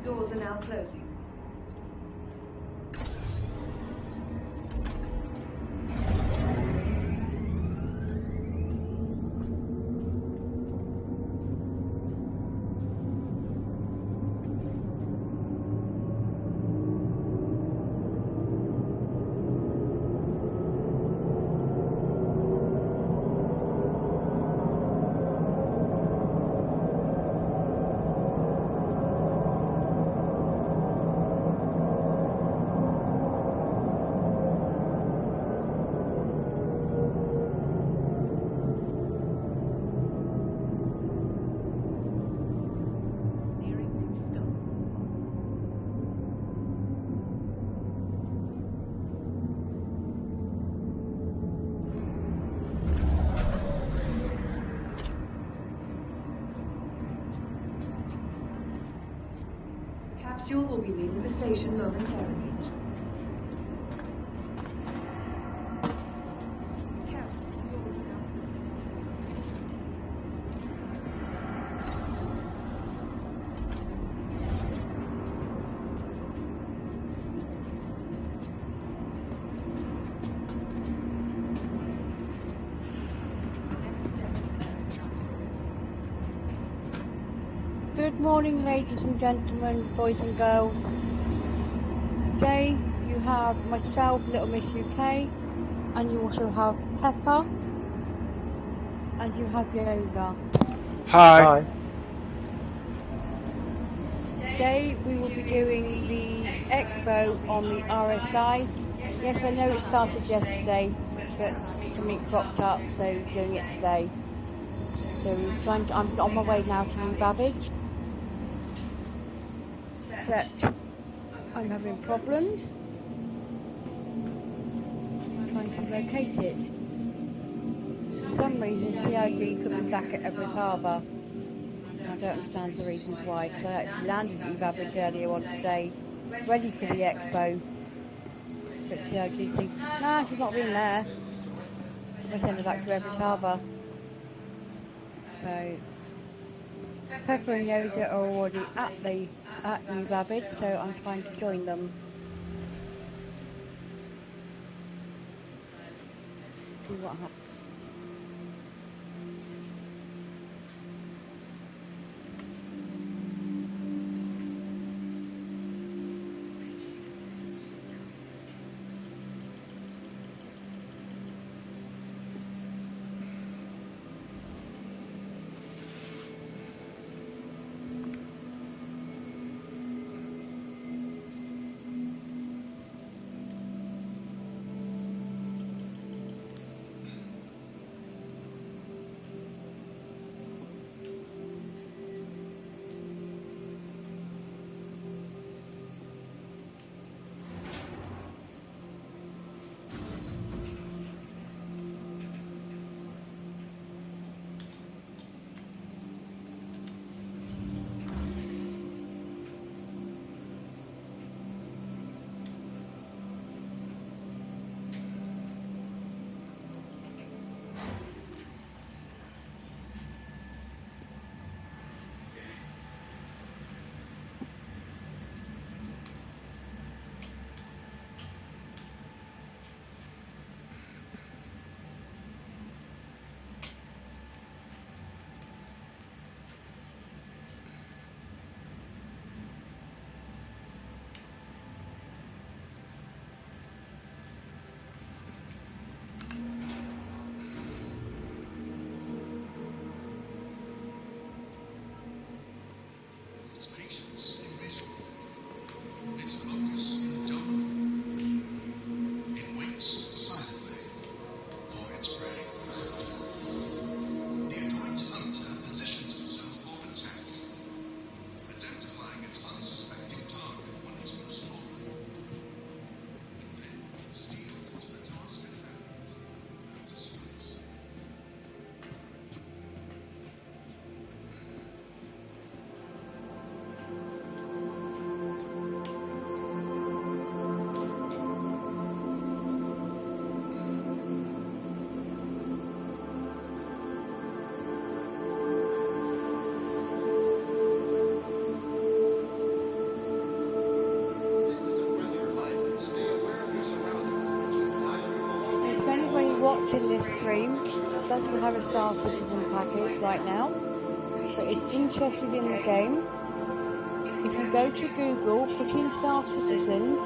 Doors are now closing. Capsule will be leaving the station momentarily. Good morning, ladies and gentlemen, boys and girls. Today you have myself, Little Miss UK, and you also have Pepper, and you have Yoga. Hi. Today we will be doing the Expo on the RSI. Yes, I know it started yesterday, but something cropped up, so doing it today. So I'm on my way now to New Babbage. Except I'm having problems trying to locate it. For some reason, CIG put me back at Everest Harbour. I don't understand the reasons why, because I actually landed in Babbage earlier on today, ready for the Expo. But CIG said, nah, she's not been there. I send her back to Everest Harbour. So, Pepper and Yosa are already at New Babbage, so I'm trying to join them. See what happens. watching this stream doesn't have a Star Citizen package right now, but is interested in the game, if you go to Google, put in Star Citizens,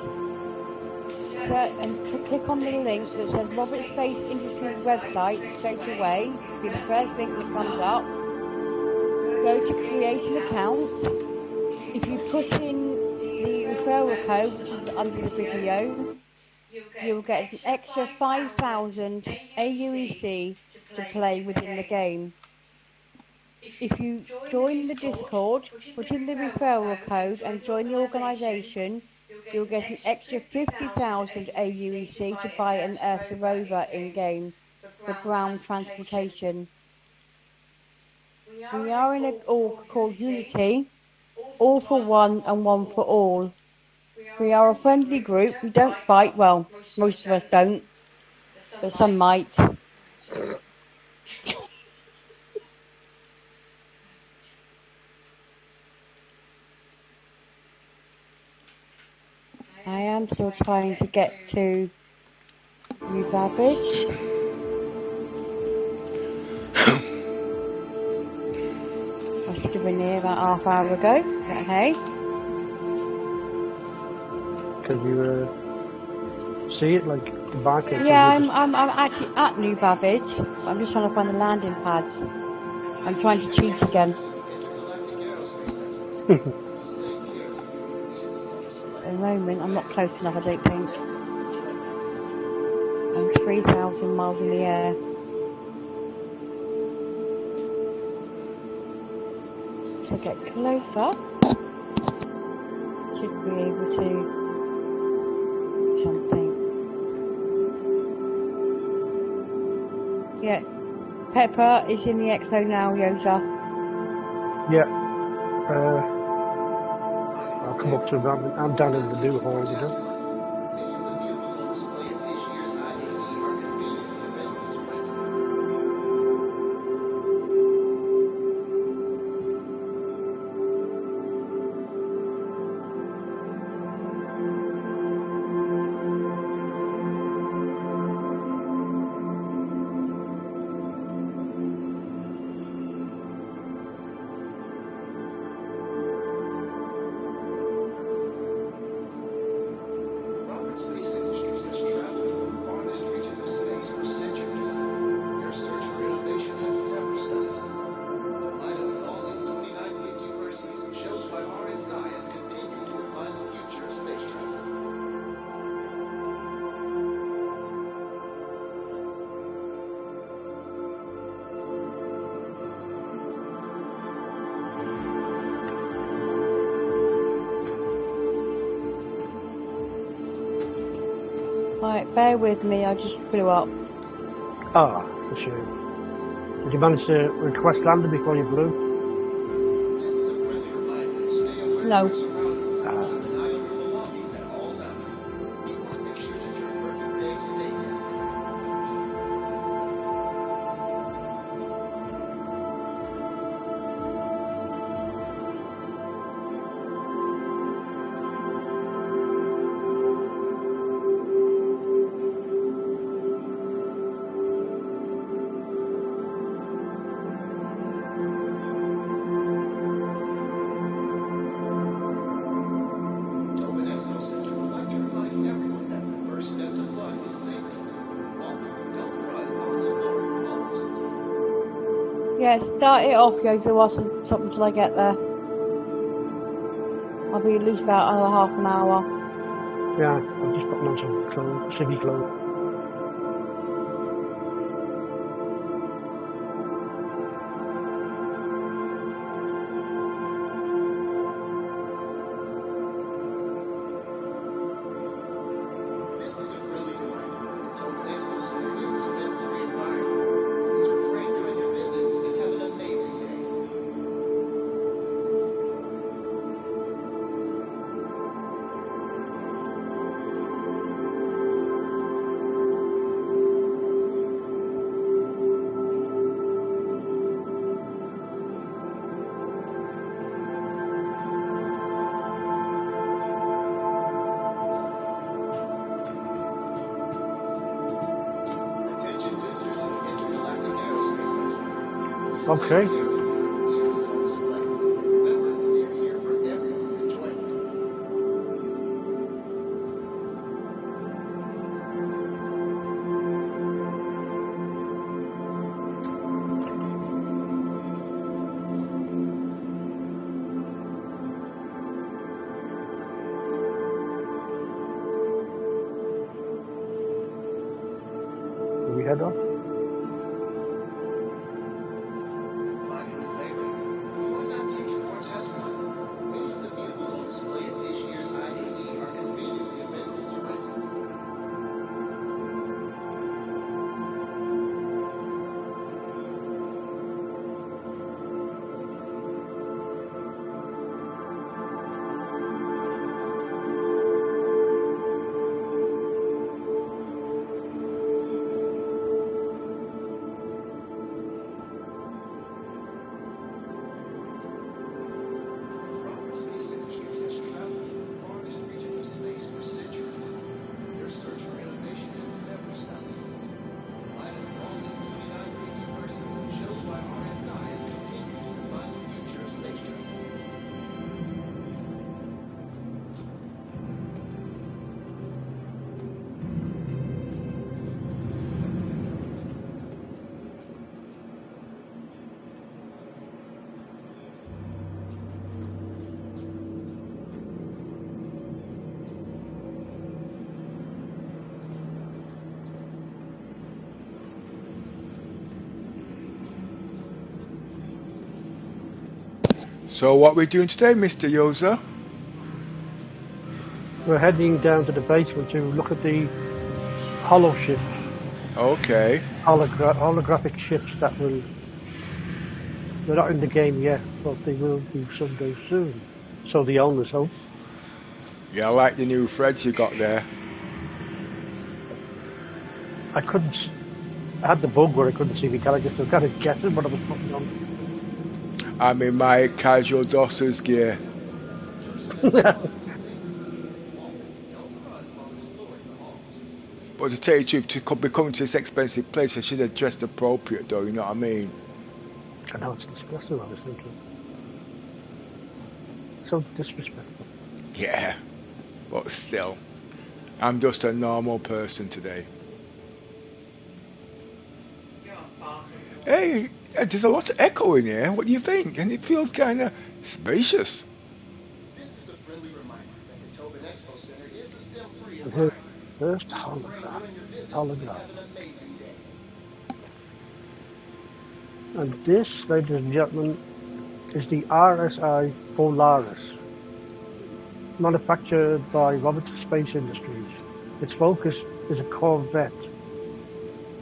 and click on the link that says Robert Space Industries website straight away, it'll be the first link that comes up. Go to create an account. If you put in the referral code, which is under the video, you'll get an extra 5,000 aUEC to play within the game. If you join the Discord, put in the referral code and join the organisation, you'll get an extra 50,000 aUEC to buy an Ursa rover in-game for ground transportation. We are in an org called Unity, all for one and one for all. We are a friendly group. We don't bite. Well, most of us don't, but some might. I am still trying to get to Revabbage. I should have been here about half hour ago, but hey. Can you see it, like, the back? Yeah, I'm actually at New Babbage. I'm just trying to find the landing pads. I'm trying to cheat again. At the moment, I'm not close enough, I don't think. I'm 3,000 miles in the air. To get closer, should be able to do something. Yeah, Pepper is in the Expo now, Yosa. Yeah. I'll come up to them. I'm down in the new hall, you know. Right, bear with me, I just blew up. Ah, for sure. Did you manage to request landing before you blew? No. Yeah, start it off, Yosa, whilst I stop until I get there. I'll be at least about another half an hour. Yeah, I'm just putting on some clothes, civvy clothes. Okay. We head on. So what are we doing today, Mr. Yoza? We're heading down to the basement to look at the hollow ships, Okay. holographic ships that will. They're not in the game yet, but they will be someday soon. So the owners hope. Yeah, I like the new threads you got there. I couldn't. I had the bug where I couldn't see the character, so I kind of guessing what I was putting on. I'm in my casual Dossers gear. But to tell you the truth, to be coming to this expensive place, I should have dressed appropriate though, you know what I mean? I know it's disgusting, I was thinking. So disrespectful. Yeah, but still. I'm just a normal person today. Hey, there's a lot of echo in here. What do you think? And it feels kind of spacious. This is a friendly reminder that the Tobin Expo Center is a STEM-free And here's environment. the first holograph. Have an amazing day. And this, ladies and gentlemen, is the RSI Polaris, manufactured by Roberts Space Industries. Its focus is a corvette.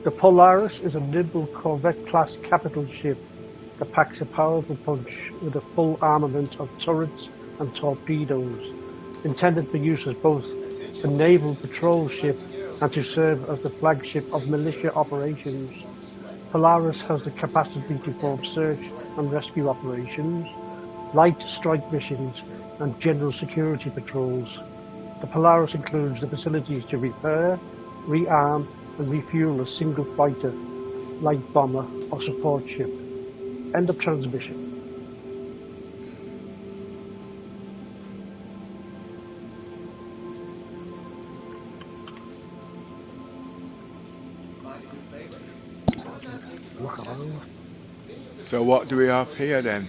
The Polaris is a nimble corvette-class capital ship that packs a powerful punch with a full armament of turrets and torpedoes, intended for use as both a naval patrol ship and to serve as the flagship of militia operations. Polaris has the capacity to perform search and rescue operations, light strike missions, and general security patrols. The Polaris includes the facilities to repair, rearm, and refuel a single fighter, light bomber, or support ship. End of transmission. So what do we have here then?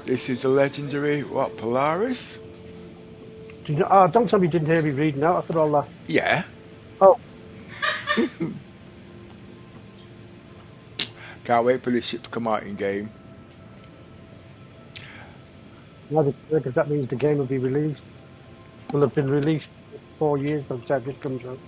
This is the legendary, what, Polaris? Do you know, don't tell me you didn't hear me reading out after all that. Yeah. Oh. Can't wait for this ship to come out in game. Because that means the game will be released. Will have been released 4 years by the time this comes out.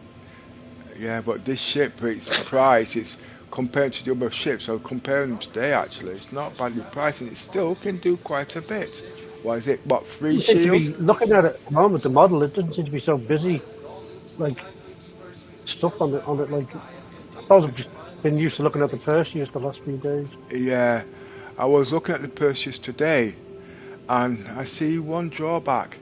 Yeah, but this ship, its price, it's compared to the other ships. I'll compare them today actually. It's not badly priced and it still can do quite a bit. Why is it, what, 3 shields? Looking at it at the moment, the model, it doesn't seem to be so busy. Like, stuff on it, like, I suppose I've just been used to looking at the Perseus the last few days. Yeah, I was looking at the Perseus today and I see one drawback.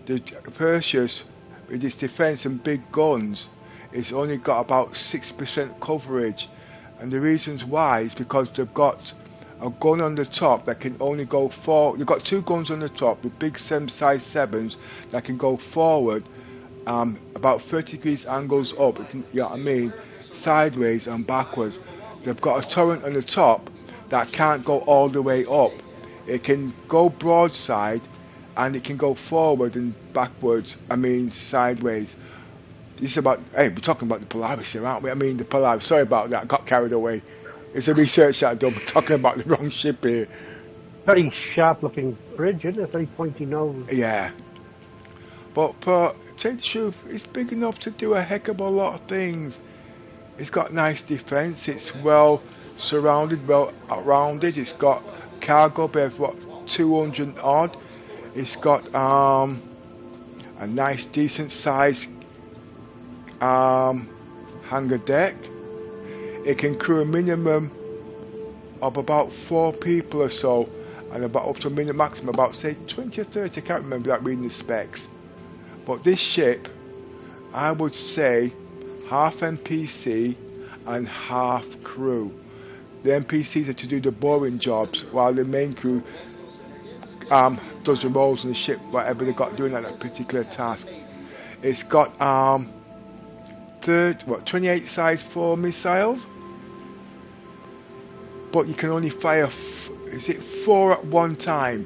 The Perseus, with its defense and big guns, it's only got about 6% coverage, and the reasons why is because they've got a gun on the top that can only go forward. You've got two guns on the top with big size 7s that can go forward about 30 degrees angles up, you know what I mean, sideways and backwards. They've got a turret on the top that can't go all the way up. It can go broadside and it can go forward and backwards, I mean sideways. This is about, hey, we're talking about the Polaris here, aren't we? I mean the Polaris, sorry about that, I got carried away. It's a research that I've done, we're talking about the wrong ship here. Very sharp looking bridge, isn't it? Very pointy nose. Yeah. But to tell you the truth, it's big enough to do a heck of a lot of things. It's got nice defense, it's well surrounded, well rounded, it's got cargo bay of what, 200 odd. It's got a nice decent size hangar deck. It can crew a minimum of about 4 people or so, and about up to a minimum maximum about say 20 or 30, I can't remember that reading the specs. But this ship, I would say half NPC and half crew. The NPCs are to do the boring jobs, while the main crew does the roles on the ship, whatever they got doing at that particular task. It's got 28 size 4 missiles, but you can only fire 4 at one time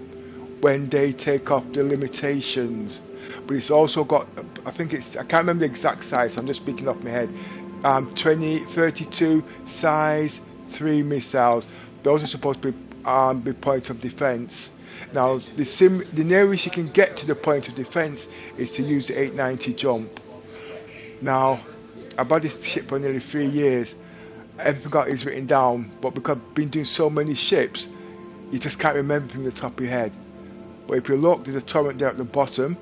when they take off the limitations. But it's also got, I think it's, I can't remember the exact size, so I'm just speaking off my head, 32 size 3 missiles. Those are supposed to be points of defense. Now the nearest you can get to the point of defense is to use the 890 jump. Now I've had this ship for nearly 3 years. Everything got is written down, but because I've been doing so many ships, you just can't remember from the top of your head. But if you look, there's a turret there at the bottom,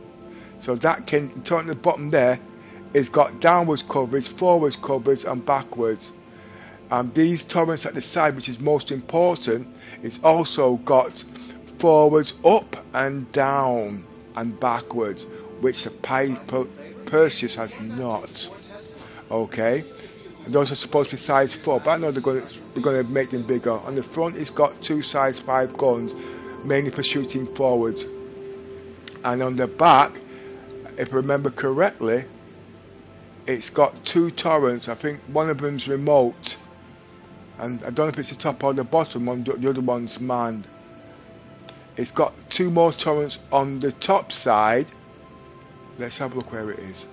so that can, the turret at the bottom there, it's got downwards coverage, forwards coverage and backwards. These turrets at the side, which is most important, it's also got forwards up and down and backwards, which the Perseus has not. Okay, and those are supposed to be size 4, but I know they're going to make them bigger. On the front, it's got 2 size 5 guns, mainly for shooting forwards. And on the back, if I remember correctly, it's got 2 turrets. I think one of them's remote, and I don't know if it's the top or the bottom one. The other one's manned. It's got 2 more turrets on the top side. Let's have a look where it is.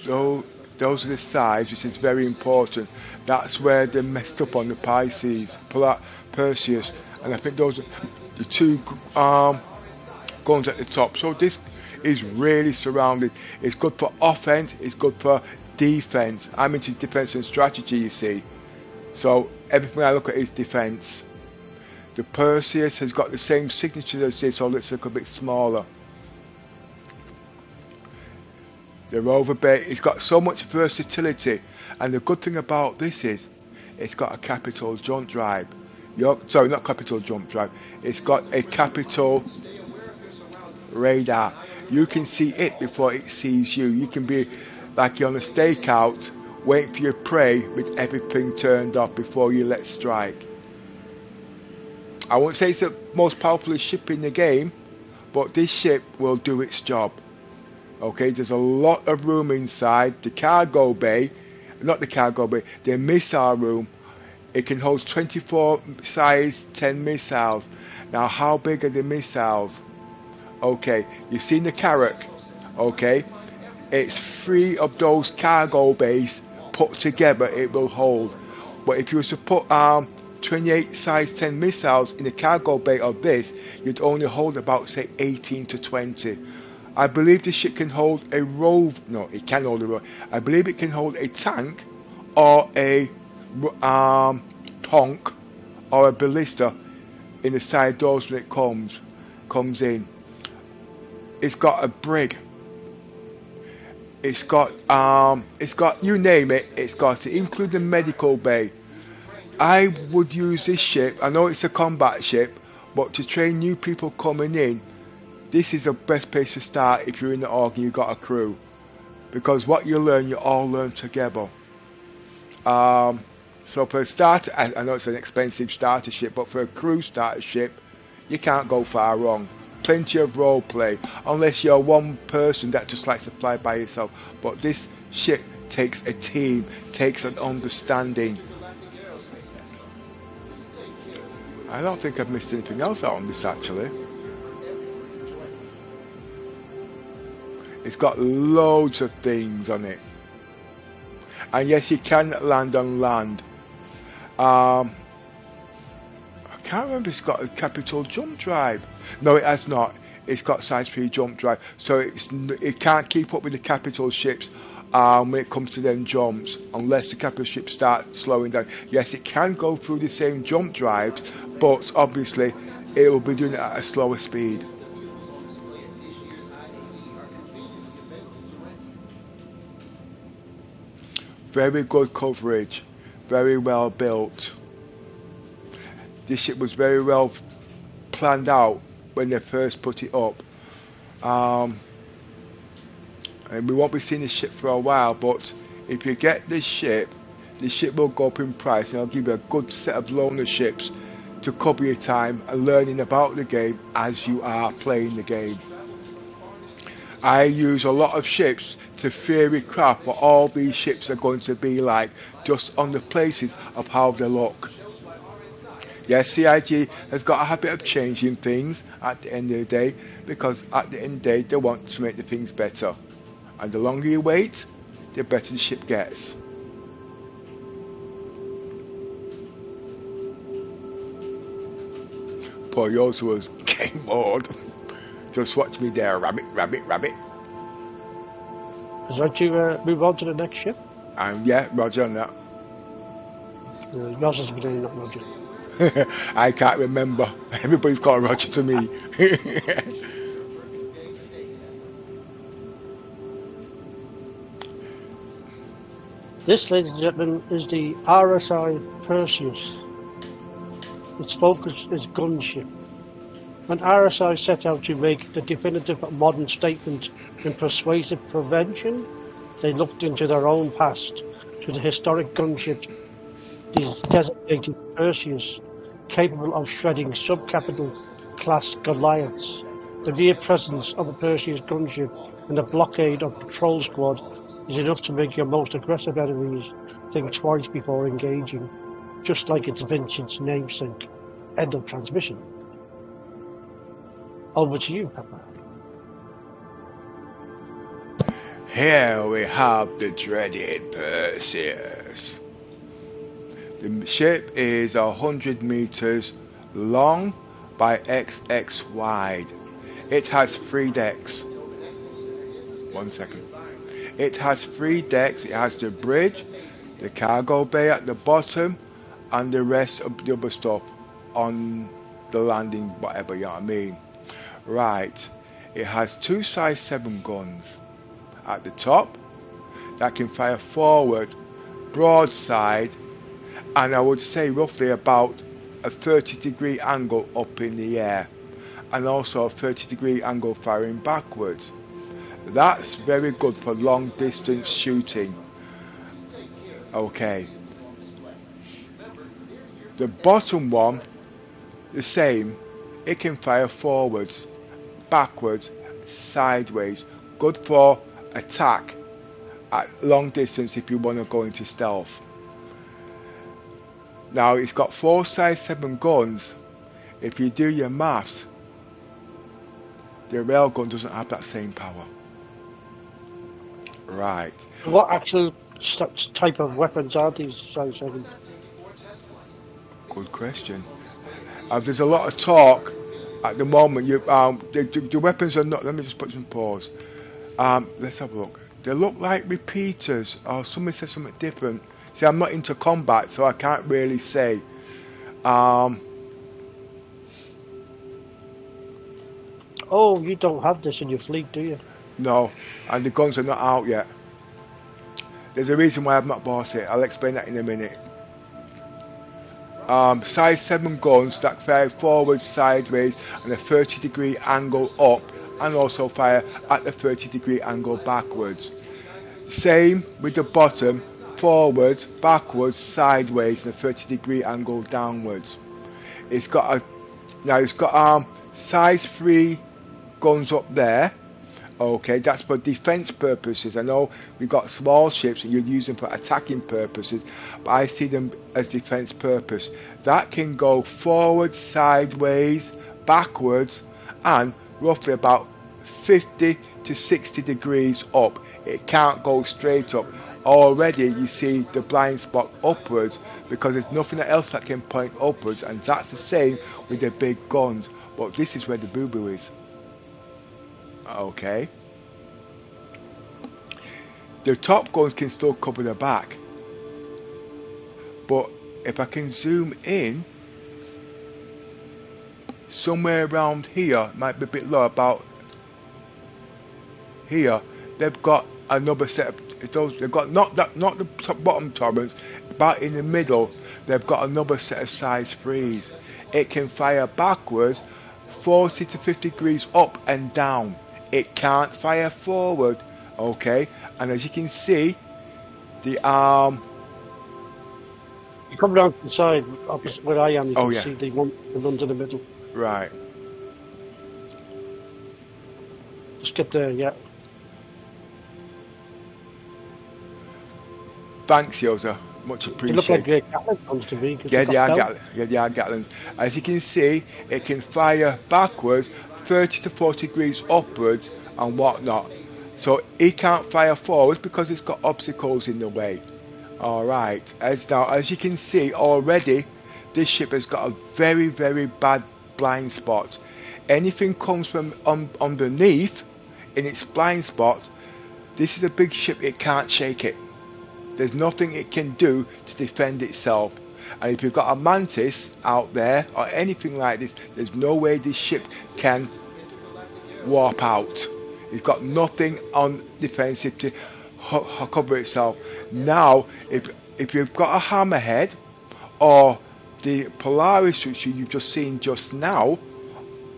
So those are the sides, which is very important. That's where they messed up on the Perseus, and I think those are the 2 guns at the top. So this is really surrounded. It's good for offense, it's good for defense. I'm into defense and strategy, you see, so everything I look at is defense. The Perseus has got the same signature as this, although it's a little bit smaller. The rover bay, it's got so much versatility, and the good thing about this is it's got a capital jump drive. Sorry, not capital jump drive, it's got a capital radar. You can see it before it sees you. You can be like you're on a stakeout waiting for your prey with everything turned off before you let strike. I won't say it's the most powerful ship in the game, but this ship will do its job. Okay, there's a lot of room inside the cargo bay, not the cargo bay, the missile room. It can hold 24 size 10 missiles. Now how big are the missiles? Okay, you've seen the Carrack. Okay, it's 3 of those cargo bays put together it will hold. But if you were to put 28 size 10 missiles in the cargo bay of this, you'd only hold about say 18 to 20. I believe this ship can hold a it can hold a rover. I believe it can hold a tank or a tonk or a ballista in the side doors when it comes in. It's got a brig. It's got you name it, it's got it, include the medical bay. I would use this ship, I know it's a combat ship, but to train new people coming in, this is the best place to start if you're in the org and you've got a crew. Because what you learn, you all learn together. So for a starter, I know it's an expensive starter ship, but for a crew starter ship, you can't go far wrong. Plenty of role play, unless you're one person that just likes to fly by yourself. But this ship takes a team, takes an understanding. I don't think I've missed anything else out on this actually. It's got loads of things on it. And yes, you can land on land. I can't remember if it's got a capital jump drive. No, it has not. It's got size 3 jump drive. So it can't keep up with the capital ships when it comes to them jumps, unless the capital ships start slowing down. Yes, it can go through the same jump drives, but obviously it will be doing it at a slower speed. Very good coverage, very well built. This ship was very well planned out when they first put it up. And we won't be seeing this ship for a while, but if you get this ship will go up in price, and I'll give you a good set of loaner ships to cover your time and learning about the game as you are playing the game. I use a lot of ships to theory craft what all these ships are going to be like, just on the places of how they look. Yes, CIG has got a habit of changing things at the end of the day, because at the end of the day they want to make the things better. And the longer you wait, the better the ship gets. Poor Yosa was game bored. Just watch me there, rabbit, rabbit, rabbit. Is that you move on to the next ship? Yeah, Roger on that. Yours has been not Roger. I can't remember. Everybody's called Roger to me. This, ladies and gentlemen, is the RSI Perseus. Its focus is gunship. When RSI set out to make the definitive modern statement in persuasive prevention, they looked into their own past, to the historic gunship designated Perseus, capable of shredding subcapital class Goliaths. The mere presence of a Perseus gunship and a blockade of patrol squad is enough to make your most aggressive enemies think twice before engaging, just like its Vincent's namesake. End of transmission. Over to you, Pepper. Here we have the dreaded Perseus. The ship is 100 meters long by XX wide. It has 3 decks. 1 second. It has 3 decks. It has the bridge, the cargo bay at the bottom, and the rest of the other stuff on the landing, whatever, you know what I mean. Right. It has 2 size 7 guns at the top that can fire forward, broadside, and I would say roughly about a 30-degree angle up in the air, and also a 30-degree angle firing backwards. That's very good for long distance shooting. Okay. The bottom one, the same. It can fire forwards, backwards, sideways. Good for attack at long distance if you want to go into stealth. Now it's got 4 size 7 guns. If you do your maths, the railgun doesn't have that same power. Right. What actual type of weapons are these size 7? Good question. There's a lot of talk at the moment. The weapons are not. Let me just put some pause. Let's have a look. They look like repeaters, or somebody said something different. See, I'm not into combat, so I can't really say. Oh, you don't have this in your fleet, do you? No, and the guns are not out yet. There's a reason why I've not bought it. I'll explain that in a minute. Size 7 guns that fire forward, sideways, and a 30-degree angle up, and also fire at the 30-degree angle backwards. Same with the bottom, forwards, backwards, sideways, and a 30-degree angle downwards. It's got size 3 guns up there. Okay, that's for defense purposes. I know we've got small ships and you're using for attacking purposes, but I see them as defense purpose. That can go forward, sideways, backwards, and roughly about 50 to 60 degrees up. It can't go straight up. Already you see the blind spot upwards because there's nothing else that can point upwards, and that's the same with the big guns. But this is where the boo-boo is. Okay. The top guns can still cover the back, but if I can zoom in somewhere around here, might be a bit low, about here, they've got another set of those. They've got not the top bottom torrents, but in the middle they've got another set of size 3s. It can fire backwards 40 to 50 degrees up and down. It can't fire forward. Okay, and as you can see, the You come round to the side opposite where I am. You can yeah. see the one that runs in the middle. Right. Just get there, yeah. Thanks, Yoza. Much They appreciated. look like great Gatling guns to me. Yeah, they are Gatlings. As you can see, it can fire backwards 30 to 40 degrees upwards and whatnot. So it can't fire forwards because it's got obstacles in the way. Alright, as you can see already, this ship has got a very, very bad blind spot. Anything comes from underneath in its blind spot, this is a big ship, it can't shake it. There's nothing it can do to defend itself. And if you've got a Mantis out there or anything like this, there's no way this ship can warp out. It's got nothing on defensive to cover itself. Now, if you've got a hammerhead or the Polaris, which you've just seen just now,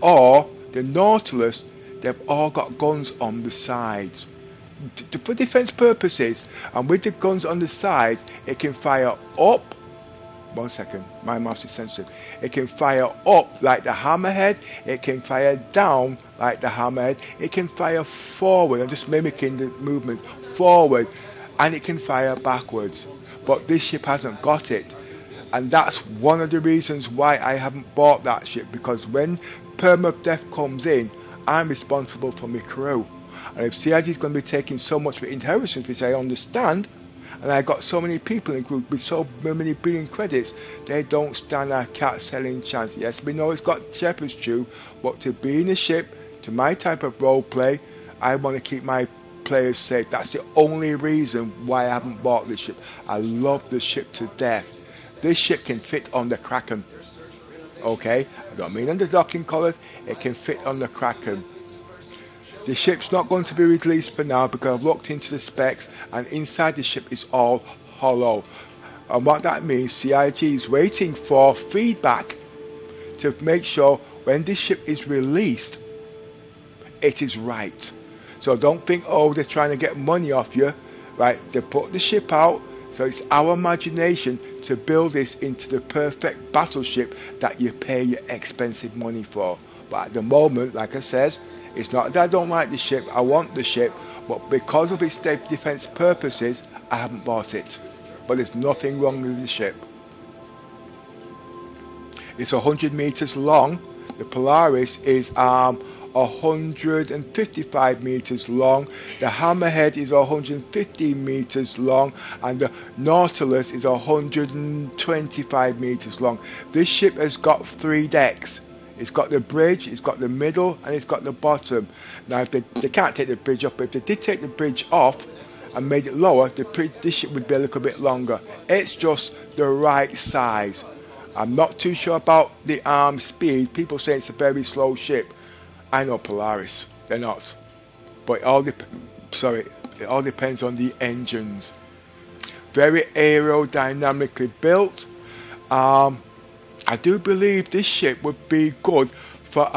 or the Nautilus, they've all got guns on the sides for defense purposes, and with the guns on the sides, it can fire up. 1 second, my mouse is sensitive. It can fire up like the hammerhead, it can fire down like the hammerhead, it can fire forward, I'm just mimicking the movement, forward, and it can fire backwards. But this ship hasn't got it, and that's one of the reasons why I haven't bought that ship, because when permadeath comes in, I'm responsible for my crew. And if CIG is going to be taking so much for inheritance, which I understand, and I got so many people in the group with so many billion credits, they don't stand a cat selling chance. Yes, we know it's got shepherd's chew, but to be in a ship, to my type of role play, I want to keep my players safe. That's the only reason why I haven't bought this ship. I love the ship to death. This ship can fit on the Kraken. Okay, I don't mean on the docking collars, it can fit on the Kraken. The ship's not going to be released for now because I've looked into the specs, and inside the ship is all hollow. And what that means, CIG is waiting for feedback to make sure when this ship is released, it is right. So don't think, oh, they're trying to get money off you. Right, they put the ship out, so it's our imagination to build this into the perfect battleship that you pay your expensive money for. But at the moment, like I said, it's not that I don't like the ship, I want the ship, but because of its defense purposes, I haven't bought it. But there's nothing wrong with the ship. It's 100 meters long. The Polaris is 155 meters long. The Hammerhead is 150 meters long, and the Nautilus is 125 meters long. This ship has got 3 decks. It's got the bridge, it's got the middle, and it's got the bottom. Now, if they can't take the bridge up, but if they did take the bridge off and made it lower, this ship would be a little bit longer. It's just the right size. I'm not too sure about the arm speed. People say it's a very slow ship. I know Polaris, they're not. But it all depends on the engines. Very aerodynamically built. I do believe this ship would be good for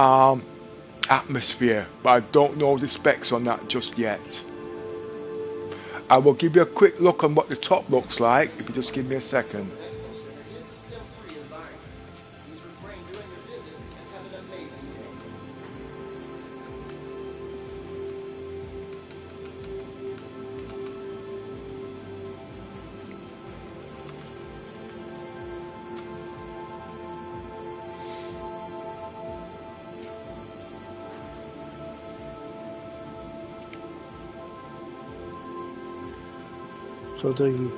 atmosphere, but I don't know the specs on that just yet. I will give you a quick look on what the top looks like, if you just give me a second. Expo Center is a STEM-free environment. Please refrain during your visit and have an amazing day. So the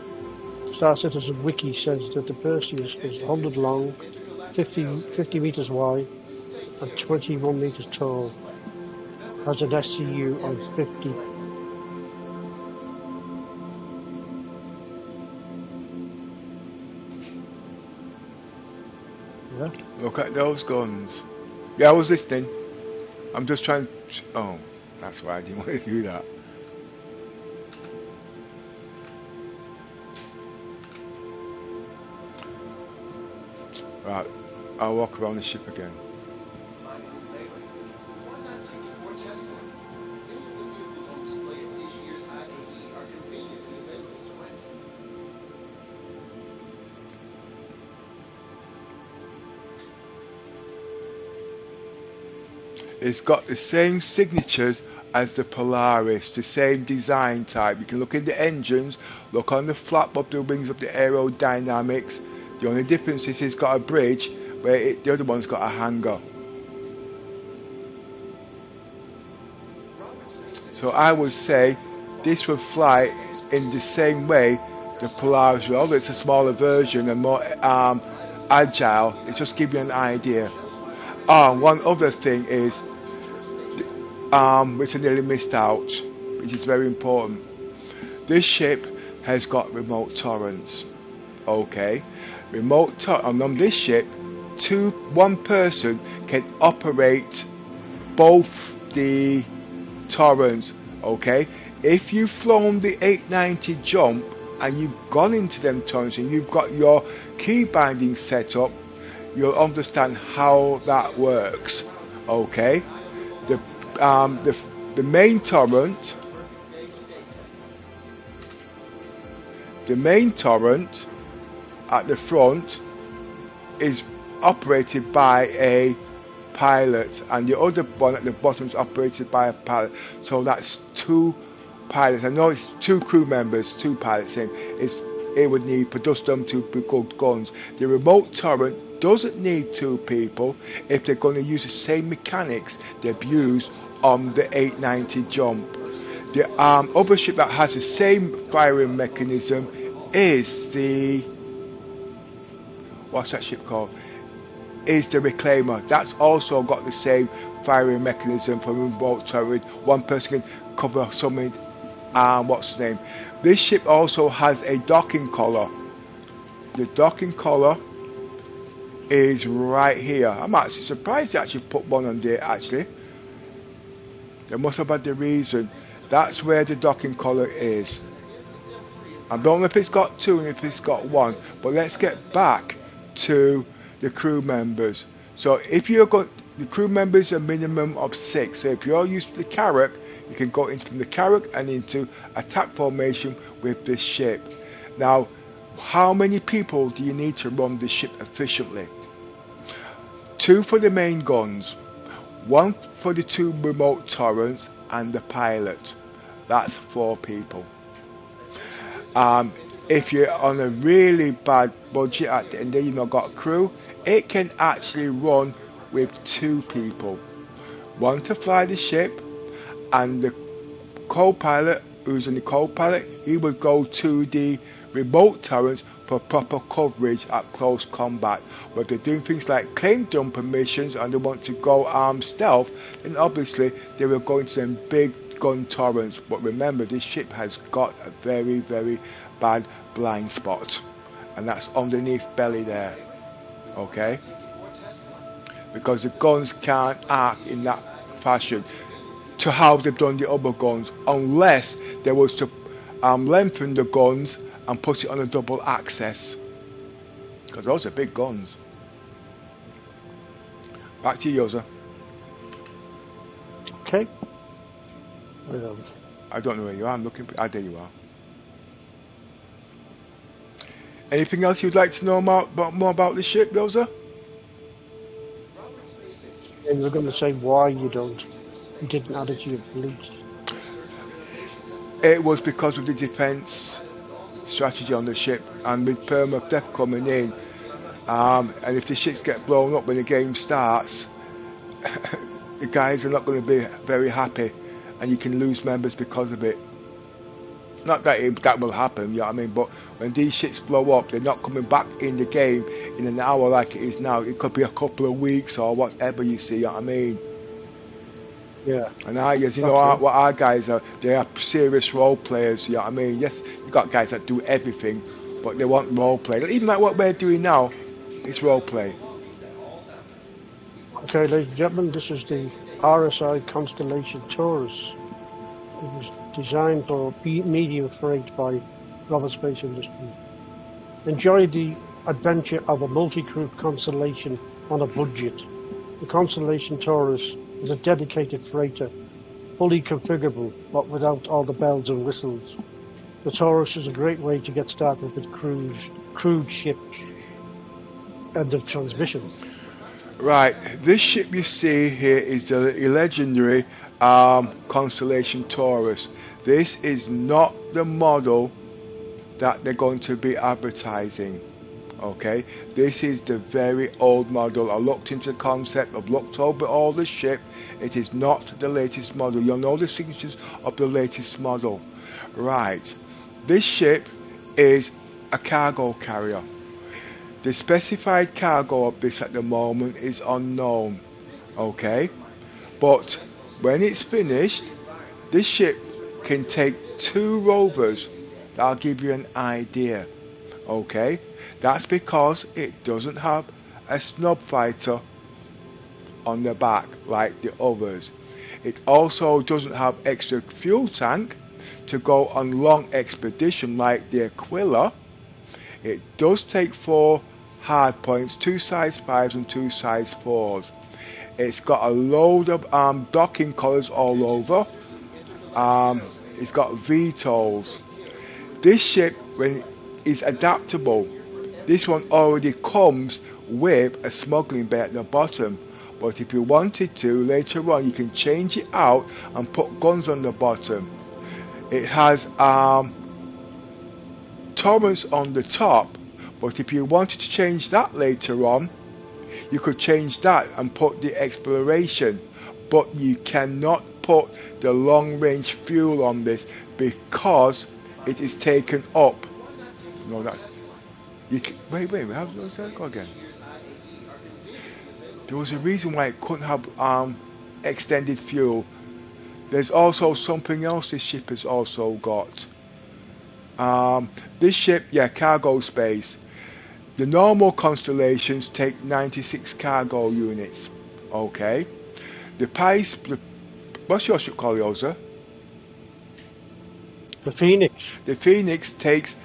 Star Citizen wiki says that the Perseus is 100 long, 50 meters wide, and 21 meters tall. Has an SCU of 50. Yeah. Look at those guns. Yeah, I was listening. I'm just trying to... Oh, that's why I didn't want to do that. Right, I'll walk around the ship again. Find a new favorite? Why not take it for a test run? Many of the vehicles on display at this year's IAE are conveniently available to rent. It's got the same signatures as the Polaris, the same design type. You can look in the engines, look on the flap of the wings of the aerodynamics. The only difference is it's got a bridge, where the other one's got a hangar. So I would say this would fly in the same way the Polaris will. Although it's a smaller version and more agile, it's just give you an idea. One other thing is, which I nearly missed out, which is very important. This ship has got remote torrents. Okay, on this ship, one person can operate both the torrents. Okay, if you've flown the 890 jump and you've gone into them torrents and you've got your key binding set up, you'll understand how that works. Okay, the main torrent at the front is operated by a pilot, and the other one at the bottom is operated by a pilot. So that's two pilots. I know it's two crew members, two pilots in. It would need for just them to be good guns. The remote torrent doesn't need two people if they're going to use the same mechanics they've used on the 890 jump. The other ship that has the same firing mechanism is the... what's that ship called? Is the Reclaimer. That's also got the same firing mechanism for remote turret. One person can cover something. What's the name? This ship also has a docking collar. The docking collar is right here. I'm actually surprised they actually put one on there. Actually, they must have had the reason. That's where the docking collar is. I don't know if it's got two and if it's got one, but let's get back to the crew members. So if you've got the crew members, a minimum of 6. So if you're used to the Carrack, you can go into from the Carrack and into attack formation with this ship. Now, how many people do you need to run the ship efficiently? 2 for the main guns, 1 for the 2 remote turrets, and the pilot. That's 4 people. If you're on a really bad budget at the end, you've not got a crew, it can actually run with 2 people. 1 to fly the ship, and the co-pilot, who's in the co-pilot, he would go to the remote turrets for proper coverage at close combat. But they're doing things like claim jumper missions and they want to go stealth, then obviously they will go into some big gun torrents. But remember, this ship has got a very, very bad blind spot, and that's underneath belly there. Okay, because the guns can't act in that fashion to how they've done the other guns, unless there was to lengthen the guns and put it on a double axis, because those are big guns. Back to you, Yoza. Okay. I don't know where you are. I'm looking. There you are. Anything else you'd like to know more about the ship, Rosa? And you're going to say why you didn't add it to your fleet. It was because of the defense strategy on the ship, and with permadeath coming in, and if the ships get blown up when the game starts, the guys are not going to be very happy, and you can lose members because of it. Not that that will happen, you know what I mean, but when these ships blow up, they're not coming back in the game in an hour like it is now. It could be a couple of weeks or whatever, you see, you know what I mean. Yeah. And as you know, what our guys are, they are serious role players, you know what I mean. Yes, you got guys that do everything, but they want role play. Even like what we're doing now, it's role play. Okay, ladies and gentlemen, this is the RSI Constellation Taurus. It was designed for medium freight by Roberts Space Industries. Enjoy the adventure of a multi-crew Constellation on a budget. The Constellation Taurus is a dedicated freighter, fully configurable, but without all the bells and whistles. The Taurus is a great way to get started with crewed ships. End of transmission. Right, this ship you see here is the legendary Constellation Taurus. This is not the model that they're going to be advertising. Okay, this is the very old model. I looked into the concept, I've looked over all the ship. It is not the latest model. You'll know the signatures of the latest model. Right, this ship is a cargo carrier. The specified cargo of this at the moment is unknown. Okay, but when it's finished, this ship can take 2 rovers. That'll give you an idea. Okay, that's because it doesn't have a snub fighter on the back like the others. It also doesn't have extra fuel tank to go on long expedition like the Aquila. It does take 4 hard points, 2 size 5s and 2 size 4s. It's got a load of docking collars all over. It's got VTOLs. This ship, when is adaptable. This one already comes with a smuggling bay at the bottom, but if you wanted to later on, you can change it out and put guns on the bottom. It has torrents on the top, but if you wanted to change that later on, you could change that and put the exploration, but you cannot put the long range fuel on this because it is taken up. No, that's wait, how does that go again? There was a reason why it couldn't have extended fuel. There's also something else this ship has also got. This ship, cargo space. The normal constellations take 96 cargo units. Okay. What's your ship called, Yosa? The Phoenix. The Phoenix takes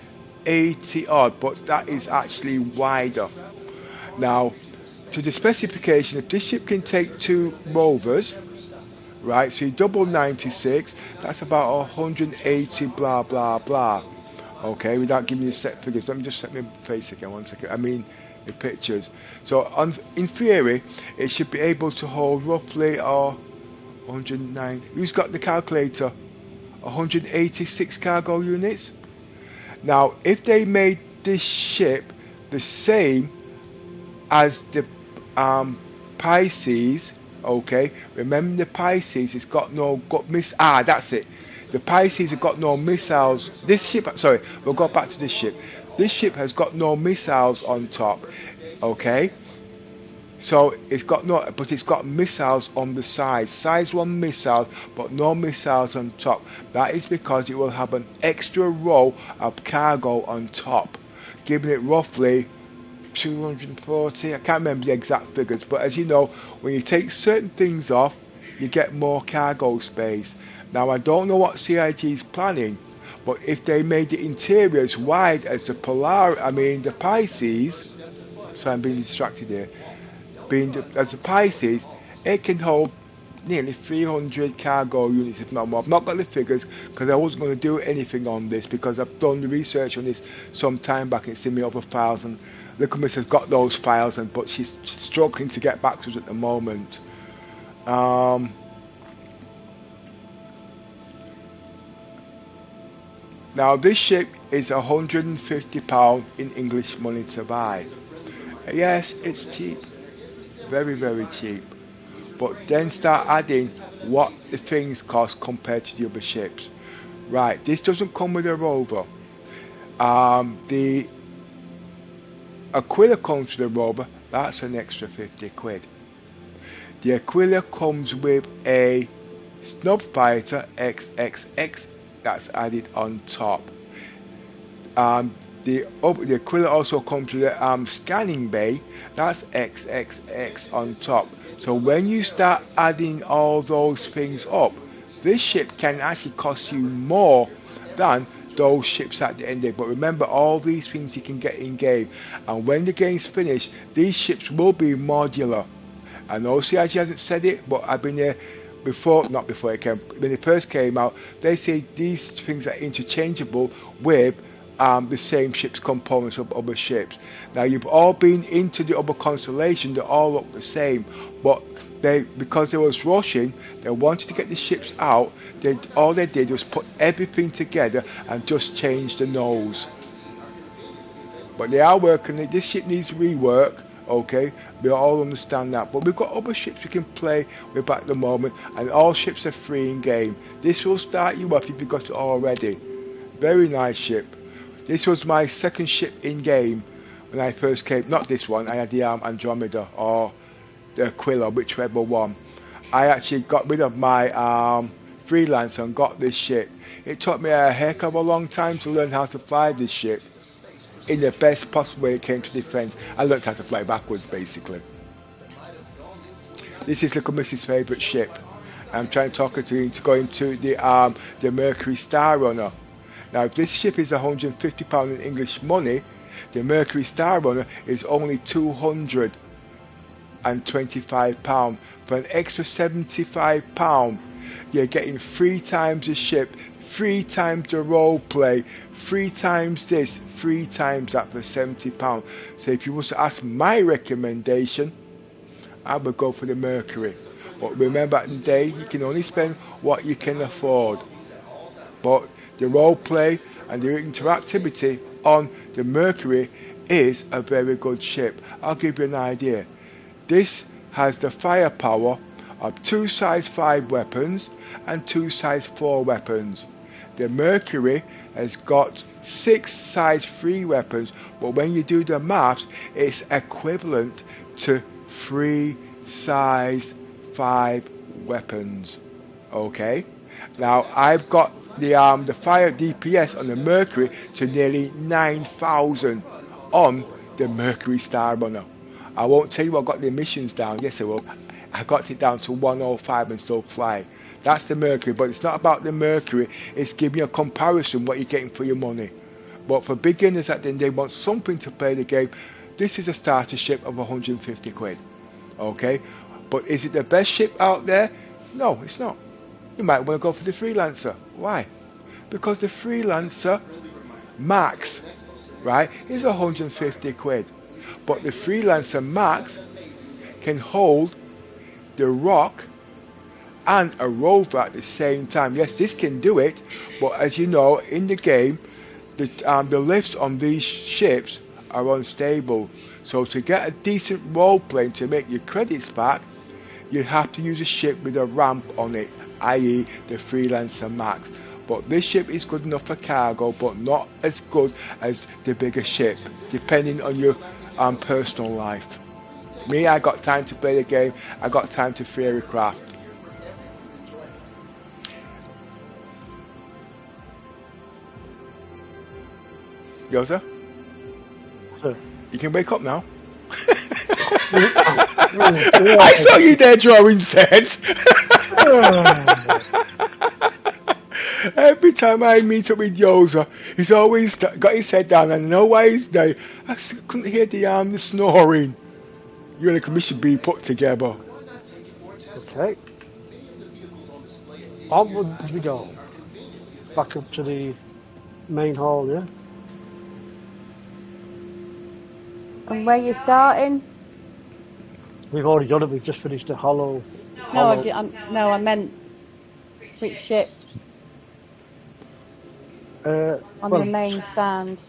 80 odd, but that is actually wider. Now, to the specification, if this ship can take 2 rovers, right, so you double 96, that's about 180 blah blah blah. Okay, without giving you set figures, let me just set my face again 1 second. I mean the pictures. So in theory, it should be able to hold roughly 109. Who's got the calculator? 186 cargo units. Now, if they made this ship the same as the Pisces, okay, remember the Pisces, it's got no that's it. The Pisces have got no missiles. This ship, sorry, we'll go back to this ship. This ship has got no missiles on top, okay. So it's got but it's got missiles on the side. Size 1 missiles, but no missiles on top. That is because it will have an extra row of cargo on top, giving it roughly 240. I can't remember the exact figures, but as you know, when you take certain things off, you get more cargo space. Now I don't know what CIG is planning, but if they made the interior as wide as the the Pisces, so I'm being distracted here. As the Pisces, it can hold nearly 300 cargo units, if not more. I've not got the figures because I wasn't going to do anything on this because I've done the research on this some time back. It's in my other files, and the commissioner's got those files, but she's struggling to get back to us at the moment. Now this ship is £150 in English money to buy. Yes, it's cheap, very, very cheap. But then start adding what the things cost compared to the other ships. Right, this doesn't come with a rover. The Aquila comes with a rover, that's an extra 50 quid. The Aquila comes with a snub fighter XXX, that's added on top. The Aquila also comes with a scanning bay, that's XXX on top. So when you start adding all those things up, this ship can actually cost you more than those ships at the end of it. But remember, all these things you can get in game, and when the game's finished, these ships will be modular. I know CIG hasn't said it, but I've been there before, not before it came, when it first came out. They say these things are interchangeable with the same ship's components of other ships. Now you've all been into the other constellation, they all look the same, but because they was rushing, they wanted to get the ships out. All they did was put everything together and just change the nose. But they are working it. This ship needs rework, okay, we all understand that, but we've got other ships we can play with at the moment, and all ships are free in game. This will start you up if you've got it already. Very nice ship. This was my second ship in game when I first came. Not this one, I had the Andromeda or the Aquila, whichever one. I actually got rid of my freelancer and got this ship. It took me a heck of a long time to learn how to fly this ship in the best possible way it came to defense. I learned how to fly backwards basically. This is Little Miss's favourite ship. I'm trying to talk her to go into the Mercury Star Runner. Now if this ship is £150 in English money, the Mercury Star Runner is only £225. For an extra £75, you're getting 3 times the ship, 3 times the role play, 3 times this, 3 times that for £70. So if you was to ask my recommendation, I would go for the Mercury. But remember, at the day, you can only spend what you can afford. But the role play and the interactivity on the Mercury is a very good ship. I'll give you an idea. This has the firepower of 2 size 5 weapons and 2 size 4 weapons. The Mercury has got 6 size 3 weapons, but when you do the maths, it's equivalent to 3 size 5 weapons. Okay, now I've got the fire DPS on the Mercury to nearly 9,000 on the Mercury Star Runner. I won't tell you I got the emissions down. Yes I will. I got it down to 105 and still fly. That's the Mercury, but it's not about the Mercury, it's giving you a comparison what you're getting for your money. But for beginners at the end, they want something to play the game. This is a starter ship of 150 quid. Okay, but is it the best ship out there? No, it's not. You might want to go for the Freelancer. Why? Because the Freelancer Max, right, is 150 quid. But the Freelancer Max can hold the Rock and a rover at the same time. Yes, this can do it, but as you know, in the game, the lifts on these ships are unstable. So to get a decent role plane to make your credits back, you have to use a ship with a ramp on it, i.e. the Freelancer Max. But this ship is good enough for cargo, but not as good as the bigger ship, depending on your personal life. Me, I got time to play the game, I got time to theory craft. Yoza? Sir. You can wake up now. I saw you there drawing sets. Every time I meet up with Yoza, he's always got his head down. And I know why he's there. I couldn't hear the snoring. You and the commission being put together. Okay. onwards we go. Back up to the main hall, yeah? And where you starting? We've already done it, we've just finished the hollow. No, I meant which ships on well, the main stand.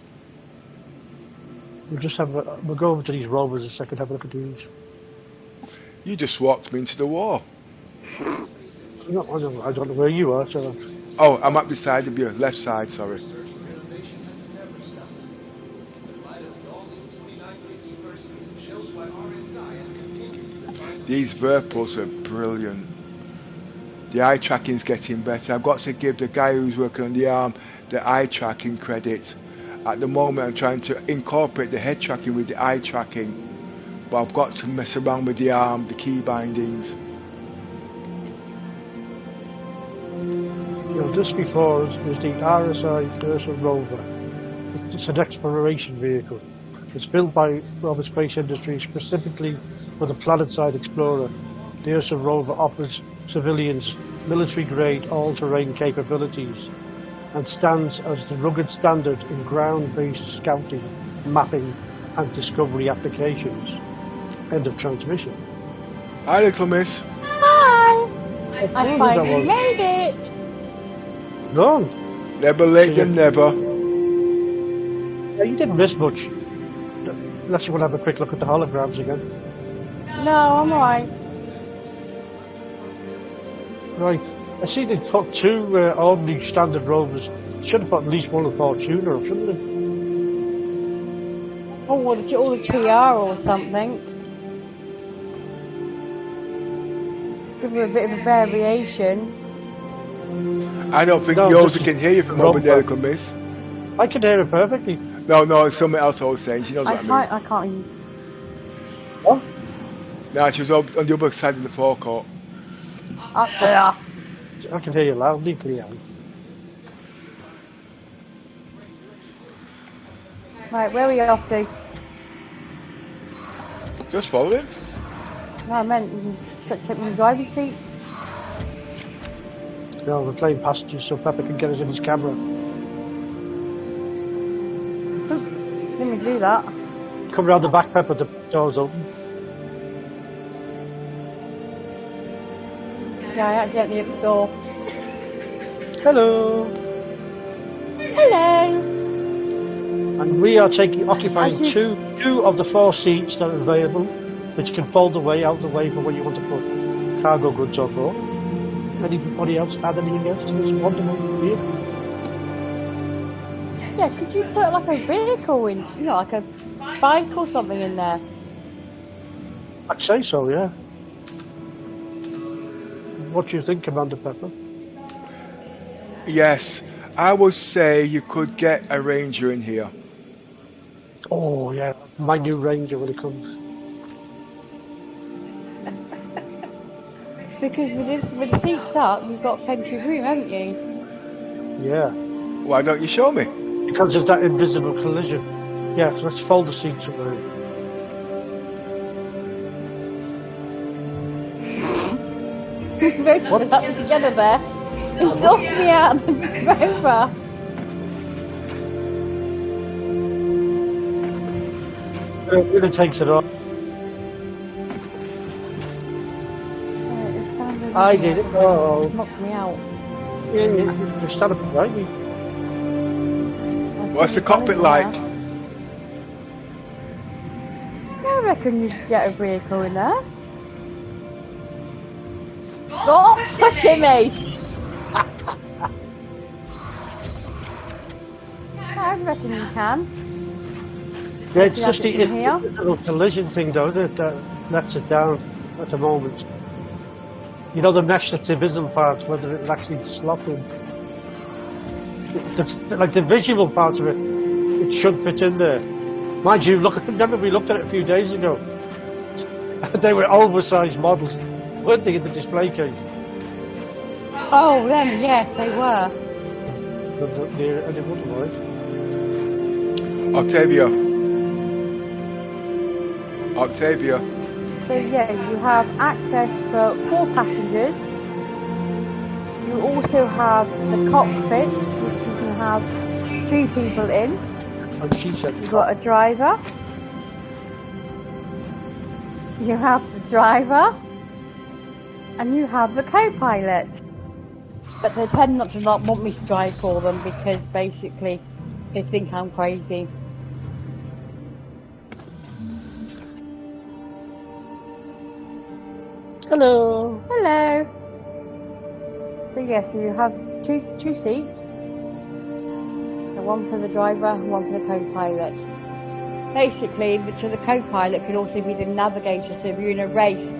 We'll go over to these rovers a second, have a look at these. You just walked me into the wall. No, I don't know where you are, so... Oh, I'm up beside of you, left side, sorry. Research for innovation has never stopped. The light of the all-new 2950 Perseus shows why RSI has continued to define These Virpils are brilliant. The eye tracking's getting better. I've got to give the guy who's working on the arm the eye tracking credit. At the moment I'm trying to incorporate the head tracking with the eye tracking, but I've got to mess around with the arm, the key bindings. You know, just before us is the RSI Perseus rover. It's an exploration vehicle. It's built by Rover Space Industries specifically for the planetside explorer. The Ursa rover offers civilians military-grade all-terrain capabilities and stands as the rugged standard in ground-based scouting, mapping and discovery applications. End of transmission. Hi, little miss. Hi! I that finally was? made it! None. Never late than never. Yeah, you didn't miss much. Unless you want to have a quick look at the holograms again. No, I'm alright. Right. I see they put two ordinary standard rovers. Should have put at least one of Fortuna up, shouldn't they? Oh, all the TR or something. Give her a bit of a variation. I don't think No, Yosa just can hear you from rover. over there, little miss. I can hear it perfectly. No, it's something else I was saying. She knows what I mean. I can't even... What? No, she was on the other side of the forecourt. Up there. I can hear you loudly, clearly. Right, where are you off to? Just follow him. No, I meant you can take me in the driver's seat. No, we're playing passengers so Pepper can get us in his camera. Oops, didn't do that. Come round the back, Pepper, the door's open. Yeah, I accidentally hit the door. Hello! Hello! And we are occupying Actually- two of the 4 seats that are available, which can fold away out the way for when you want to put cargo goods on board. Anybody else add anything else to this wonderful vehicle? Yeah, could you put like a vehicle in, you know, like a bike or something in there? I'd say so, yeah. What do you think, Commander Pepper? Yes, I would say you could get a Ranger in here. Oh, yeah, my new Ranger when it comes. Because with the seats up, you've got plenty of room, haven't you? Yeah, Why don't you show me? because of that invisible collision. Yeah, so let's fold the seats away. We both stood up together there. He knocked me out of the rover. It really takes it off. I did it. Oh, Knocked me out. yeah, you stand up right. What's the cockpit like? I reckon you could get a vehicle in there. Stop pushing me! I reckon you can. Yeah, it's You just have it from here? the little collision thing, though, that lets it down at the moment. You know, the mesh that's invisible parts, whether it'll actually slot in. Like the visual part of it, it should fit in there. Mind you, remember we looked at it a few days ago. They were oversized models, weren't they, in the display case? Oh, them, yes, they were. And it wouldn't work. Octavia. So yeah, you have access for 4 passengers. You also have the cockpit, which you can have 2 people in. And she said, You've got a driver. You have the driver. And you have the co-pilot. But they tend not want me to drive for them because basically they think I'm crazy. hello. Hello. So yes, so you have two seats. So one for the driver and one for the co-pilot. Basically, the co-pilot can also be the navigator. So if you're in a race,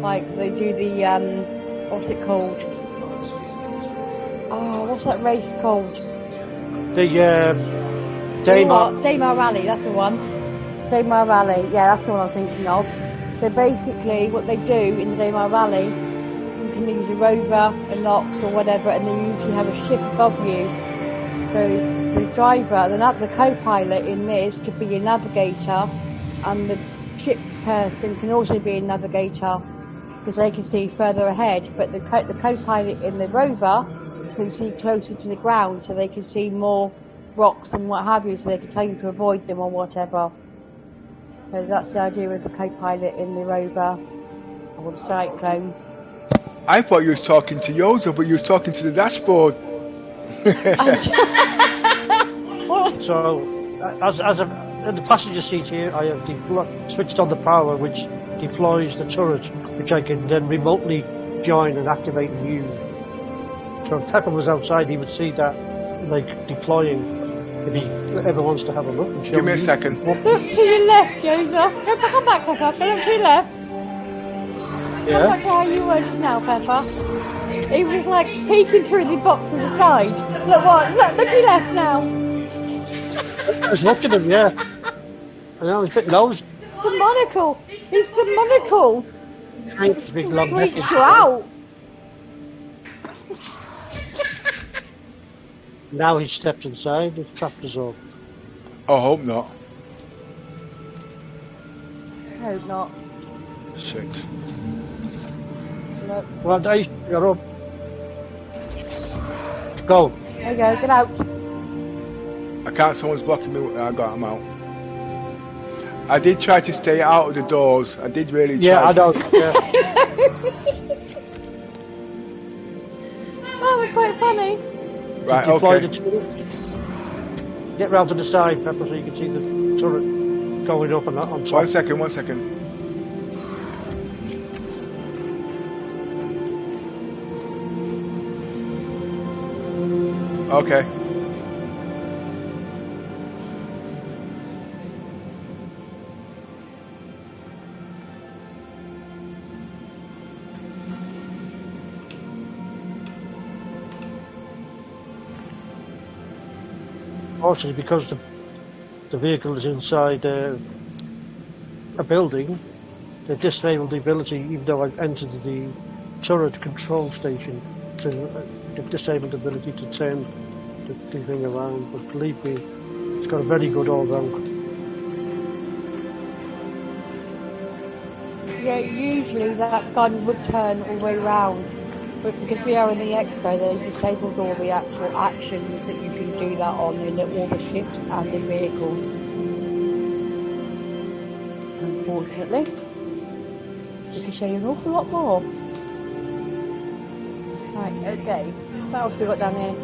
like they do the what's it called? Oh, what's that race called? The Daymar. Daymar Rally, that's the one. Daymar Rally, yeah, that's the one I was thinking of. So basically, what they do in the Daymar Rally, you can use a rover, a NOx, or whatever, and they usually have a ship above you. So the driver, the co-pilot in this could be a navigator, and the ship person can also be a navigator because they can see further ahead. But the co-pilot in the rover can see closer to the ground, so they can see more rocks and what have you, so they can tell you to avoid them or whatever. So that's the idea of the co-pilot in the rover or the cyclone. I thought you was talking to Yoza, but you was talking to the dashboard. So, as in the passenger seat here, I have switched on the power, which deploys the turret, which I can then remotely join and activate and use. So if Pepper was outside, he would see that, like, deploying, if he ever wants to have a look and show Give me a you. second. Look to your left, Yoza. Come back, Pepper. Look to your left. Come Yeah. back to how you were just now, Pepper. He was like peeking through the box to the side. Look to your left now. I was looking at him, yeah. I know, he's a bit nosy. The monocle. It's the monocle. Thanks, big long neck. Freaks you out. Now he steps inside, the trapdoor's open. I hope not. Hope not. Shit. Look. Well, Dave, you're up. Go. There you go. Get out. I can't, someone's blocking me. I got him out. I did try to stay out of the doors. I did really try. Yeah, I know. Yeah. That was quite funny. Right, Deploy okay. the turret. Get round to the side, Pepper, so you can see the turret going up and on top. 1 second, 1 second. Okay. Unfortunately, because the vehicle is inside a building, they disabled the ability, even though I've entered the turret control station, they've disabled the ability to turn the thing around. But believe me, it's got a very good all-round. Yeah, usually that gun would turn all the way round. But because we are in the Expo, they disabled all the actual actions that you can do that on in all the ships and the vehicles. Unfortunately. We can show you an awful lot more. Right, okay. What else have we got down here?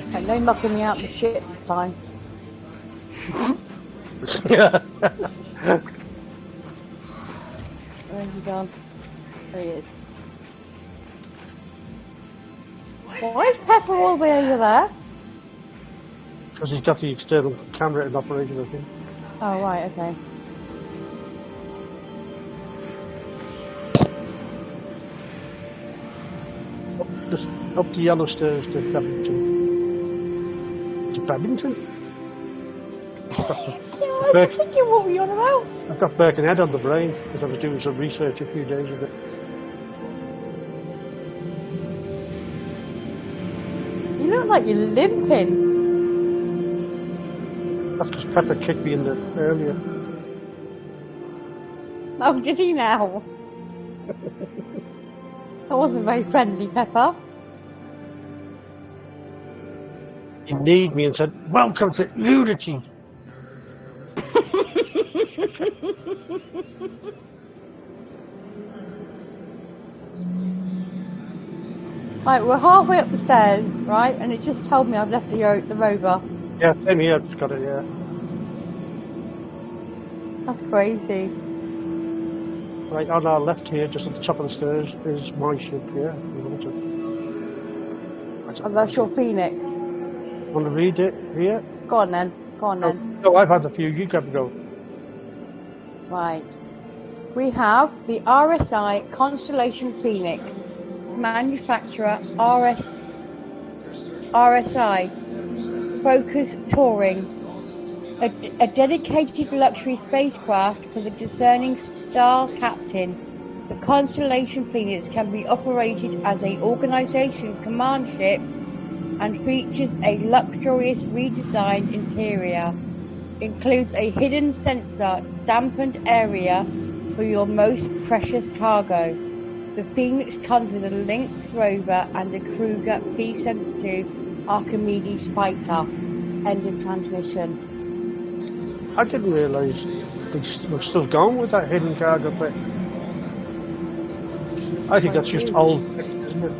Okay, no knocking me out the ship this time. Where's he gone? There he is. Why is Pepper all the way over there? Because he's got the external camera in operation, I think. Oh, right, okay. Just up the yellow stairs to Babington. To Babington? Yeah, I was thinking what were you on about? I've got Birkenhead on the brain because I was doing some research a few days ago. You look like you're limping. That's because Pepper kicked me in the earlier. Oh, did he now? That wasn't very friendly, Pepper. He kneed me and said, "Welcome to Unity." Right, we're halfway up the stairs, right? And it just told me I've left the rover. Yeah, same here. Just got it. Yeah. That's crazy. Right on our left here, just at the top of the stairs, is my ship here. And that's your Phoenix. Want to read it here? Go on then. Go on then. No, I've had a few. You can go. Right. We have the RSI Constellation Phoenix. Manufacturer RSI. Focus Touring. A dedicated luxury spacecraft for the discerning star captain. The Constellation Phoenix can be operated as an organization command ship and features a luxurious redesigned interior. Includes a hidden sensor dampened area for your most precious cargo. The Phoenix comes with a Lynx rover and a Kruger P-72 Archimedes fighter. End of transmission. I didn't realise they were still going with that hidden cargo bit. I think that's just old, isn't it?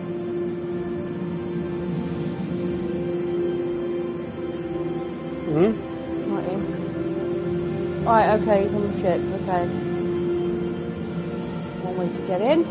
Hmm? Right, okay, he's on the ship, okay. One way to get in.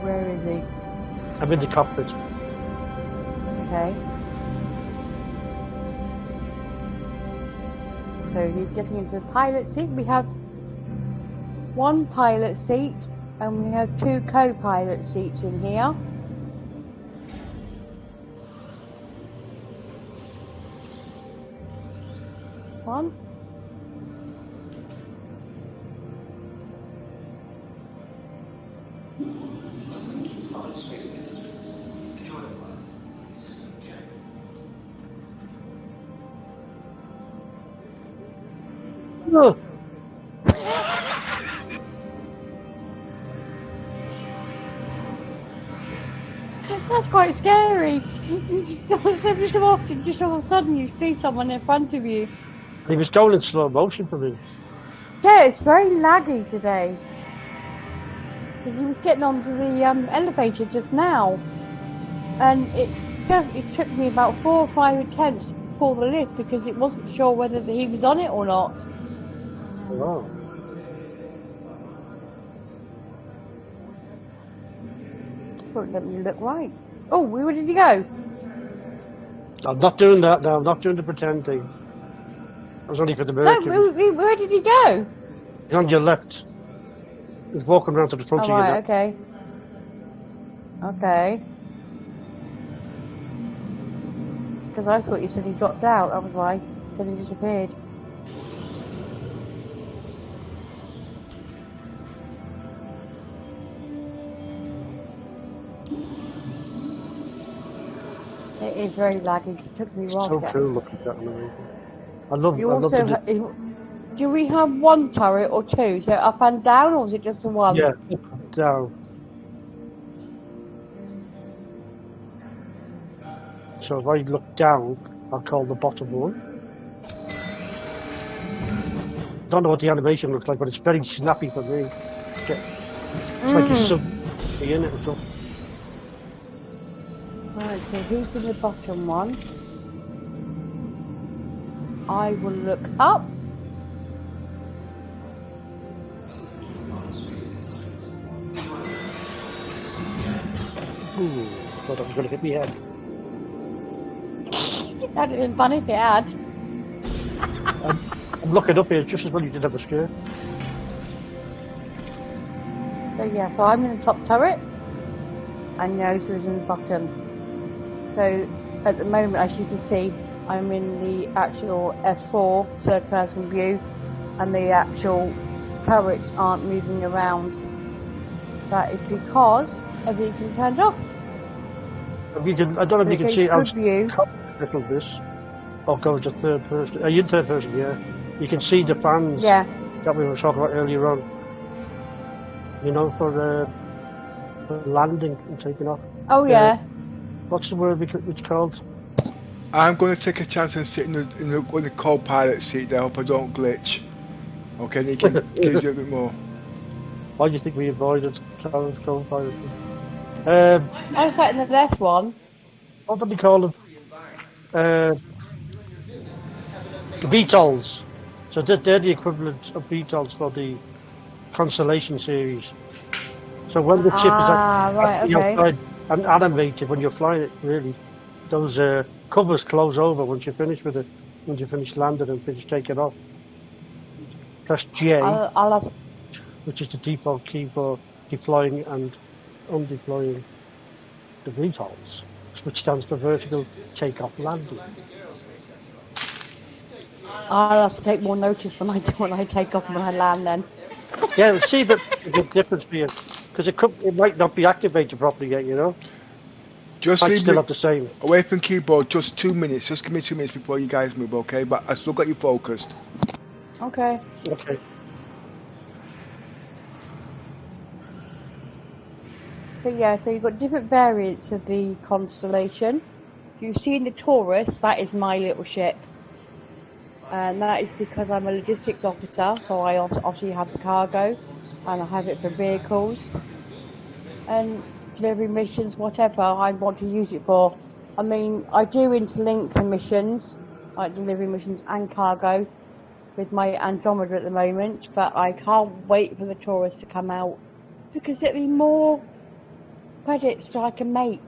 Where is he? I'm in the cockpit. Okay. So he's getting into the pilot seat. We have one pilot seat and we have two co-pilot seats in here. One. Oh. That's quite scary. Every so often, just all of a sudden, you see someone in front of you. He was going in slow motion for me. Yeah, it's very laggy today. Because he was getting onto the elevator just now, and it took me about 4 or 5 attempts to pull the lift because it wasn't sure whether he was on it or not. Oh. Won't let me look right. Oh, where did he go? I'm not doing that now. I'm not doing the pretend thing. That was only for the Mercury. No, where did he go? He's on your left. He's walking around to the front of you now. Okay. Okay. Because I thought you said he dropped out, that was why. Then he disappeared. It is very laggy. It took me a while to So get. cool looking at that. I love Do we have one turret or two? So up and down, or is it just the one? Yeah, up and down. So if I look down, I'll call the bottom one. Don't know what the animation looks like, but it's very snappy for me. It's like a sub in it or something. Right, so who's in the bottom one? I will look up. Ooh, thought that was going to hit me head. That'd have been funny if it had. I'm looking up here just as well you did have a scare. So yeah, so I'm in the top turret, and Yosa is in the bottom. So at the moment, as you can see, I'm in the actual F4 third-person view, and the actual turrets aren't moving around. That is because everything's turned off. You can, I don't know if you can see good view. Little this. Or go to third person. Are you in third person? Yeah. You can see the fans Yeah. that we were talking about earlier on. You know, for landing and taking off. Oh yeah. What's the word it's called? I'm going to take a chance and sit in the co-pilot seat there. I hope I don't glitch. Okay, then you can do a bit more. Why do you think we avoided co-pilot? I sat in the left one. What do we call them? VTOLs. So they're the equivalent of VTOLs for the Constellation series. So when the chip is actually outside and animated, when you're flying it, really, those covers close over once you finish with it. Once you finish landing and finish taking off. Press J, which is the default key for deploying and undeploying the VTOLs, which stands for vertical takeoff landing. I'll have to take more notice when I take off and when I land then. Yeah, see the difference here, because it might not be activated properly yet, you know. Just might leave still me have the same. Away from keyboard, just 2 minutes. Just give me 2 minutes before you guys move, okay? But I still got you focused. Okay. Okay. But yeah, so you've got different variants of the Constellation. You've seen the Taurus, that is my little ship. And that is because I'm a logistics officer, so I obviously have the cargo, and I have it for vehicles. And delivery missions, whatever I want to use it for. I mean, I do interlink the missions, like delivery missions and cargo, with my Andromeda at the moment, but I can't wait for the Taurus to come out, because it'll be more credits so I can make,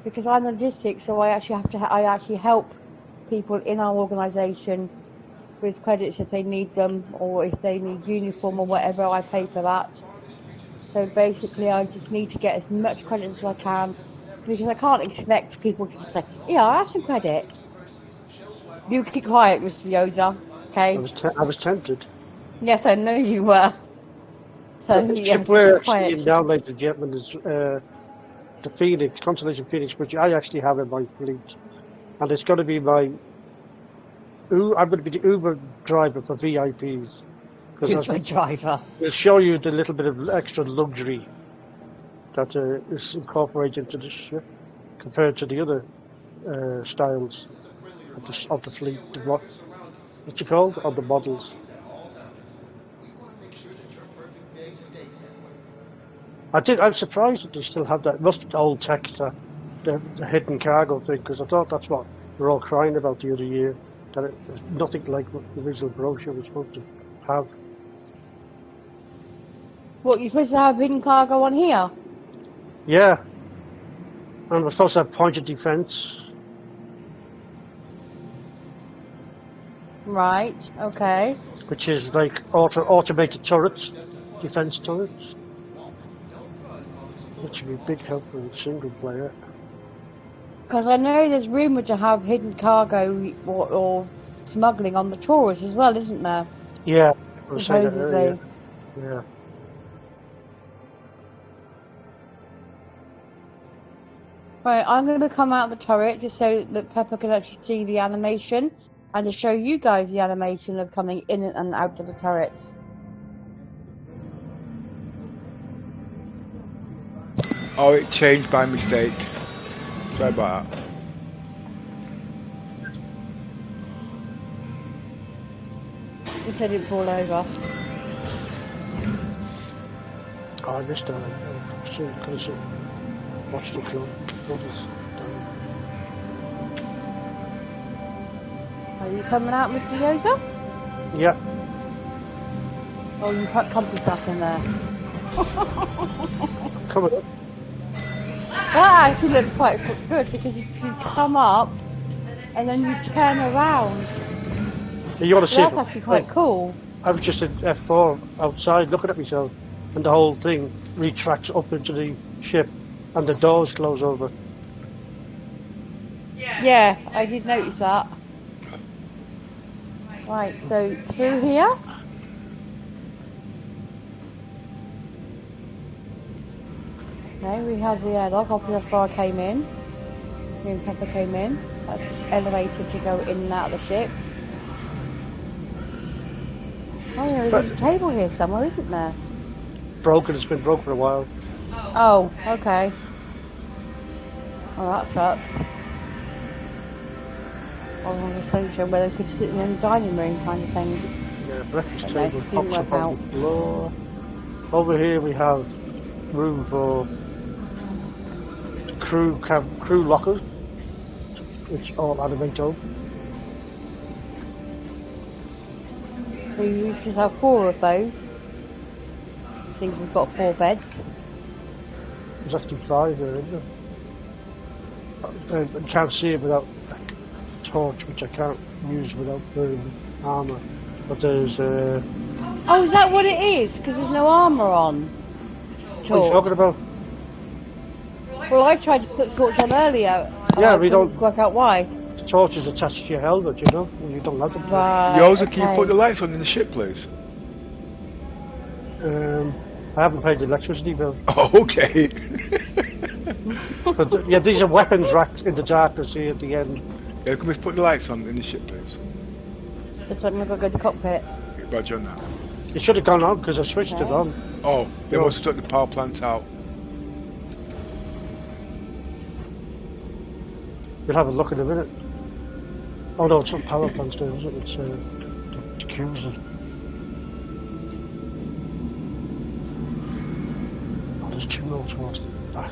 because I'm logistics, so I actually help people in our organisation with credits if they need them, or if they need uniform or whatever, I pay for that. So basically I just need to get as much credit as I can, because I can't expect people to just say, yeah, I have some credit. You keep quiet, Mr. Yoda, okay? I was tempted. Yes, I know you were. So The yes, ship we're keep actually in quiet. now, ladies and gentlemen, is the Phoenix, Constellation Phoenix, which I actually have in my fleet. And it's going to be I'm going to be the Uber driver for VIPs. Uber driver. We'll show you the little bit of extra luxury that is incorporated into this ship compared to the other styles of the fleet. What's it called? Of the models. I'm surprised that they still have that. It must be old tech, the hidden cargo thing, because I thought that's what we're all crying about the other year. That it's nothing like what the original brochure was supposed to have. What, you're supposed to have hidden cargo on here? Yeah. And we're supposed to have pointed defense. Right, okay. Which is like automated turrets, defense turrets. Which would be a big help for a single player. Because I know there's rumoured to have hidden cargo or smuggling on the Taurus as well, isn't there? Yeah. Supposedly. Yeah. Right, I'm going to come out of the turret just so that Pepper can actually see the animation, and to show you guys the animation of coming in and out of the turrets. Oh, it changed by mistake. Sorry about that. It said it fall over. Oh, I missed that. Because watched the club. Are you coming out, Mr. Yosa? Yeah. Oh, you put comfy stuff in there. Coming up. That actually looks quite good, because if you come up and then you turn around. You want to see That's it? actually quite cool. I was just in F4 outside looking at myself, and the whole thing retracts up into the ship, and the doors close over. Yeah, I did notice that. Right, so through here. Okay, we have the airlock. Obviously that's where I came in. Me and Pepper came in. That's elevated to go in and out of the ship. Oh yeah, there's a table here somewhere, isn't there? Broken. It's been broke for a while. Oh, okay. Oh, that sucks. I was on a station where they could sit in the dining room kind of thing. Yeah, breakfast But table that didn't pops work up on out. the floor. Over here we have room for crew lockers, which all animate up. So you should have 4 of those. I think we've got 4 beds. There's actually 5 there, isn't there? You can't see it without a torch, which I can't use without burning armour. But there's Oh, is that what it is? Because there's no armour on. what are you talking about? Well, I tried to put torch on earlier. Yeah, I we couldn't don't. work out why. The torch is attached to your helmet, you know, and you don't have them. Right, Yours, can you okay. put the lights on in the ship, please? I haven't paid the electricity bill. Oh, okay. But yeah, these are weapons racks in the darkness here at the end. Yeah, can we put the lights on in the ship, please? Just I'm gonna go to the cockpit. Roger on that. It should have gone on because I switched it Okay. on. Oh, they No. must have took the power plant out. You'll have a look in a minute. Oh no, it's not power plants there, is it? It's diffusers. Oh, there's 2 more towards the back.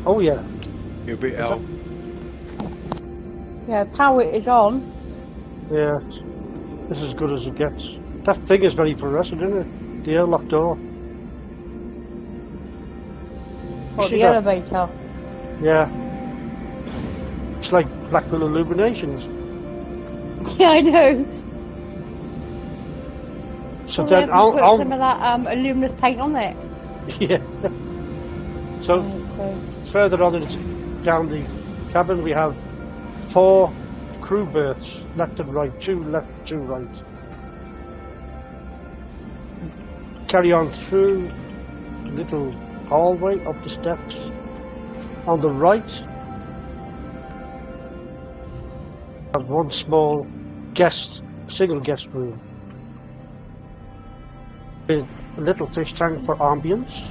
Oh yeah. It'll be L. Yeah, power is on. Yeah, this is as good as it gets. That thing is very fluorescent, isn't it? The airlock door. Or See the that? elevator. Yeah. It's like Blackpool Illuminations. Yeah, I know. So Well, then we have to put I'll some of that luminous paint on it. yeah. So Right, further on down the cabin we have 4 crew berths, left and right, 2 left, 2 right. Carry on through the little hallway up the steps. On the right, have 1 small single guest room. With a little fish tank for ambience.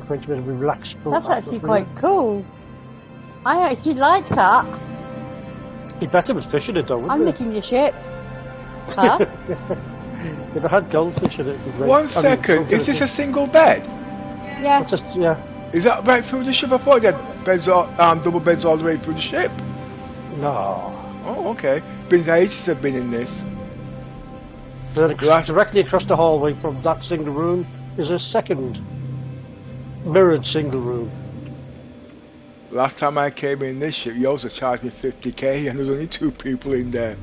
Quite a bit of relaxed. That's actually quite cool. I actually like that. You better was fishing it though, wouldn't I'm you? licking your ship. Huh? If I had goldfish in it, it'd be great. 1 second, is this a single bed? Yeah. Just, yeah. Is that right through the ship? I thought you had beds, double beds all the way through the ship. No. Oh, okay. Been ages I've been in this. Then directly across the hallway from that single room is a second mirrored single room. Last time I came in this ship, you also charged me 50k and there's only 2 people in there.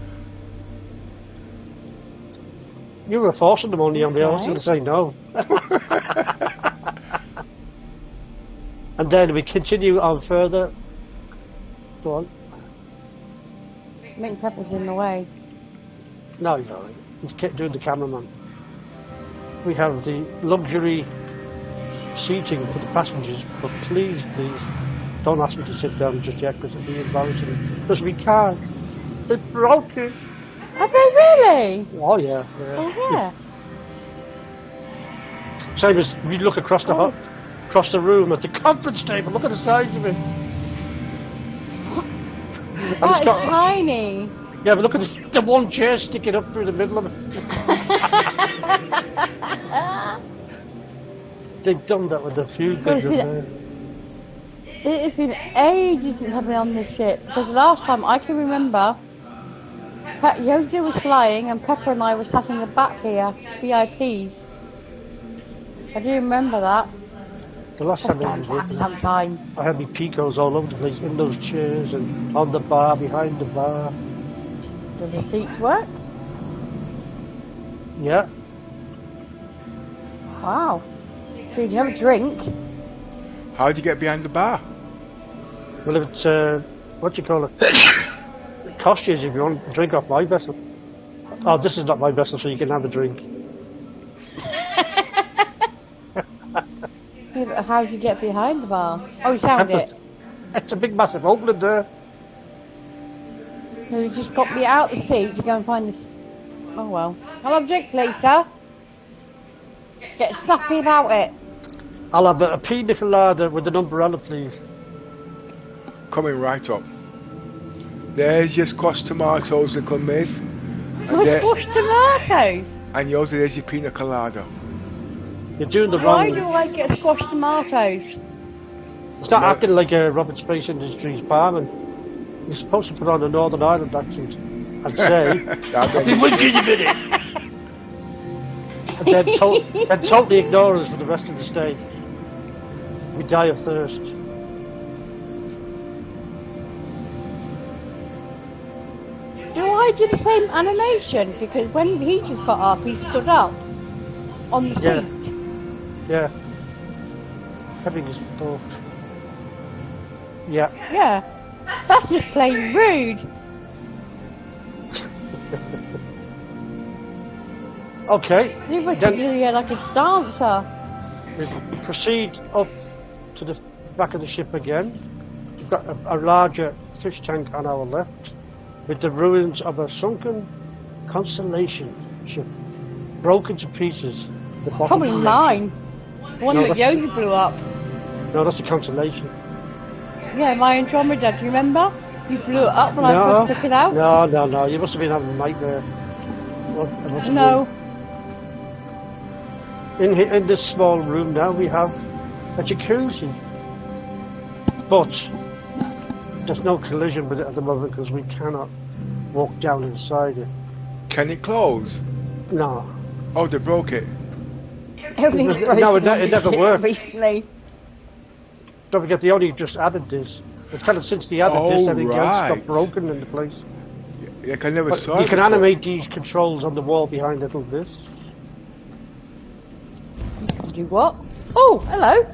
You were forcing them on the I was going to say no. And then we continue on further. Go on. Mint Pepper's in the way. No, you're all right. He's doing the cameraman. We have the luxury seating for the passengers, but please, don't ask me to sit down just yet because it'll be embarrassing. Because we can't. They broke it. Have they really? Oh yeah. Oh yeah. Same as we look across the Oh. across the room at the conference table. Look at the size of it. And That it's is got- tiny. Yeah, but look at the 1 chair sticking up through the middle of it. They've done that with a few So things. it's there. It's been ages since I've been on this ship because the last time I can remember, Yoda was flying and Pepper and I were sat in the back here, VIPs. I do remember that. The last Let's time I go was back working, sometime. I had my Picos all over the place, in those chairs and on the bar, behind the bar. Do the seats work? Yeah. Wow. So you can have a drink. How do you get behind the bar? Well, if it's, what do you call it? It costs you if you want to drink off my vessel. Oh, this is not my vessel, so you can have a drink. Yeah, but how do you get behind the bar? Oh, you found it. It's a big, massive opening there. So you just got me out the seat to go and find this. Oh well. I'll have a drink, please, sir. Get snappy about it. I'll have a pina colada with an umbrella, please. Coming right up. There's your squashed tomatoes, little miss. My squashed tomatoes. And yours, there's your pina colada. You're doing the Why wrong. do I get squashed tomatoes? Start acting like a Robert Space Industries barman. You're supposed to put on a Northern Ireland accent and say, "I'll be with you in a minute," and then totally ignore us for the rest of the stay. We die of thirst. Do I do the same animation? Because when he just got up, he stood up on the Yeah. seat. Yeah. Having his thought. Yeah. Yeah. That's just plain rude. Okay. You look Then- at you here like a dancer. We proceed up to the back of the ship again. We've got a larger fish tank on our left, with the ruins of a sunken Constellation ship, broken to pieces. The bottom Probably mine. The one No, that that's- Yoda blew up. No, that's a Constellation. Yeah, my Andromeda, do you remember? You blew it up when I first took it out? No. You must have been having a nightmare. What must have No. been. In this small room now, we have a jacuzzi, but there's no collision with it at the moment because we cannot walk down inside it. Can it close? No. Oh, they broke it. Everything's No, broken it on never this ship worked. recently. Don't forget, they only just added this. It's kind of since they added this, Oh, everything else got right. broken in the place. Yeah, I never But saw you it can before. animate these controls on the wall behind little this. Do what? Oh, hello.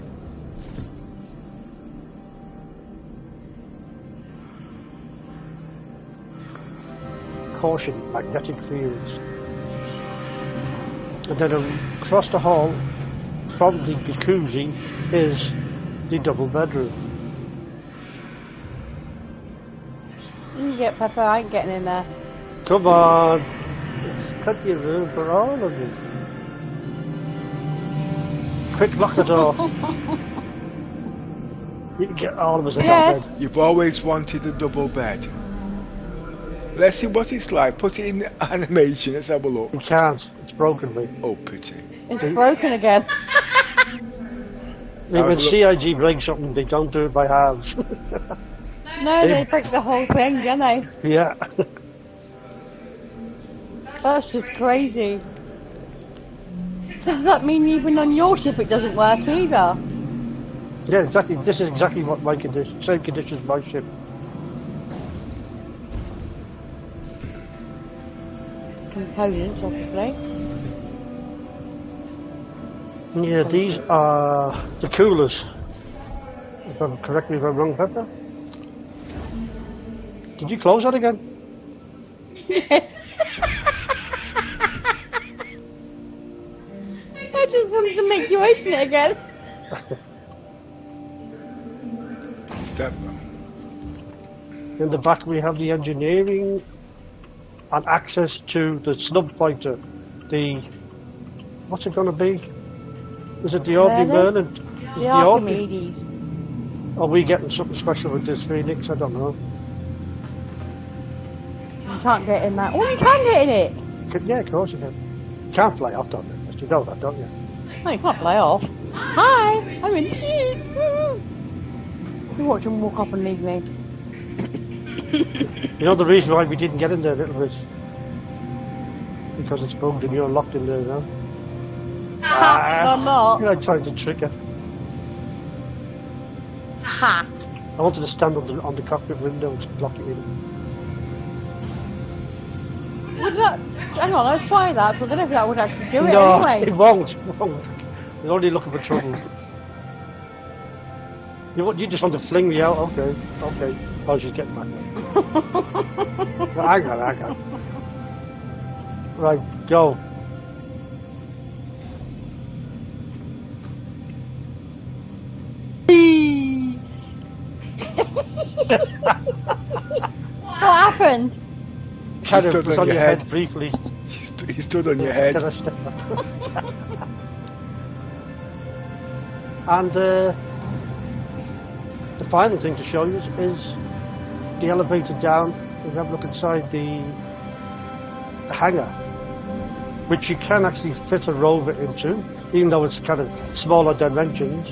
Caution, magnetic fields. And then across the hall from the jacuzzi is the double bedroom. You get Pepper, I ain't getting in there. Come on! It's plenty of room for all of us. Quick, lock the door. You can get all of us in Yes. that bed. You've always wanted a double bed. Let's see what it's like. Put it in the animation. Let's have a look. You can't. It's broken, mate. Oh, pity. It's broken again. When CIG breaks something, they don't do it by halves. No, they break the whole thing, don't they? Yeah. That's just crazy. So does that mean even on your ship it doesn't work either? Yeah, exactly. This is exactly what my condition, same condition as my ship. Components, obviously. Yeah, these are the coolers. Correct me if I'm wrong, Pepper. Did you close that again? I just wanted to make you open it again. Step. In the back we have the engineering and access to the snub fighter. The... what's it going to be? Is it the Orkney Merlin? Merlin? The Archimedes. Are we getting something special with this Phoenix? I don't know. You can't get in that. Oh, you can get in it! Yeah, of course you can. You can't fly off, don't you? You know that, don't you? No, you can't fly off. Hi! I'm in the ship! You watch them walk up and leave me. You know the reason why we didn't get in there, little bit? Because it's bugged and you're locked in there now. I'm not. You're trying to trick her. Ha! I wanted to stand on the cockpit window and block it in. Would that... Hang on, let's try that, because I don't know if that would actually do it No, anyway. it won't. You're only looking for trouble. You just want to fling me out? Okay. Oh, she's getting back now. I got it. Right, go. What happened? Kind He of stood was on on your your head. head briefly. He stood on your head. And the final thing to show you is the elevator down. We have a look inside the hangar, which you can actually fit a rover into, even though it's kind of smaller dimensions.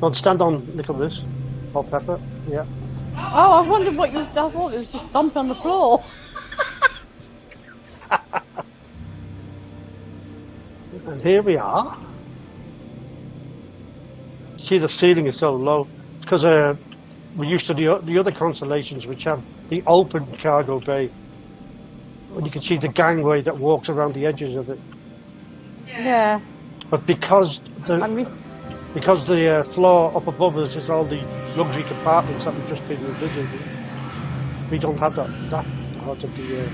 Well, stand on, Nicholas. Hot pepper, yeah. Oh, I wondered what you... I thought it was just dumped on the floor. And here we are. See, the ceiling is so low because we're used to the other constellations which have the open cargo bay, and you can see the gangway that walks around the edges of it. Yeah. But because the floor up above us is all the luxury compartments that have just been revisited, we don't have that part of the.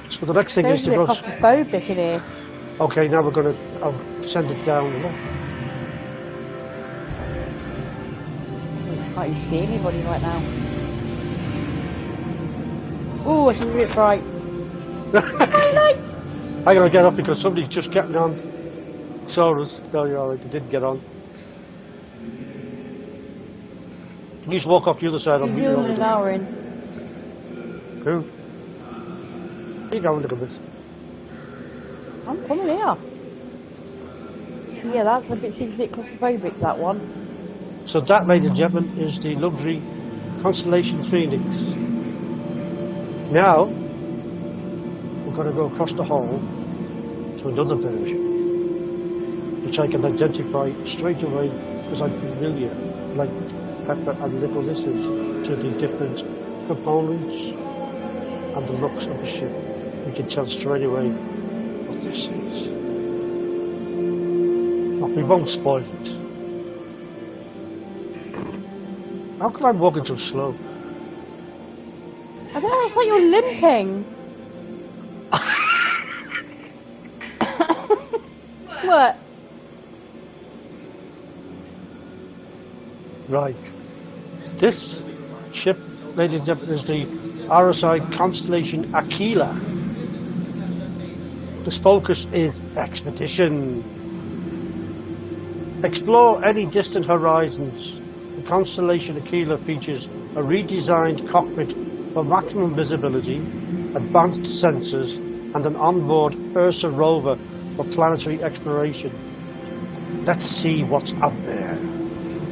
So the next thing is to There's a go. bit claustrophobic in here. Okay, now we're going to send it down. Can't even see anybody right now. Oh, it's a bit bright. Highlights! I'm going to get up because somebody's just getting on. Saw us. No, you're alright, they didn't get on. You just walk off the other side. He's zooming an hour in. Who? Where you going, look at this? I'm coming here. Yeah, that's a bit, seems a bit claustrophobic, that one. So that, ladies and gentlemen, is the luxury Constellation Phoenix. Now, we're going to go across the hall to another version, which I can identify straight away because I'm familiar, like Pepper and Nicholas is, to the different components and the looks of the ship. We can tell straight away what this is. But we won't spoil it. How come I'm walking so slow? I don't know, it's like you're limping. What? Right. This ship, ladies and gentlemen, is the RSI Constellation Aquila. This focus is expedition. Explore any distant horizons. The Constellation Aquila features a redesigned cockpit for maximum visibility, advanced sensors, and an onboard Ursa rover for planetary exploration. Let's see what's up there.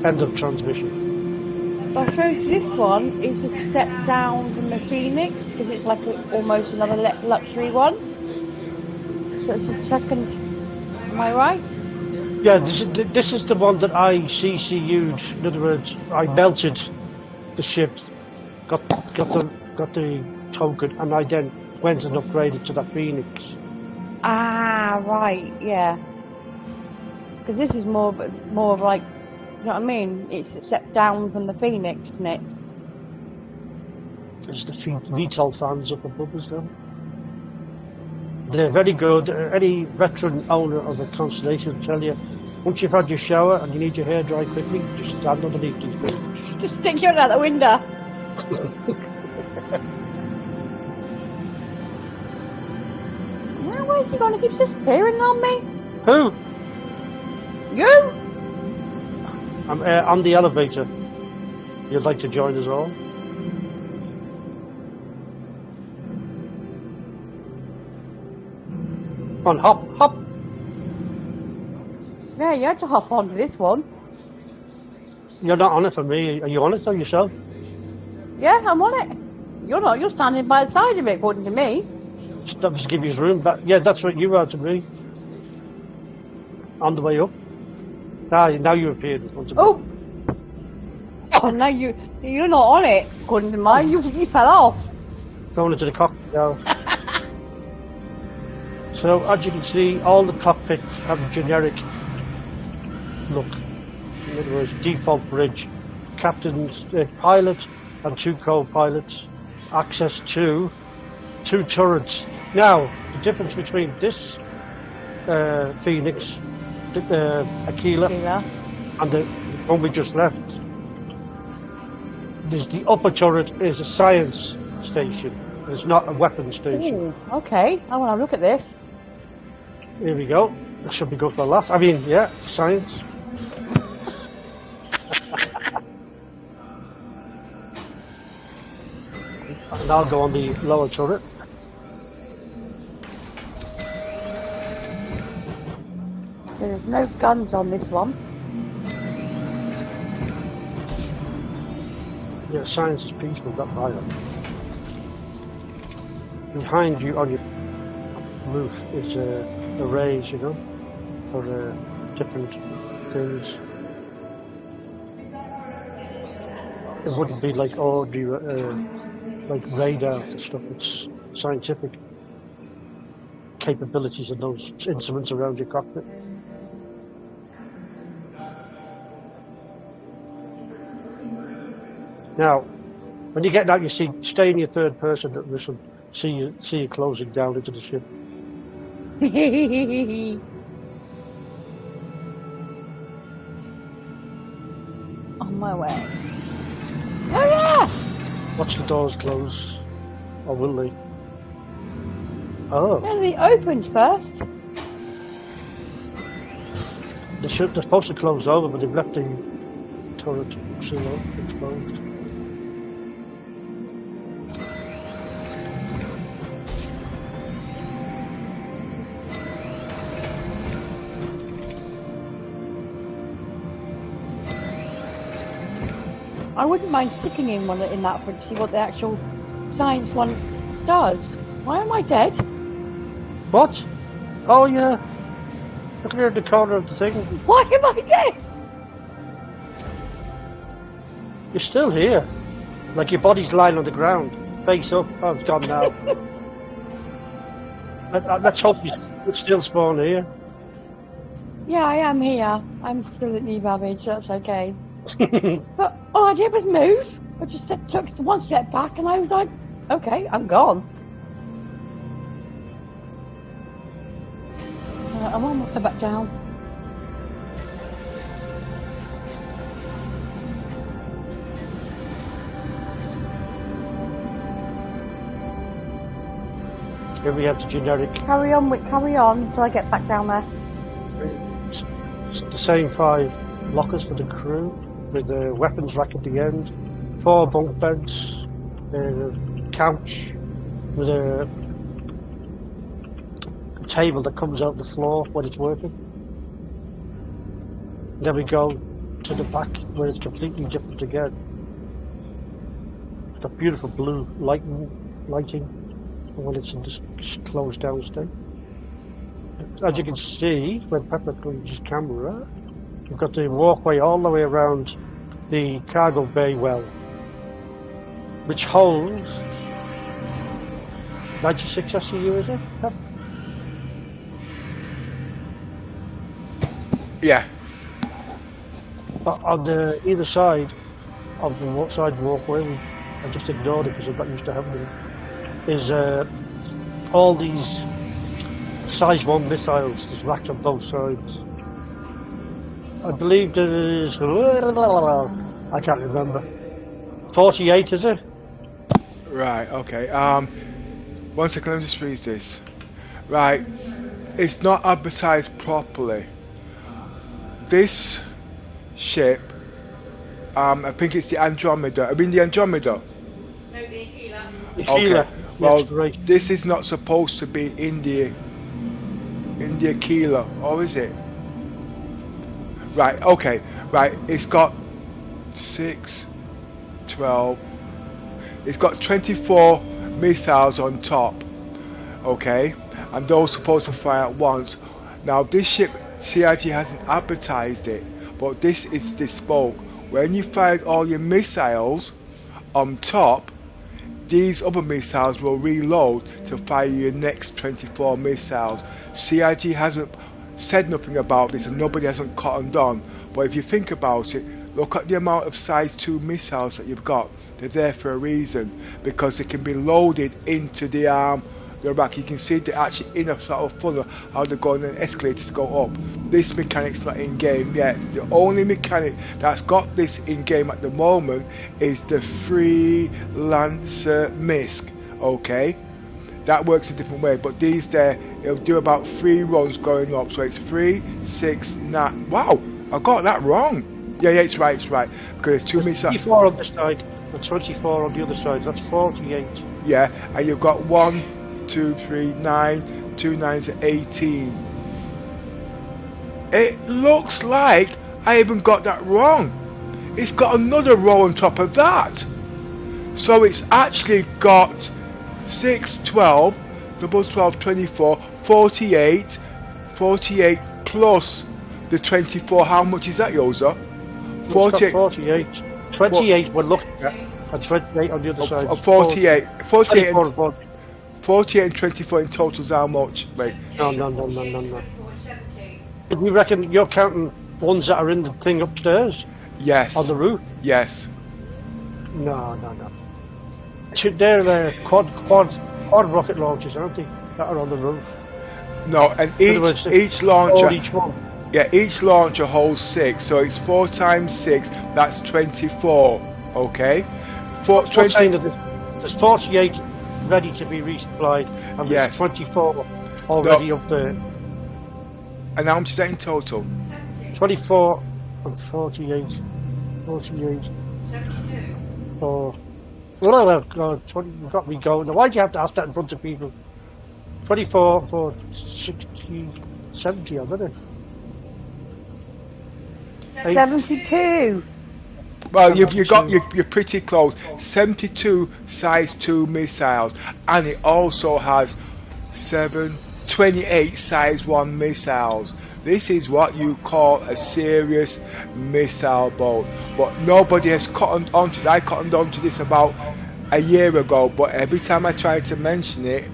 End of transmission. I suppose this one is a step down from the Phoenix because it's like almost another luxury one. So it's the second. Am I right? Yeah, this is the one that I CCU'd. In other words, I melted the ship, got the token, and I then went and upgraded to the Phoenix. Ah, right, yeah. Because this is more of like, you know what I mean? It's a step down from the Phoenix, isn't it? There's the VTOL fans up above us now. They're very good. Any veteran owner of a Constellation will tell you, once you've had your shower and you need your hair dry quickly, just stand underneath these things. Just stick your head out the window. Now where's he going to keep disappearing on me? Who? You? I'm on the elevator. You'd like to join us all? On, hop, hop. Yeah, you had to hop onto this one. You're not on it for me. Are you on it or yourself? Yeah, I'm on it. You're not. You're standing by the side of it, according to me. That was to give you room. But yeah, that's what you are to me. On the way up. Now you appeared in front of me. Oh! Oh, now you're not on it, according to mine. You fell off. Going into the cockpit now. So as you can see, all the cockpits have a generic look. In other words, default bridge, captain's pilot and 2 co-pilots, access to 2 turrets. Now, the difference between this Phoenix, Aquila, and the one we just left is the upper turret is a science station. It's not a weapons station. Ooh, okay, I want to have a look at this. Here we go. That should be good for a laugh. I mean, yeah, science. And I'll go on the lower turret. There's no guns on this one. Yeah, science is peaceful, that pilot. Behind you on your roof is arrays, you know, for different things. It wouldn't be like ordinary, like radar and stuff. It's scientific capabilities of those instruments around your cockpit. Now, when you're getting out, you stay in your third person. This will see you closing down into the ship. On my way. Oh yeah! Watch the doors close, or will they? Oh, No, they opened first. they're supposed to close over, but they've left the turret seal exposed. I wouldn't mind sitting in one in that for to see what the actual science one does. Why am I dead? What? Oh yeah. Look there in the corner of the thing. Why am I dead? You're still here. Like your body's lying on the ground, face up. Oh, it's gone now. Let's hope you still spawn here. Yeah, I am here. I'm still at New Babbage, that's okay. But all I did was move. I just took one step back and I was like, okay, I'm gone. I'm on my way back down. Here we have the generic. Carry on until I get back down there. It's the same 5 lockers for the crew, with a weapons rack at the end, 4 bunk beds, a couch with a table that comes out the floor when it's working. Then we go to the back where it's completely different again. It's got beautiful blue lighting when it's in this closed down state. As you can see, when Pepper cleans his camera, we've got the walkway all the way around the cargo bay well, which holds 96 SCU, is it? Pep? Yeah. On the either side of the side walkway, I just ignored it because I'm not used to having it, is all these size 1 missiles. There's racks on both sides. I believe there is, I can't remember, 48 is it? Right, okay. One second, let me just freeze this. Right, it's not advertised properly. This ship, I think it's the Andromeda. I mean the Andromeda. No, the Aquila. Aquila. Okay. Well, Yes, right. this is not supposed to be in the Aquila, or is it? Right, okay. Right, it's got 6, 12. It's got 24 missiles on top. Okay, and those supposed to fire at once. Now this ship CIG hasn't advertised it, but this is bespoke. When you fired all your missiles on top, these other missiles will reload to fire your next 24 missiles. CIG hasn't said nothing about this and nobody hasn't cottoned on, but if you think about it, look at the amount of size 2 missiles that you've got. They're there for a reason, because they can be loaded into the rack. You can see the actually inner sort of funnel, how they're going and escalators go up. This mechanic's not in game yet. The only mechanic that's got this in game at the moment is the Freelancer MISC. Okay, that works a different way, but these there, it'll do about 3 runs going up. So it's 3, 6, 9. Wow, I got that wrong. Yeah, it's right, because it's 2 missiles. 24 on this side and 24 on the other side. That's 48. Yeah, and you've got 1, 2, 3, 9, 2 9s are 18. It looks like I even got that wrong. It's got another row on top of that. So it's actually got 6, 12, double 12, 24, 48, 48 plus the 24. How much is that, Yoza? 48. 28 we're looking at, and 28 on the other side. 48. 48 and 24. 48 and 24 in total is how much, mate? No. We reckon you're counting ones that are in the thing upstairs? Yes. On the roof? Yes. No. They're quad rocket launchers, aren't they? That are on the roof. No, and each launcher. Each one. Yeah, each launcher holds 6, so it's 4 times 6. That's 24. Okay. There's 48 ready to be resupplied, and there's 24 already up there. And how much is that in total? 24 and 48. 48. 72. Oh. Oh God, you got me going. Now, why'd you have to ask that in front of people? 24 for 60, 70, I don't know. 72. Well, you're pretty close. 72 size 2 missiles, and it also has 28 size 1 missiles. This is what you call a serious missile boat. But nobody has cottoned onto this. I cottoned onto this about a year ago, but every time I try to mention it,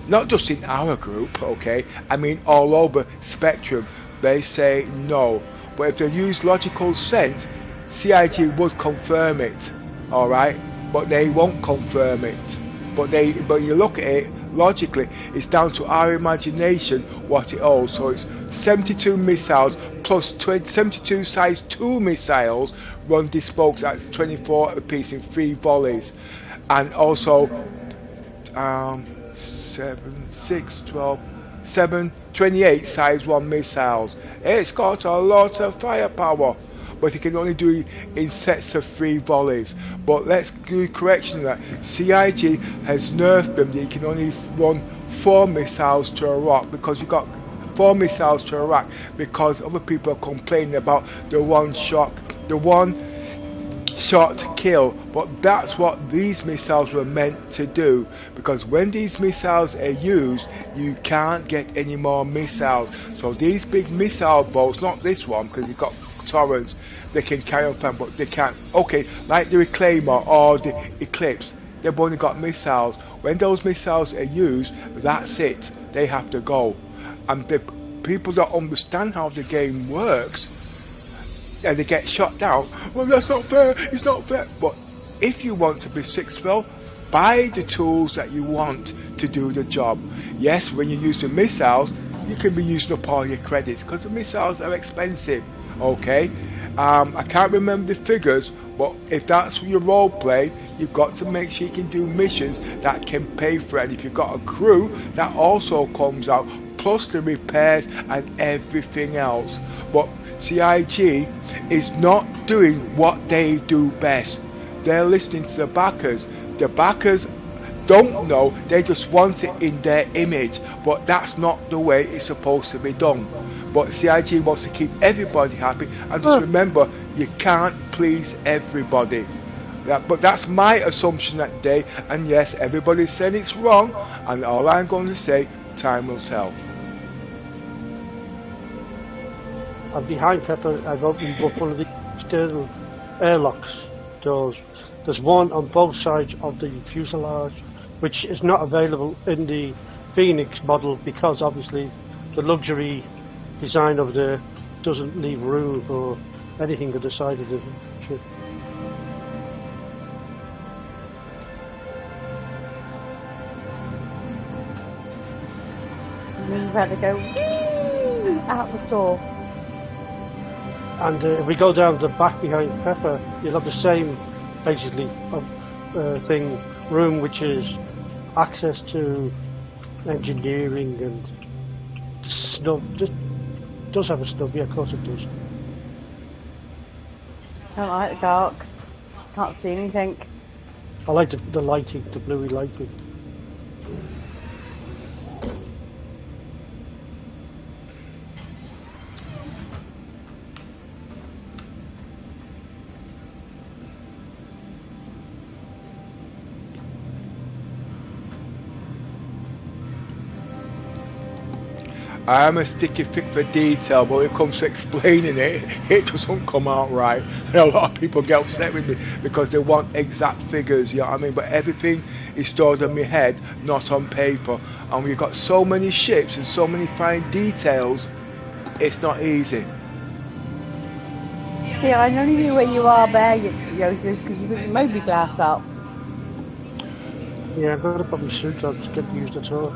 not just in our group, okay, I mean all over Spectrum, they say no. But if they use logical sense, CIG would confirm it, alright, but they won't confirm it. But you look at it logically, it's down to our imagination what it holds. So it's 72 missiles plus 72 size 2 missiles run bespoke, that's 24 apiece in 3 volleys, and also 7, 6, 12, 7, 28 size 1 missiles. It's got a lot of firepower, but it can only do it in sets of 3 volleys. But let's do correction that CIG has nerfed them that you can only run 4 missiles to a rock, because you've got 4 missiles to a rock, because other people are complaining about the one shot kill. But that's what these missiles were meant to do, because when these missiles are used, you can't get any more missiles. So these big missile boats, not this one because you've got torrents, they can carry on fire, but they can't. Okay, like the Reclaimer or the Eclipse, they've only got missiles. When those missiles are used, that's it, they have to go. And the people that understand how the game works, and they get shot down, well, that's not fair, it's not fair. But if you want to be successful, buy the tools that you want to do the job. Yes, when you use the missiles, you can be using up all your credits, because the missiles are expensive. Okay, I can't remember the figures, but if that's your role play, you've got to make sure you can do missions that can pay for it. And if you've got a crew, that also comes out, plus the repairs and everything else. But CIG is not doing what they do best. They're listening to the backers. The backers don't know, they just want it in their image, but that's not the way it's supposed to be done. But CIG wants to keep everybody happy, and just remember, you can't please everybody. Yeah, but that's my assumption that day, and yes, everybody said it's wrong, and all I'm going to say, time will tell. And behind Pepper, I've opened up one of the external airlocks doors. There's one on both sides of the fuselage, which is not available in the Phoenix model because obviously the luxury design of there doesn't leave room for anything to the side of the ship. We've had to go whee, out the door. And if we go down the back behind Pepper, you'll have the same, basically, room, which is access to engineering and the snub. It does have a snub, yeah, of course it does. I don't like the dark. Can't see anything. I like the lighting, the bluey lighting. I am a sticky pick for detail, but when it comes to explaining it, it doesn't come out right. And a lot of people get upset with me because they want exact figures, you know what I mean? But everything is stored in my head, not on paper. And we've got so many ships and so many fine details, it's not easy. See, I only knew where you are there, Joseph, because you got your Moby glass up. Yeah, I've got to put my suit on to get used at all.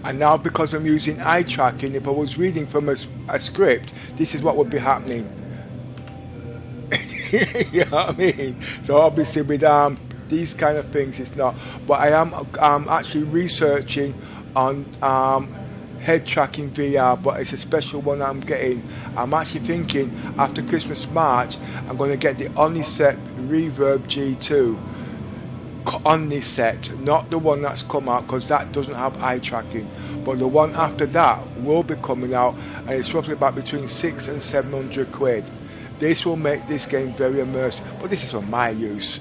And now because I'm using eye tracking, if I was reading from a script, this is what would be happening. You know what I mean? So obviously with these kind of things it's not. But I am actually researching on head tracking VR, but it's a special one I'm getting. I'm actually thinking after Christmas March I'm going to get the Omniset Reverb G2. Omniset, not the one that's come out because that doesn't have eye tracking, but the one after that will be coming out, and it's roughly about between 600 and 700 quid. This will make this game very immersive, but this is for my use.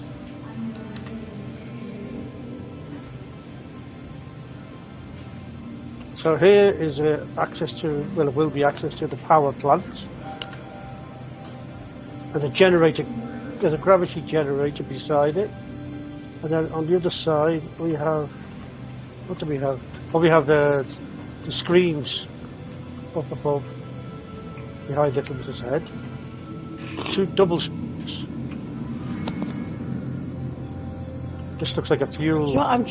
So here is access to, well, it will be access to the power plants, and a generator. There's a gravity generator beside it. And then on the other side we have, what do we have? Well, we have the screens up above, behind Little's head. 2 double screens. This looks like a fuel. I'm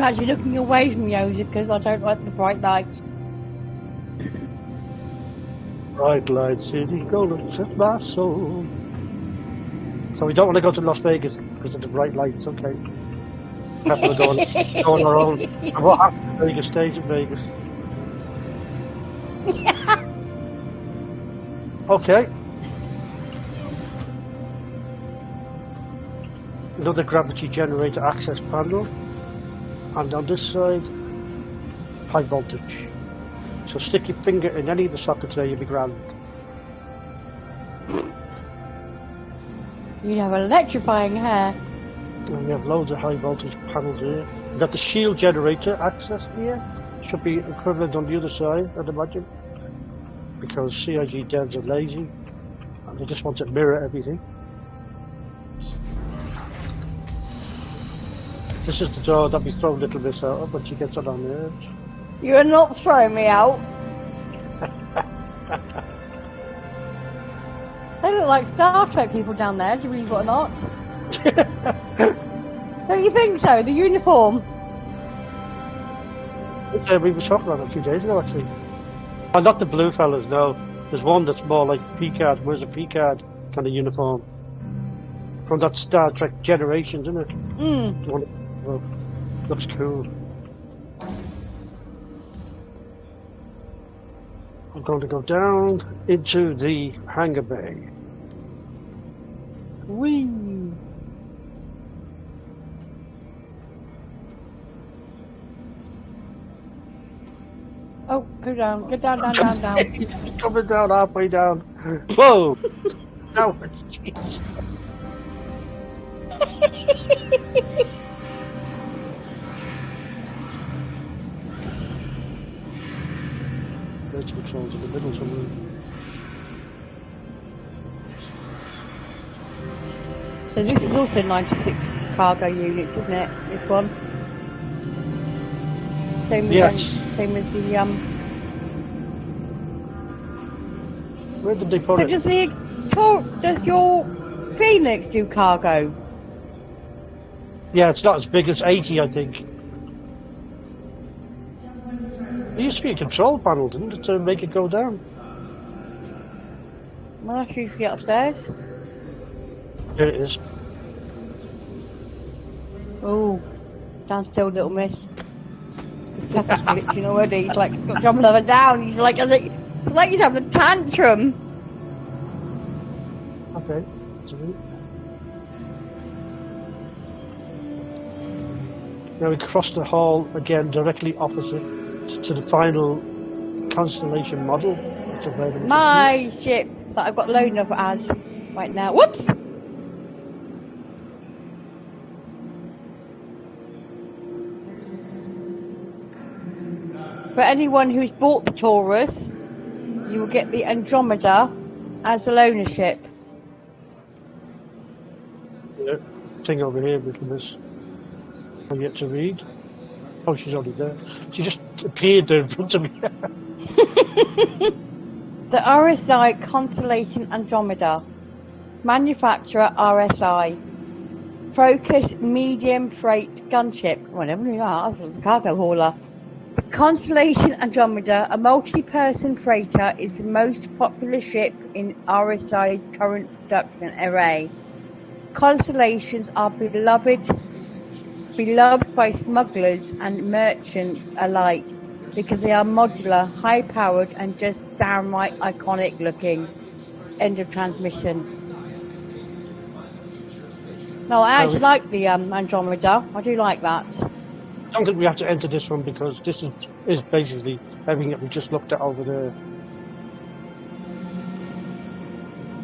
actually looking away from Joseph because I don't like the bright lights. Bright light city, golden set my soul. So we don't want to go to Las Vegas because of the bright lights, okay. Pepper will go on our own. And what happened to Vegas stays in Vegas. Okay. Another gravity generator access panel. And on this side, high voltage. So stick your finger in any of the sockets there, you'll be grand. You have electrifying hair. And we have loads of high voltage panels here. We've got the shield generator access here. Should be equivalent on the other side, I'd imagine. Because CIG devs are lazy. And they just want to mirror everything. This is the door that we throw Little Miss out of when she gets on our nerves. You're not throwing me out. They look like Star Trek people down there, do you believe it or not? Don't you think so? The uniform. We were talking about it a few days ago, actually. And not the blue fellas, no. There's one that's more like Picard, wears a Picard kind of uniform. From that Star Trek Generations, isn't it? Well, looks cool. I'm going to go down into the hangar bay. Whee! Oh, go down, down. He's coming down, halfway down. Whoa! No, jeez. controls in the middle somewhere. So this is also 96 cargo units, isn't it? This one. Same as Yes. same as the Where did they put So it? does your Phoenix do cargo? Yeah, it's not as big as 80, I think. There used to be a control panel, didn't it, to make it go down? Well, that's usually upstairs. Here it is. Oh, stand still, little miss. Pepper's glitching already. He's like jumping up and down. He's like, it's like he's having a tantrum. Okay. Now we cross the hall again, directly opposite to the final constellation model. That's available. My ship that I've got loading up as right now. Whoops! For anyone who's bought the Taurus, you will get the Andromeda as a loaner ship. Yeah, thing over here, little miss. I've yet to read. Oh, she's already there. She just appeared there in front of me. The RSI Constellation Andromeda. Manufacturer RSI. Focus medium freight gunship. Well, I never knew that. I thought it was a cargo hauler. The Constellation Andromeda, a multi-person freighter, is the most popular ship in RSI's current production array. Constellations are beloved by smugglers and merchants alike because they are modular, high-powered, and just downright iconic looking. End of transmission. No, I actually like the Andromeda. I do like that. I don't think we have to enter this one because this is basically everything that we just looked at over there.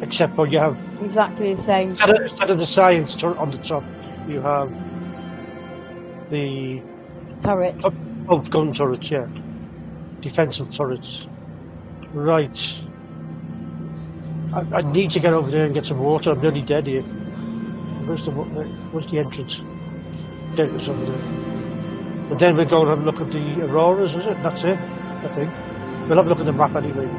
Except for you have... Exactly the same. Instead of the science turret on the top, you have the... Turret. Both gun turrets, yeah. Defensive turrets. Right. I need to get over there and get some water. I'm nearly dead here. Where's the entrance? There it is over there. And then we'll go and have a look at the auroras, is it? That's it, I think. We'll have a look at the map anyway.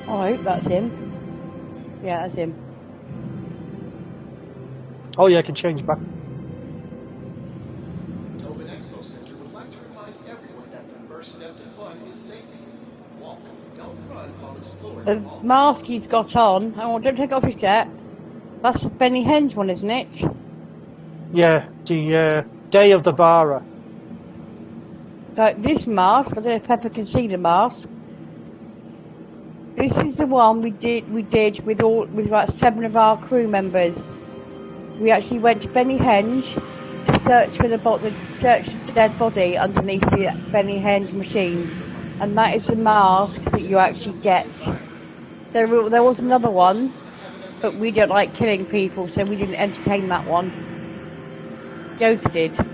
Oh, I hope that's him. Yeah, that's him. Oh yeah, I can change back. Tobin Expo Center would like to remind everyone that the first step to fun is safety. Walk, don't run while exploring. The mask he's got on, oh, don't take it off his jet. That's the Benny Henge one, isn't it? Yeah, the Day of the Vara. So this mask, I don't know if Pepper can see the mask. This is the one we did with about 7 of our crew members. We actually went to Benny Henge to search for the dead body underneath the Benny Henge machine, and that is the mask that you actually get. There was another one, but we don't like killing people, so we didn't entertain that one. Josie did. I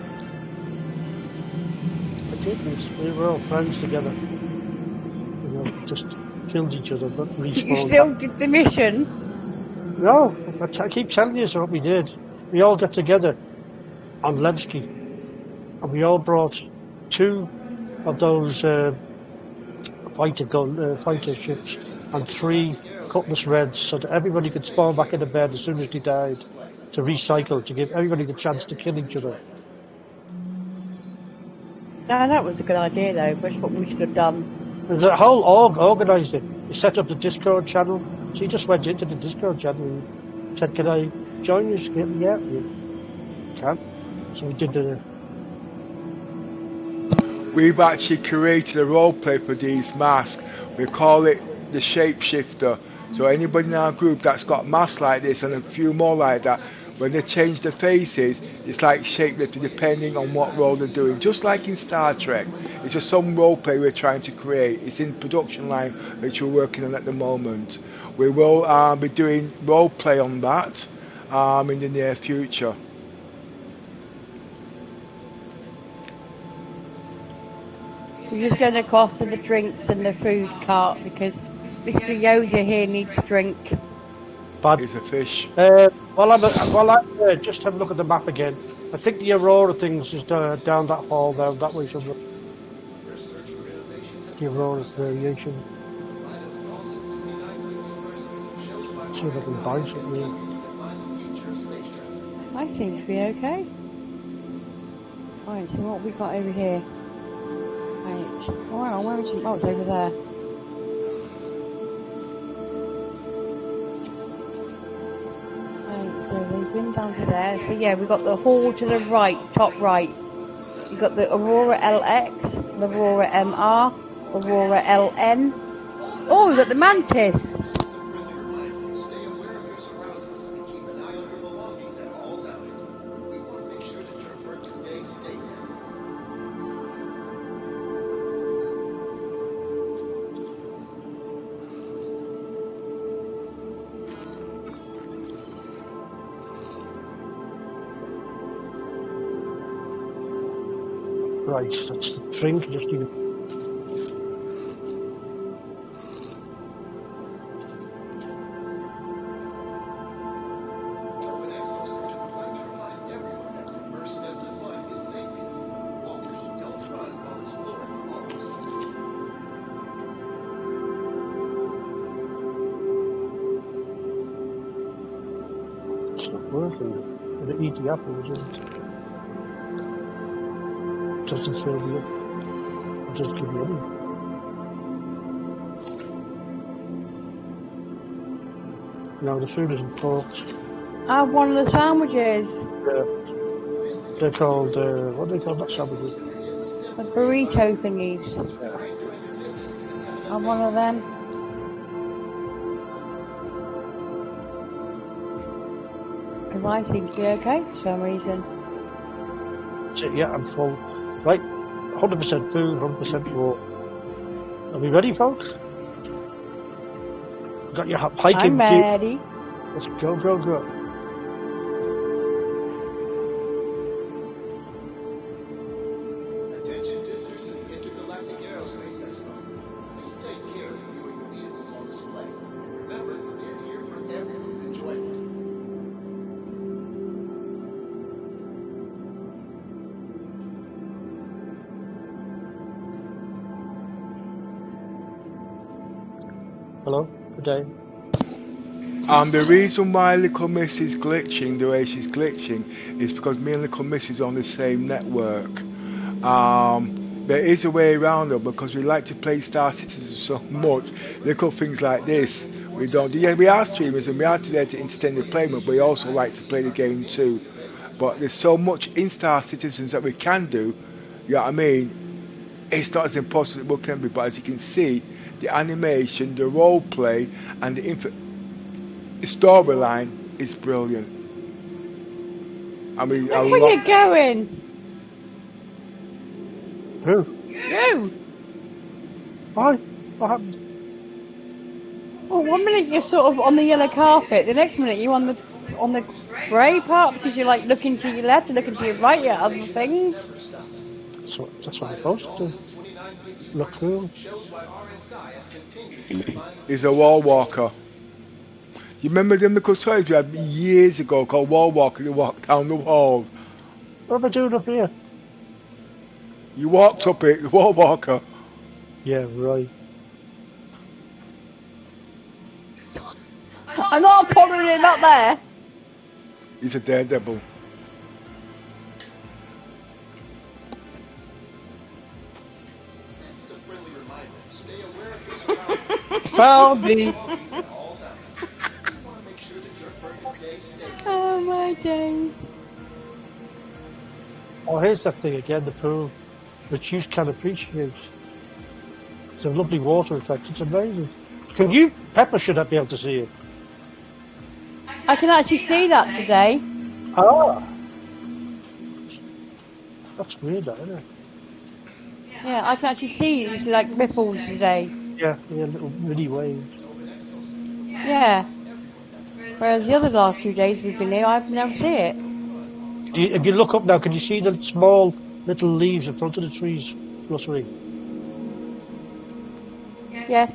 didn't. We were all friends together. You know, just killed each other, but respawned. You still did the mission? No, I keep telling you what we did. We all got together on Levski, and we all brought 2 of those fighter ships and 3 Cutlass Reds, so that everybody could spawn back into bed as soon as they died, to recycle, to give everybody the chance to kill each other. No, that was a good idea though, but it's what we should have done. The whole org organised it. He set up the Discord channel. She just went into the Discord channel and said, "Can I join you?" She said, "Yeah, you can." So we did the... We've actually created a roleplay for these masks. We call it the Shapeshifter. So anybody in our group that's got masks like this and a few more like that, when they change the faces, it's like shapeshifter depending on what role they're doing. Just like in Star Trek. It's just some roleplay we're trying to create. It's in production line which we're working on at the moment. We will be doing role play on that in the near future. We're just going across to the drinks and the food cart because Mr. Yoda here needs a drink. But Here's a fish. while I'm just have a look at the map again. I think the Aurora things is down that hall down that way somewhere. The Aurora variation. See if I can buy something. I seem to be okay. Right, so what we got over here? Right. Oh, wow, where is it? Oh, it's over there. Right, so they've been down to there. So yeah, we've got the hall to the right, top right. You've got the Aurora LX, the Aurora MR, Aurora LN. Oh, we've got the Mantis. Right, that's the drink. Just need it's not working. The eat the apples and doesn't fill me up. I'll just give you any. No, the food isn't cooked. I have one of the sandwiches. They're called, what do they call that sandwiches? The burrito thingies. Yeah. I have one of them. Because I seem to be okay for some reason. So, yeah, I'm full. Right, 100% food, 100% water. Are we ready, folks? Got your hiking I'm ready. Let's go, go, go. Attention visitors to the Intergalactic Aerospace Expo. Please take care of viewing the vehicles on display. Remember, they're here for everyone's enjoyment. Hello, good day. The reason why Little Miss is glitching the way she's glitching is because me and Little Miss is on the same network. There is a way around it because we like to play Star Citizen so much. Little things like this we don't do. Yeah, we are streamers and we are there to entertain the player, but we also like to play the game too. But there's so much in Star Citizens that we can do. You know what I mean? It's not as impossible as it can be, but as you can see, the animation, the role play, and the storyline is brilliant. I mean, Where are you going? Who? You! Why? What happened? Well, 1 minute you're sort of on the yellow carpet, the next minute you're on the grey part because you're like looking to your left and looking to your right at other things. That's what I'm supposed to do. Look cool. He's a wall walker. You remember them little toys we had years ago called wall walker? You walk down the wall. What am I doing up here? You walked up it, the wall walker. Yeah, right. I'm not following it, not there. He's a daredevil. This is a friendly reminder. Stay aware of your surroundings. Found me! at all times. We want to make sure that your birthday stays. Oh my days. Oh, here's that thing again, the pool, which you can appreciate. It's a lovely water effect, it's amazing. Can you? Pepper should be able to see it. I can actually see that today. Ah! That's weird, that, isn't it? Yeah, I can actually see these like ripples today. Yeah, little mini waves. Yeah. Whereas the other last few days we've been here, I've never seen it. If you look up now, can you see the small little leaves in front of the trees fluttering? Yes.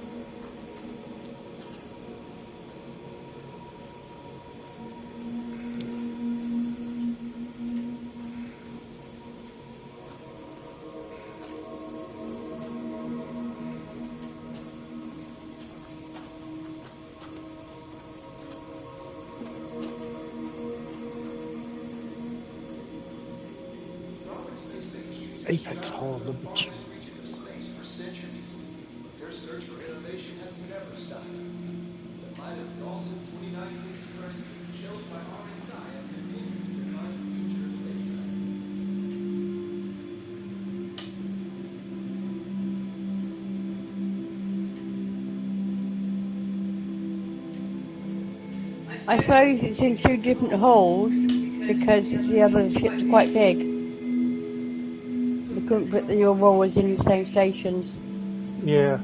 Apex Hall number 2. Reaches of space for centuries, but their search for innovation has never stopped. The might of the all-new 2950 Perseus, chosen by RSI, has continued to define the future of spacecraft. I suppose it's in 2 different halls because the other ships are quite big. They couldn't put the Auroras in the same stations. Yeah.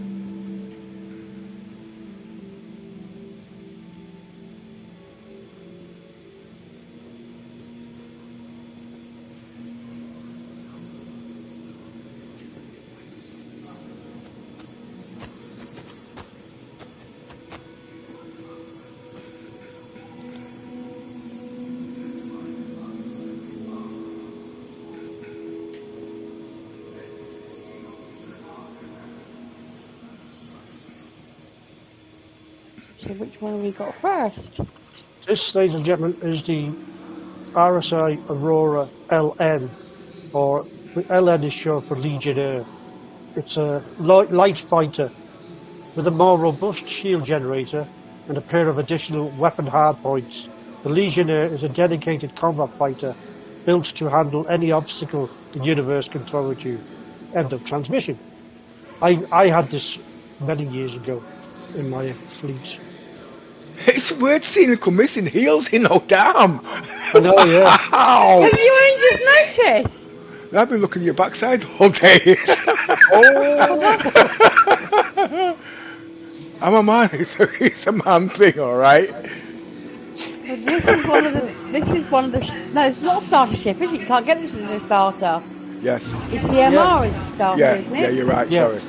So which one have we got first? This, ladies and gentlemen, is the RSI Aurora LN, or LN is short for Legionnaire. It's a light fighter with a more robust shield generator and a pair of additional weapon hardpoints. The Legionnaire is a dedicated combat fighter built to handle any obstacle the universe can throw at you. End of transmission. I had this many years ago in my fleet. It's weird seeing him come missing heels, you know, damn. I know, yeah. Wow. Have you only just noticed? I've been looking at your backside all day. Oh, I'm a man. It's a man thing, all right. Well, this is one of the. No, it's not a starter ship, is it? You can't get this as a starter. Yes. It's the MR as a starter, Yeah. isn't it? Yeah, you're right. Yeah. Sorry.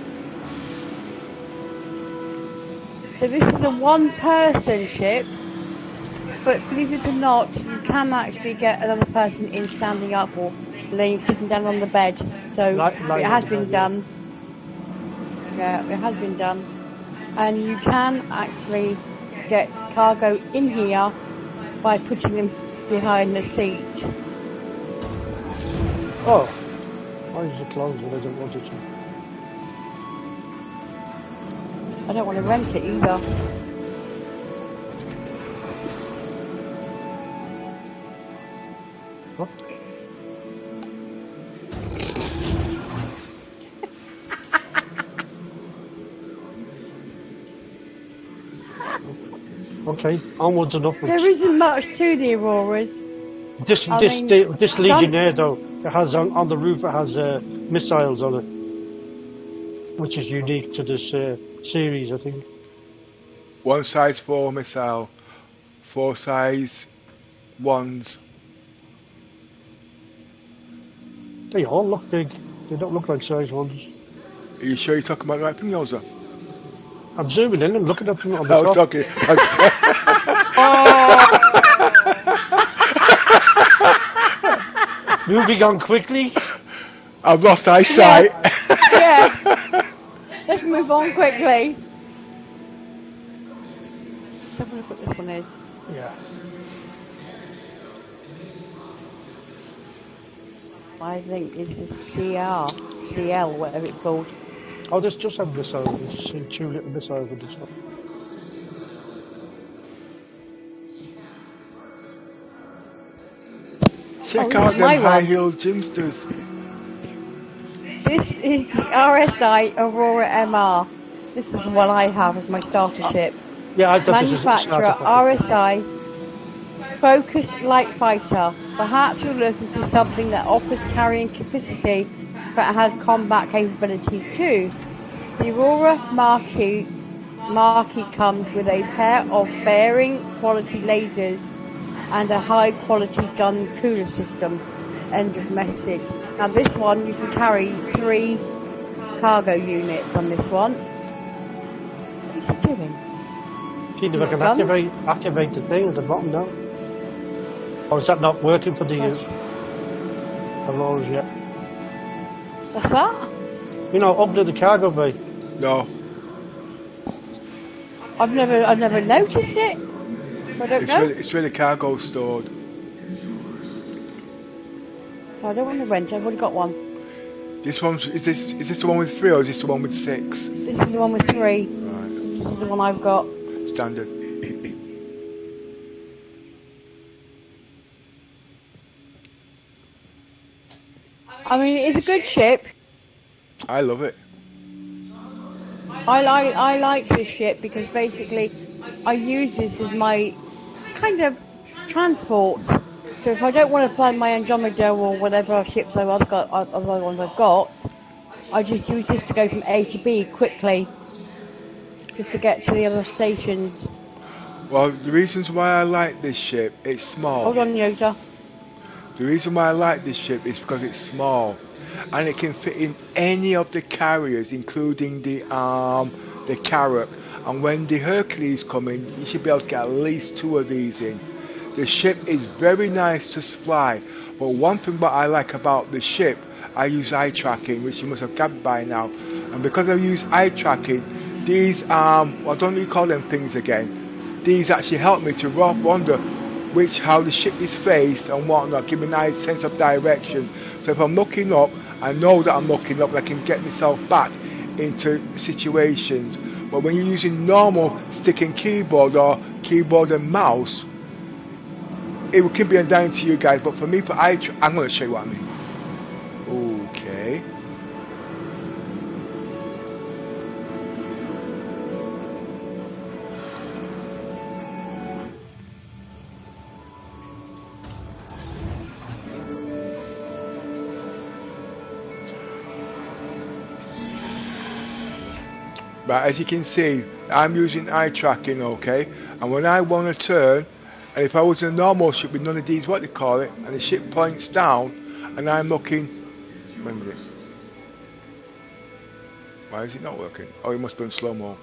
So this is a one-person ship, but believe it or not, you can actually get another person in standing up or laying sitting down on the bed. So Lying it on has the been bed, yeah. done. Yeah, it has been done. And you can actually get cargo in here by putting them behind the seat. oh. Why is it closed when I don't want it to? I don't want to rent it either. What? Okay, onwards and upwards. There isn't much to the Auroras. This Legionnaire though, it has on the roof. It has missiles on it, which is unique to this series, I think. 1 size 4 missile, 4 size 1s. They all look big. They don't look like size ones. Are you sure you're talking about the right thing, Yoza? I'm zooming in and looking at them on the I was top. talking. Moving on quickly. I've lost eyesight. Yeah. Let's move on quickly. Let's have a look what this one is. Yeah. I think it's a CL, whatever it's called. Oh, this just have missiles. You just see 2 little missiles with this one. Check this out is my them one. high-heeled gymsters. This is the RSI Aurora MR. This is the one I have as my starter ship. Yeah, I've got this as a Manufacturer starter package. RSI Focused Light Fighter. Perhaps you're looking for something that offers carrying capacity but has combat capabilities too. The Aurora Marquis marquee comes with a pair of bearing quality lasers and a high quality gun cooler system. End of message. Now this one you can carry 3 cargo units on this one. What is he doing? See if I can Guns? activate the thing at the bottom now. Or is that not working for the Auroras yet? What's that? You know, up to the cargo bay. No, I've never noticed it. I don't know. it's where the cargo's stored. I don't want to rent. I've already got one. This one's is this the one with 3 or is this the one with 6? This is the one with 3. Right, This is the one I've got. standard. I mean, it's a good ship. I love it. I like this ship because basically I use this as my kind of transport. So if I don't want to fly my Andromeda or whatever ships other ones I've got, I just use this to go from A to B quickly, just to get to the other stations. Well, the reasons why I like this ship, it's small. Hold on, Yosa. The reason why I like this ship is because it's small, and it can fit in any of the carriers, including the Carrack. And when the Hercules come in, you should be able to get at least 2 of these in. The ship is very nice to fly, but one thing that I like about the ship, I use eye tracking, which you must have gathered by now. And because I use eye tracking, these well, I don't really call them things again. These actually help me to wonder how the ship is faced and whatnot, give me a nice sense of direction. So if I'm looking up, I know that I'm looking up and I can get myself back into situations. But when you're using normal stick and keyboard or keyboard and mouse, it can be down to you guys. But for me, I'm going to show you what I mean. Okay. But as you can see, I'm using eye tracking, okay? And when I want to turn, and if I was in a normal ship with none of these, what they call it, and the ship points down, and I'm looking, wait a minute. Why is it not working? Oh, it must be in slow-mo.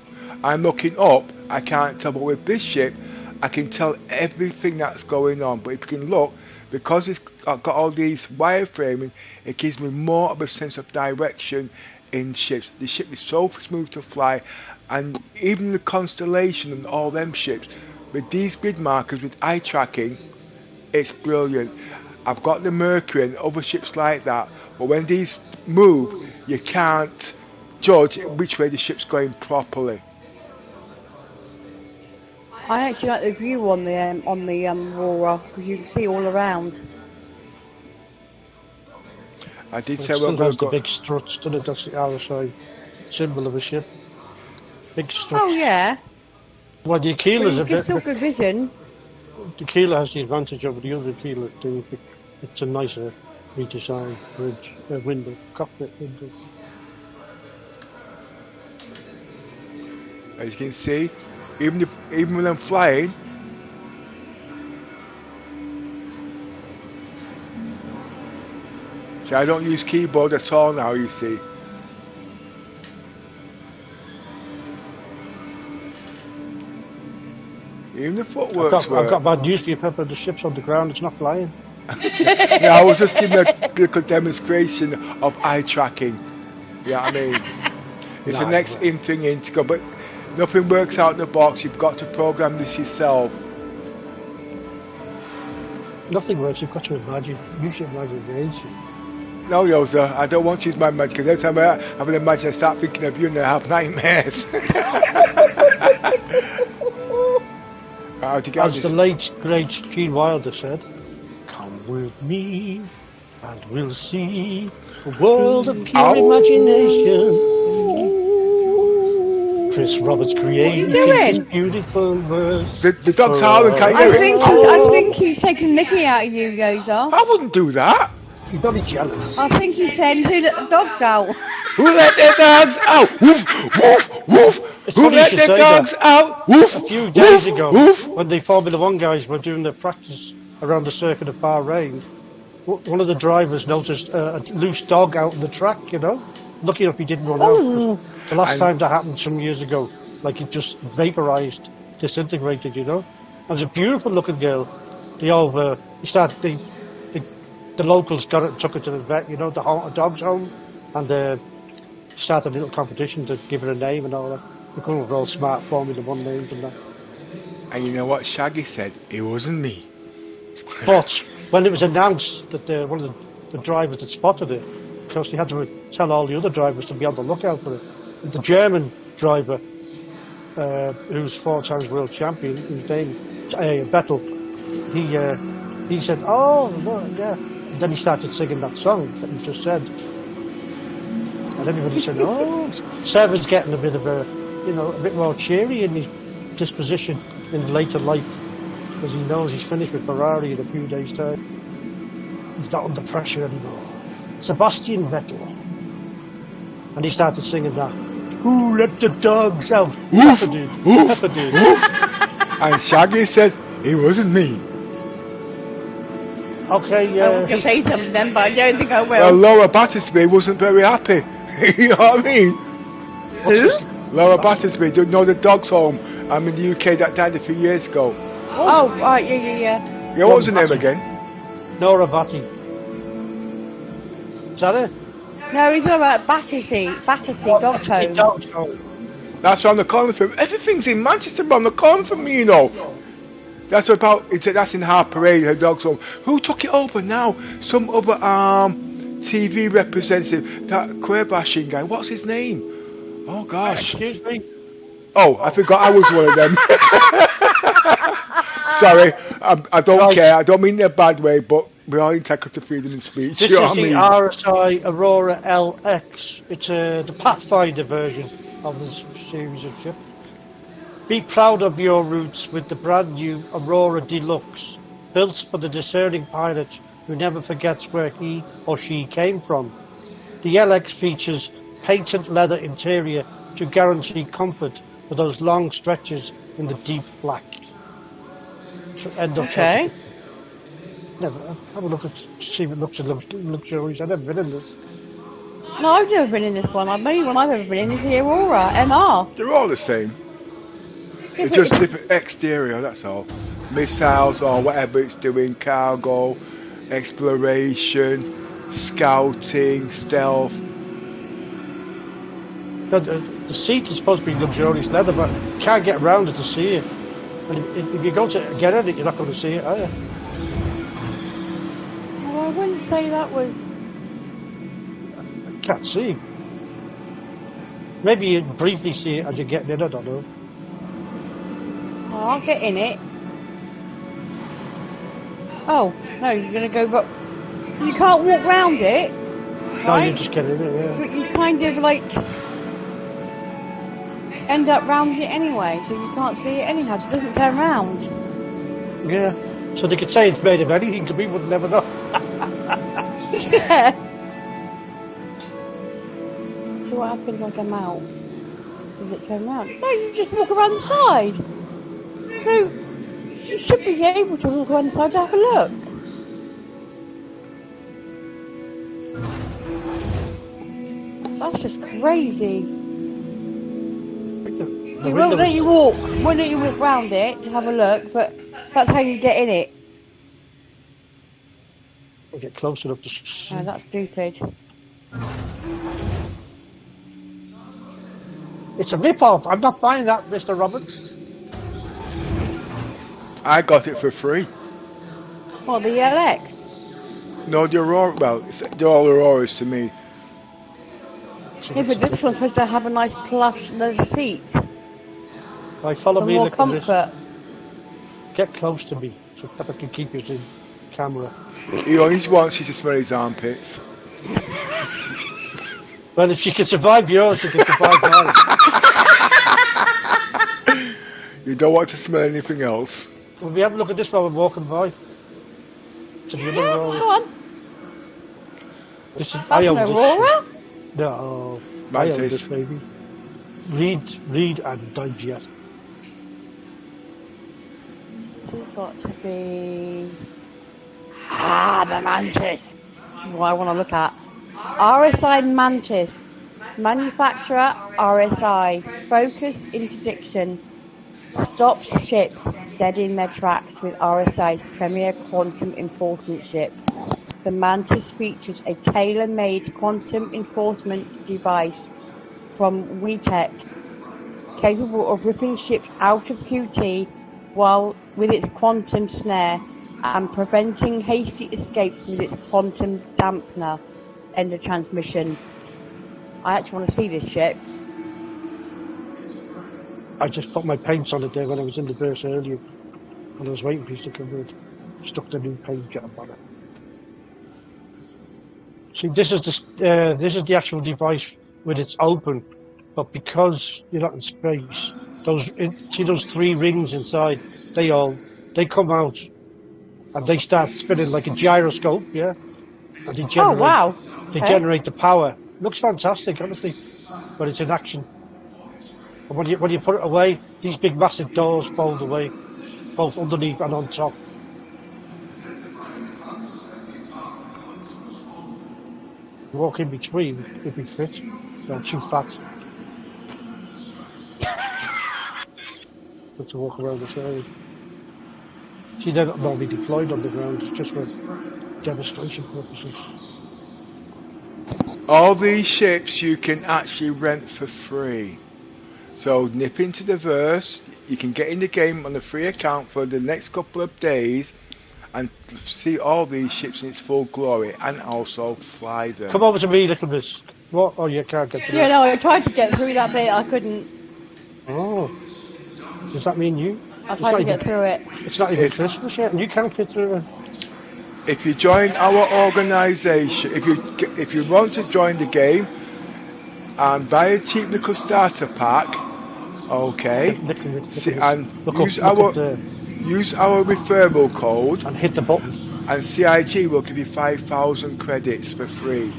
I'm looking up, I can't tell, but with this ship, I can tell everything that's going on. But if you can look, because it's got all these wireframing, it gives me more of a sense of direction in ships. The ship is so smooth to fly, and even the Constellation and all them ships with these grid markers with eye tracking, it's brilliant. I've got the Mercury and other ships like that, but when these move, you can't judge which way the ship's going properly. I actually like the view on the Aurora because you can see all around. I did It say still we're going has to the go. big struts, doesn't it? That's the RSI symbol of a ship. Big struts. Oh yeah. Well, the But Aquila you get still good vision. the Aquila has the advantage over the other Aquila too. It's a nicer redesigned bridge, window, cockpit window. As you can see, even when I'm flying, see, I don't use keyboard at all now, you see. Even the footwork's I've work. got bad news for you, Pepper. The ship's on the ground. It's not flying. No, I was just giving a little demonstration of eye tracking. Yeah, I mean, it's the next in thing in to go, but nothing works out the box. You've got to program this yourself. Nothing works. You've got to imagine. Use your imagination. No, Yosa, I don't want to use my magic, because every time I have an imagination, I start thinking of you and I have nightmares. As the late, great Gene Wilder said, come with me and we'll see a world of pure imagination. Chris Roberts created this beautiful verse. The dog's howling, can't you hear it? I think he's taking Mickey out of you, Yosa. I wouldn't do that. He's only jealous. I think he's saying who let the dogs out. Who let the dogs out? Woof, woof, woof. It's Who funny you let should the say dogs that. out? Woof, A few days woof, ago, woof. when the Formula One guys were doing their practice around the circuit of Bahrain, one of the drivers noticed a loose dog out on the track, you know? Lucky enough he didn't run out. 'Cause the last And- time that happened some years ago, like it just vaporized, disintegrated, you know? It was a beautiful looking girl. They all, the locals got it and took it to the vet, you know, the dog's home, and started a little competition to give it a name and all that. They come with all smart Formula One names and that. And you know what Shaggy said? It wasn't me. But when it was announced that one of the drivers had spotted it, of course they had to tell all the other drivers to be on the lookout for it. And the German driver, who was 4 times world champion, his name Vettel, he said, "Oh, look, yeah." And then he started singing that song that you just said. And everybody said, "Oh, Sever's getting a bit of a bit more cheery in his disposition in later life, because he knows he's finished with Ferrari in a few days' time. He's not under pressure anymore." Sebastian Vettel. And he started singing that. "Who let the dogs out?" Pepper did. Pepper did. And Shaggy said, it wasn't me. Okay, I was going to say something then, but I don't think I will. Well, Laura Battersby wasn't very happy. You know what I mean? Who? Laura Battersby, do you know the dog's home? I'm in the UK that died a few years ago. Oh, right, yeah. Yeah, what was her name again? Nora Batty. Is that it? No, he's talking about Battersea Dog's Home. Dog's home. That's around the corner from everything's in Manchester around the corner from me, you know. That's that's in Harp Parade, her dog's home. Who took it over now? Some other TV representative, that queer bashing guy. What's his name? Oh gosh. Excuse me? Oh, I forgot I was one of them. Sorry, I don't care. I don't mean in a bad way, but we are entitled to freedom of speech. This you know is what I the mean? RSI Aurora LX. It's the Pathfinder version of this series of ships. Be proud of your roots with the brand new Aurora Deluxe, built for the discerning pilot who never forgets where he or she came from. The LX features patent leather interior to guarantee comfort for those long stretches in the deep black. So end of Okay. Never have a look at see if it looks luxurious. I've never been in this. No, I've never been in this one. The only one I've ever been in is the Aurora MR. They're all the same. Yeah, It's but just different exterior, that's all. Missiles or whatever it's doing, cargo, exploration, scouting, stealth. The seat is supposed to be luxurious leather, but you can't get around it to see it. And if you go to get at it, you're not going to see it, are you? Well, I wouldn't say that was... I can't see. Maybe you briefly see it as you're getting in, I don't know. Oh, I'll get in it. Oh, no, you're going to go... But you can't walk round it. No, Right? you just get in it, yeah. But you kind of like... end up round it anyway, so you can't see it anyhow. So it doesn't turn round. Yeah. So they could say it's made of anything, because we would never know. Yeah. So what happens like I'm out? Does it turn round? No, you just walk around the side. So you should be able to walk around the side to have a look. That's just crazy. Won't let you walk round it to have a look, but that's how you get in it. Get close enough to see. Oh, that's stupid. It's a rip-off. I'm not buying that, Mr. Roberts. I got it for free. What, the LX? No, the Aurora, well, they're all Auroras to me. Yeah, but this one's supposed to have a nice plush leather seats. Right, follow For me. more Look at this. comfort. Get close to me, so Pepper can keep you in camera. He always wants you to smell his armpits. Well, if she can survive yours, she can survive mine. You don't want to smell anything else. Will we have a look at this while we're walking by? To the other Yeah, road. go on. This is, That's I an own this Aurora? ship. No, I own this Mantis. baby. Read and digest. This has got to be... the Mantis. This is what I want to look at. RSI Mantis. Manufacturer, RSI. Focus interdiction. Stops ship dead in their tracks with RSI's premier quantum enforcement ship. The Mantis features a tailor-made quantum enforcement device from aUEC, capable of ripping ships out of QT while with its quantum snare and preventing hasty escapes with its quantum dampener. End of transmission. I actually want to see this ship. I just put my paints on it there when I was in the verse earlier, and I was waiting for you to convert. Stuck the new paint job on it. See, this is the actual device when it's open, but because you're not in space, see those 3 rings inside, they come out and they start spinning like a gyroscope, yeah, and they Oh wow! they Okay. generate the power. Looks fantastic, honestly, but it's in action. And when you put it away, these big massive doors fold away, both underneath and on top. Walk in between if we fit. They're too fat. But to walk around the side. See, they're not normally deployed on the ground, it's just for demonstration purposes. All these ships you can actually rent for free. So nip into the verse, you can get in the game on a free account for the next couple of days and see all these ships in its full glory and also fly them. Come over to me, little miss. What? Oh, you can't get through. Yeah, no, I tried to get through that bit, I couldn't. Oh. Does that mean you? I tried to get through it. It's not even Christmas yet, and you can't fit through it. If you join our organisation, if you want to join the game and buy a cheap little starter pack, okay, and use our referral code and hit the button, and CIG will give you 5,000 credits for free.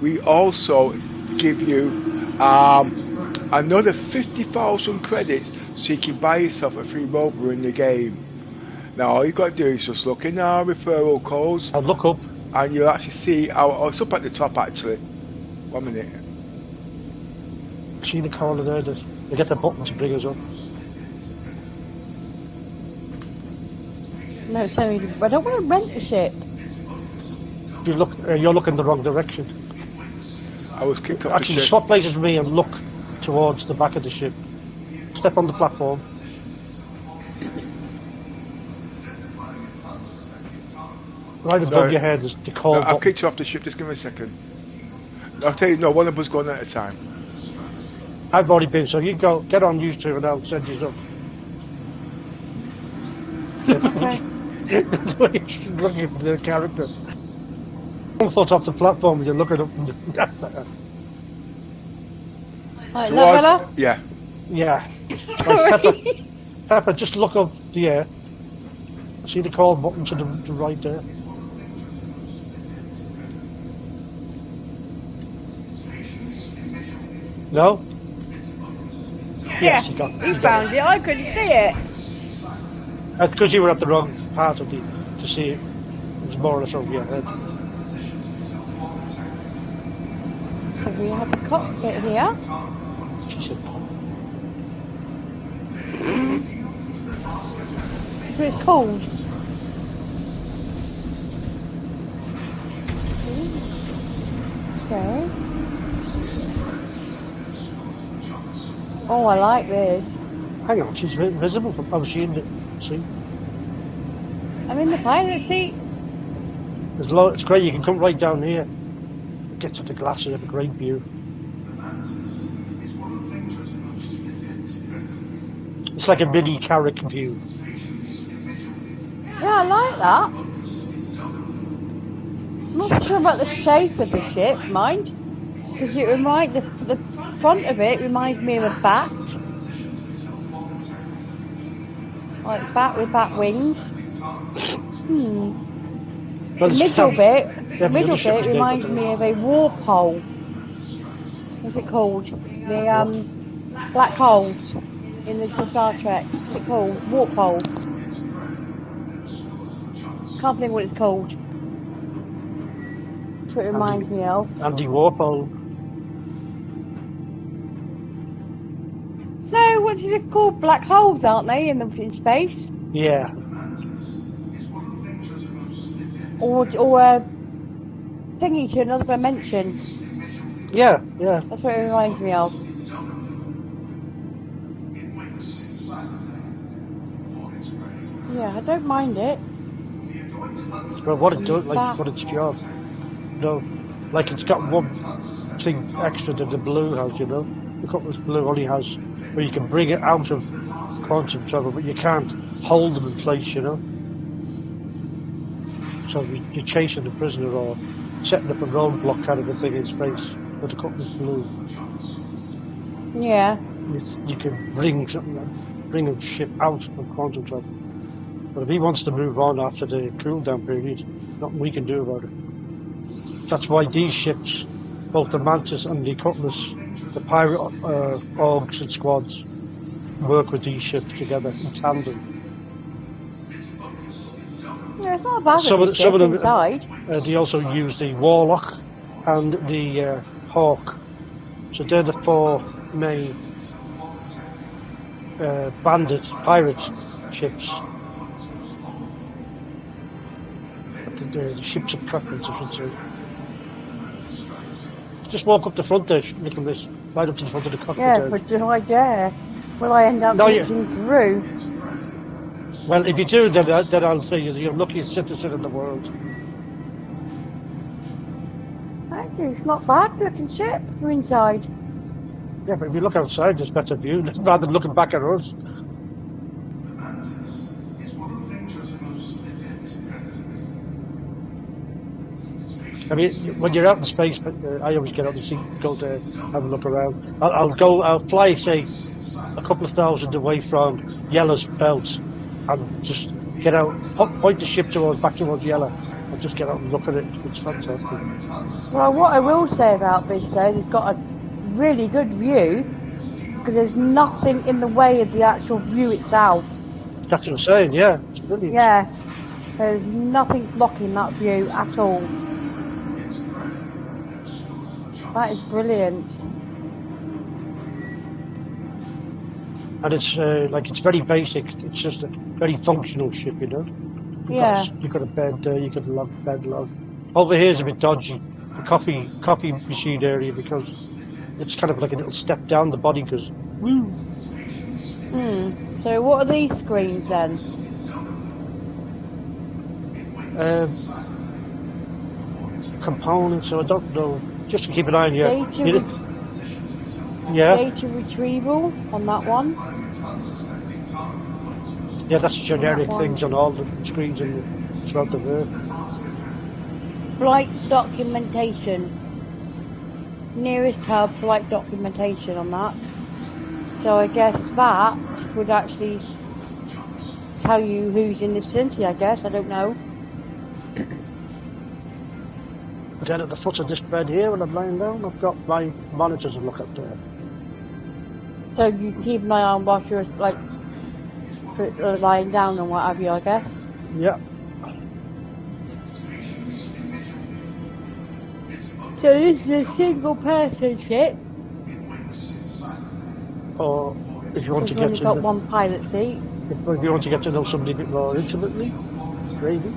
We also give you another 50,000 credits so you can buy yourself a free rover in the game. Now all you got to do is just look in our referral codes. I'll look up and you'll actually see our, it's up at the top actually. 1 minute. See the corner there, they get the button to bring us up. No, sorry, I don't want to rent the ship. You're looking the wrong direction. I was kicked off actually, the ship. swap places with me and look towards the back of the ship. Step on the platform. Right above your head is the call button. I've kicked you off the ship, just give me a second. I'll tell you, no, one of us going at a time. I've already been, so you go, get on you two and I'll send you up. Okay. She's looking at the character. 1 foot off the platform and you're looking up from the... Like that fella? Yeah. Yeah. Like Pepper, just look up the air. See the call button to the right there. No? Yeah, yes, you found it. I couldn't see it. That's because you were at the wrong part of to see it. It was more or less over your head. So we have a cockpit here. She said, So it's cold. Okay. Oh, I like this. hang on, she's visible from... Oh, she in the... See? I'm in the pilot seat. It's great, you can come right down here. Get to the glass and have a great view. It's like a mini Carrick view. Yeah, I like that. I'm not sure about the shape of the ship, mind. Because it the front of it reminds me of a bat. Like bat with bat wings. Well, The it's middle camp. bit, Yeah, middle the ship bit is reminds named me of a warp hole. What's it called? The black holes in the Star Trek. What's it called? Warp hole. Can't think what it's called. That's what it reminds me of. Andy Warhol. No, what is it called? Black holes, aren't they, in space? Yeah. Or thingy to another dimension. Yeah, yeah. That's what it reminds me of. Yeah, I don't mind it. Well, what it does, like, But what its job. No, like it's got one thing extra that the blue has, you know. The Cutlass Blue only has where you can bring it out of quantum travel, but you can't hold them in place, you know. So you're chasing the prisoner or setting up a roadblock kind of a thing in space with the Cutlass Blue. yeah, You can bring a ship out of quantum travel. But if he wants to move on after the cooldown period, nothing we can do about it. That's why these ships, both the Mantis and the Cutlass, the pirate orgs and squads, work with these ships together in tandem. yeah, it's not a bad Some of ship them, inside. they also use the Warlock and the Hawk. So they're the four main bandit pirate ships. The ships of preference, I should say. Just walk up the front there, Nicholas, right up to the front of the cockpit. Yeah, but do I dare? Will I end up reaching through? Well, if you do, then I'll say you're the luckiest citizen in the world. Actually, it's not bad looking ship from inside. Yeah, but if you look outside, there's better view rather than looking back at us. I mean, when you're out in space, I always get out the seat, go there, have a look around. I'll fly, say, a couple of thousand away from Yella's belt, and just get out, point the ship back towards Yella, and just get out and look at it. It's fantastic. Well, what I will say about this though, it's got a really good view, because there's nothing in the way of the actual view itself. That's what I'm saying, yeah. It's brilliant. Yeah, there's nothing blocking that view at all. That is brilliant. And it's it's very basic. It's just a very functional ship, you know. You've got a bed there. You got a bed log. Over here is a bit dodgy. The coffee machine area, because it's kind of like a little step down the body. Because woo. So what are these screens then? Components. So I don't know. Just to keep an eye on you. Data retrieval on that one. Yeah, that's generic things on all the screens throughout the world. Flight documentation. Nearest hub, flight documentation on that. So I guess that would actually tell you who's in the vicinity, I guess. I don't know. Then at the foot of this bed here, when I'm lying down, I've got my monitors to look at there. So you can keep an eye on whilst you're like lying down and what have you, I guess. Yeah. So this is a single person ship. Or if you want to We've get only to got one pilot seat. if you want to get to know somebody a bit more intimately, maybe.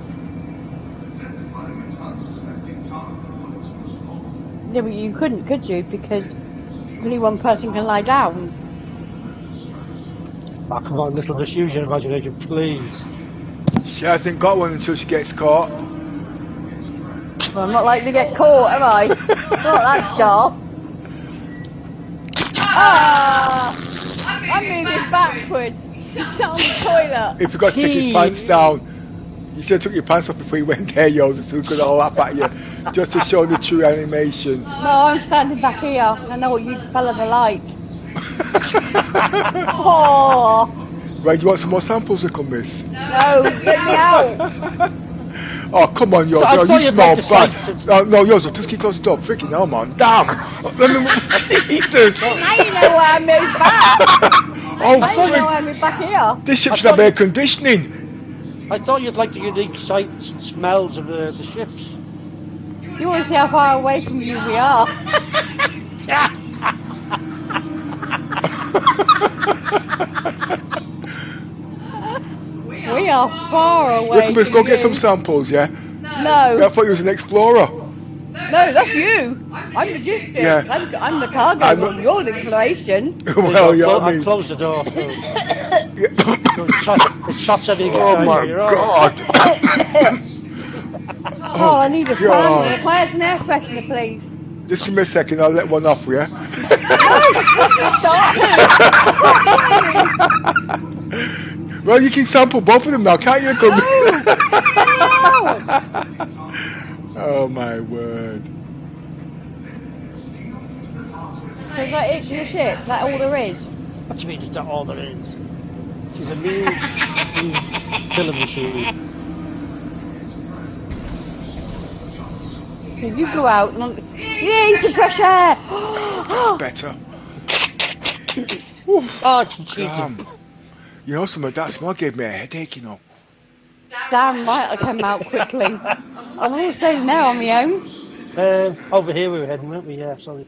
Yeah, but you couldn't, could you? Because only one person can lie down. Oh, come on, little, just use your imagination, please. She hasn't got one until she gets caught. Well, I'm not likely to get caught, am I? Not that daft. Ah! I'm moving backwards. It's on the toilet. If you got to take his pants down, you should have took your pants off before you went there, yours, so we could all laugh at you. Just to show the true animation. No, I'm standing back here. I know what you fellas are like. Oh! Right, you want some more samples to come, miss? No, get me out. Oh, come on, yours. So I Oh, thought you you'd smell like to bad. say- Oh, no, yours. Just keep close the door. Freaking hell, man. Damn. Let me. Jesus. Now you know why I moved back. Oh, Now you know why I freak. moved back here. This ship I should have thought air you- conditioning. I thought you'd like the unique sights and smells of the ships. You want to see how far away from you we are? We are far away Let's from go get some you. samples, yeah? No, I thought you was an explorer. no, that's you. I'm logistics. Yeah. I'm the cargo I'm- one. You're the exploration. Well, yeah, I I've mean. closed the door. So, Yeah. so it traps everything Oh inside my where you're on. god. Oh, I need a fan. God. Can I have some air freshener, please? Just give me a second, I'll let one off, yeah? Stop. Well, you can sample both of them now, can't you? Come. Oh my word. So is that it for the ship? Is that all there is? What do you mean, is that all there is? She's a new killing machine. So you go out and yeah, the fresh air. Better. Oh, she cheated. Damn. You know, some of that smell gave me a headache, you know. Damn right, I came out quickly. I wasn't staying there on my own. Over here we were heading, weren't we? Yeah, sorry.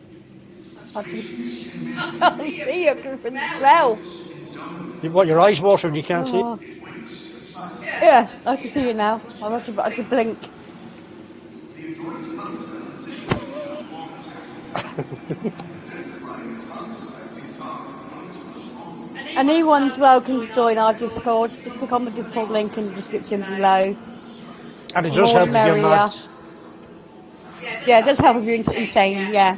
I can see you from the smell. What, your eyes watering, you can't Oh. Yeah, I can see you now. I had to blink. Anyone's welcome to join our Discord. Just click on the Discord link in the description below. see. And it does help if you're mad. Yeah, it does help if you're insane, yeah.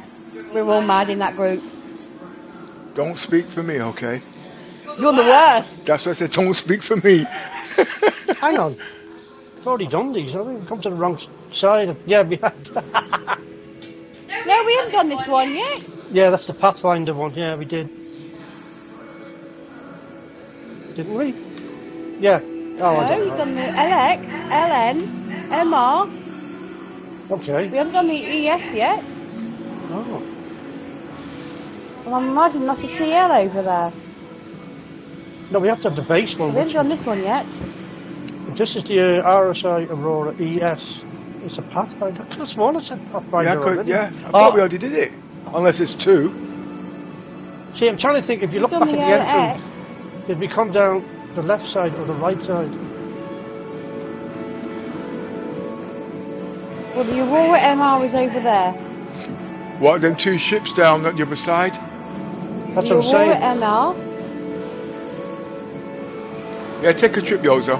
We're all mad in that group. Don't speak for me, okay? You're the worst. That's why I said don't speak for me. Hang on. I've already done these, haven't we? We've come to the wrong side. Yeah, we have. No, we haven't done this one yet. Yeah, that's the Pathfinder one. Yeah, we did. Didn't we? Yeah. Oh, I No, don't we've know. done the LX, LN, MR. Okay. We haven't done the ES yet. Oh. Well, I'm imagining that's a CL over there. No, we have to have the base one. We haven't done this one yet. This is the RSI Aurora ES. It's a Pathfinder. I could have sworn it's a Pathfinder already. I thought we already did it. Unless it's two. See, I'm trying to think, if you look Done back at the the entrance, did we come down the left side or the right side? Well, the Aurora MR is over there. What, them two ships down at the other side? That's The what I'm Aurora saying. MR. Yeah, take a trip, Yozo.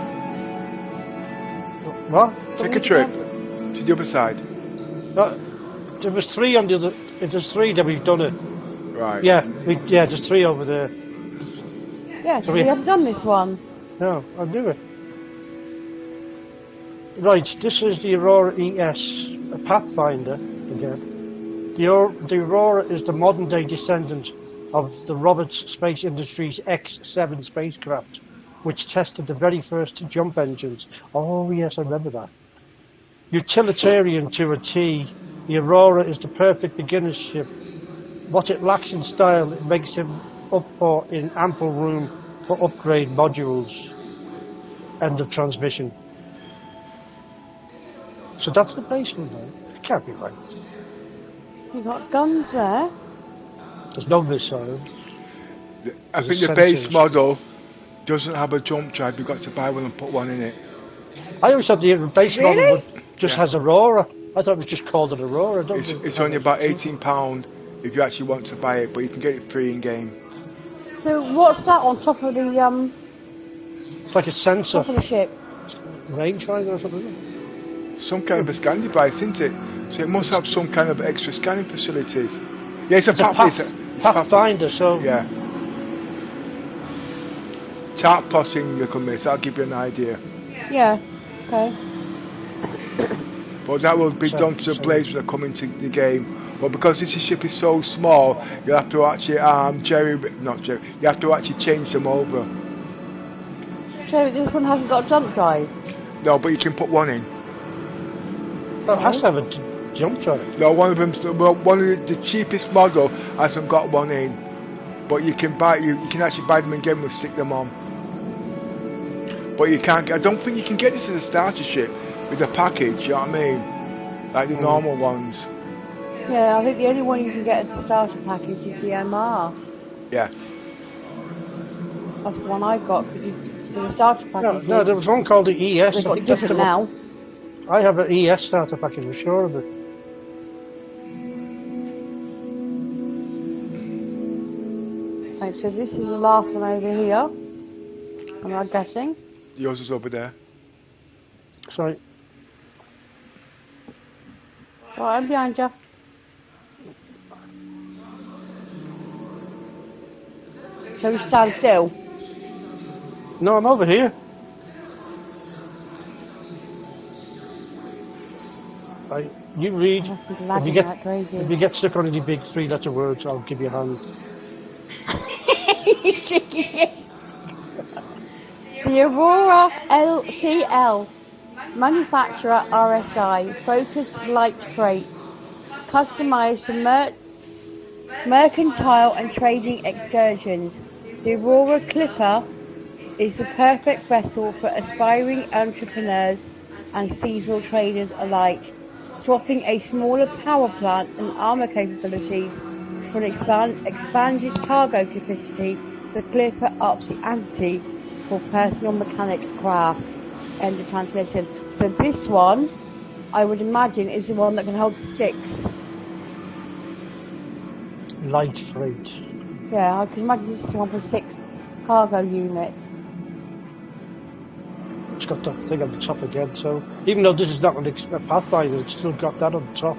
What? Take a trip to the other side. No, there was three on the other. There's three that we've done it. Right. Yeah, there's three over there. Yeah, so So we we- haven't done this one. No, I'll do it. Right, this is the Aurora ES, a Pathfinder again. The Aurora is the modern day descendant of the Roberts Space Industries X-7 spacecraft, which tested the very first jump engines. Oh yes, I remember that. Utilitarian to a T, the Aurora is the perfect beginner's ship. What it lacks in style, it makes him up for in ample room for upgrade modules. End of transmission. So that's the basement, though. It can't be right. You've got guns there. There's no missiles. I There's think the base sensors. model doesn't have a jump drive. You've got to buy one and put one in it. I always thought the base Really? model just Yeah. has Aurora. I thought it was just called an Aurora. Don't It's only about £18 if you actually want to buy it, but you can get it free in game. So what's that on top of the It's like a sensor. top of the ship? Rangefinder or something. Some kind of a scan device, isn't it? So it must have some kind of extra scanning facilities. Yeah, it's a Pathfinder, so Yeah. Chart plotting, little miss. That'll give you an idea. Yeah. Okay. But that will be done to the blades that come into the game. But because this ship is so small, you'll have to actually you have to actually change them over. So this one hasn't got a jump drive. No, but you can put one in. That has to have a jump to it. No, one of them. Well, one of the cheapest model hasn't got one in, but you can buy. You can actually buy them and get them and stick them on. But you can't. I don't think you can get this as a starter ship with a package. You know what I mean? Like the normal ones. Yeah, I think the only one you can get as a starter package is the MR. Yeah. That's the one I got because the starter package. No, there was one called the ES. They've I got think that's different the now. one. I have an ES starter package, I'm sure of it. Right, so this is the last one over here. Am I guessing? Yours is over there. Sorry. Right, I'm behind you. So we stand still. No, I'm over here. Right, you read. If you get stuck on any big 3-letter words, I'll give you a hand. The Aurora LCL, manufacturer RSI, focused light freight, customized for mercantile and trading excursions. The Aurora Clipper is the perfect vessel for aspiring entrepreneurs and seasonal traders alike, swapping a smaller power plant and armor capabilities for an expanded cargo capacity. The Clipper ups the ante for personal mechanic craft. End of transmission. So this one, I would imagine, is the one that can hold 6. Light freight. Yeah, I can imagine this is the one for 6 cargo units. It's got that thing on the top again, so even though this is not a Pathfinder, it's still got that on the top.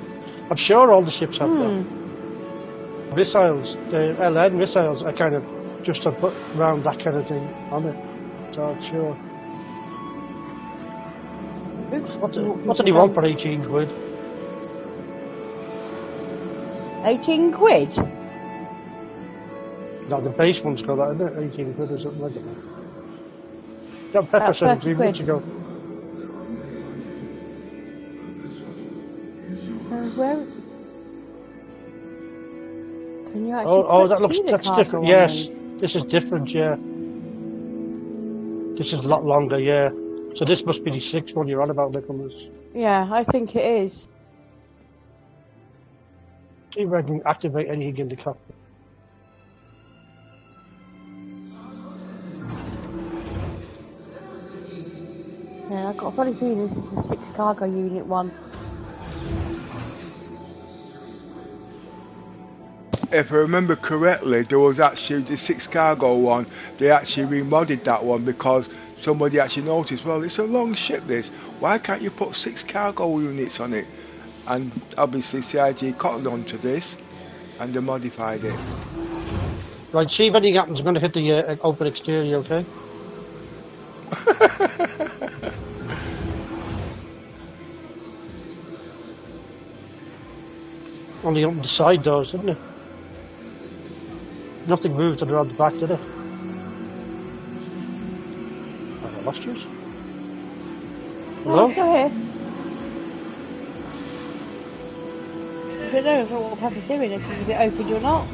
I'm sure all the ships have that. Missiles, the LN missiles are kind of just to put around that kind of thing on it. So I'm sure. What did he want for 18 quid? 18 quid? No, the base one's got that, isn't it? 18 quid or something like that. That Pepper said 3 minutes ago. Where? Can you actually that's different. Yes, this is different, yeah. This is a lot longer, yeah. So this must be the 6th one you're on about, Nicholas. Yeah, I think it is. See if I can activate anything in the cockpit. Yeah, I've got a funny feeling this is a 6 cargo unit one. If I remember correctly, there was actually the 6 cargo one. They actually remodded that one because somebody actually noticed, well, it's a long ship this. Why can't you put 6 cargo units on it? And obviously CIG cottoned onto this and they modified it. Right, see if anything happens, I'm going to hit the open exterior, okay? Only opened the side doors, didn't it? Nothing moved around the back, did it? Have I lost yours? Hello? I'm still here. I don't know what Pepper's doing, if it's it opened or not.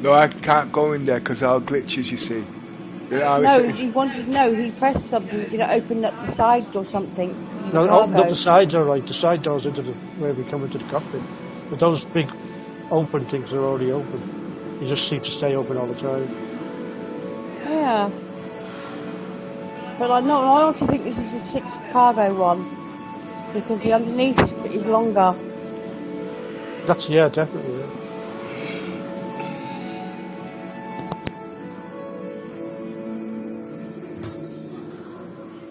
No, I can't go in there because our glitches, you see. No, he wanted to know, he pressed something, did it open up the sides or something? No, it opened up the sides, alright. The side doors into where we come into the cockpit. But those big open things are already open. You just seem to stay open all the time. Yeah. But I also think this is a 6 cargo one. Because the underneath is longer. That's, yeah, definitely, yeah.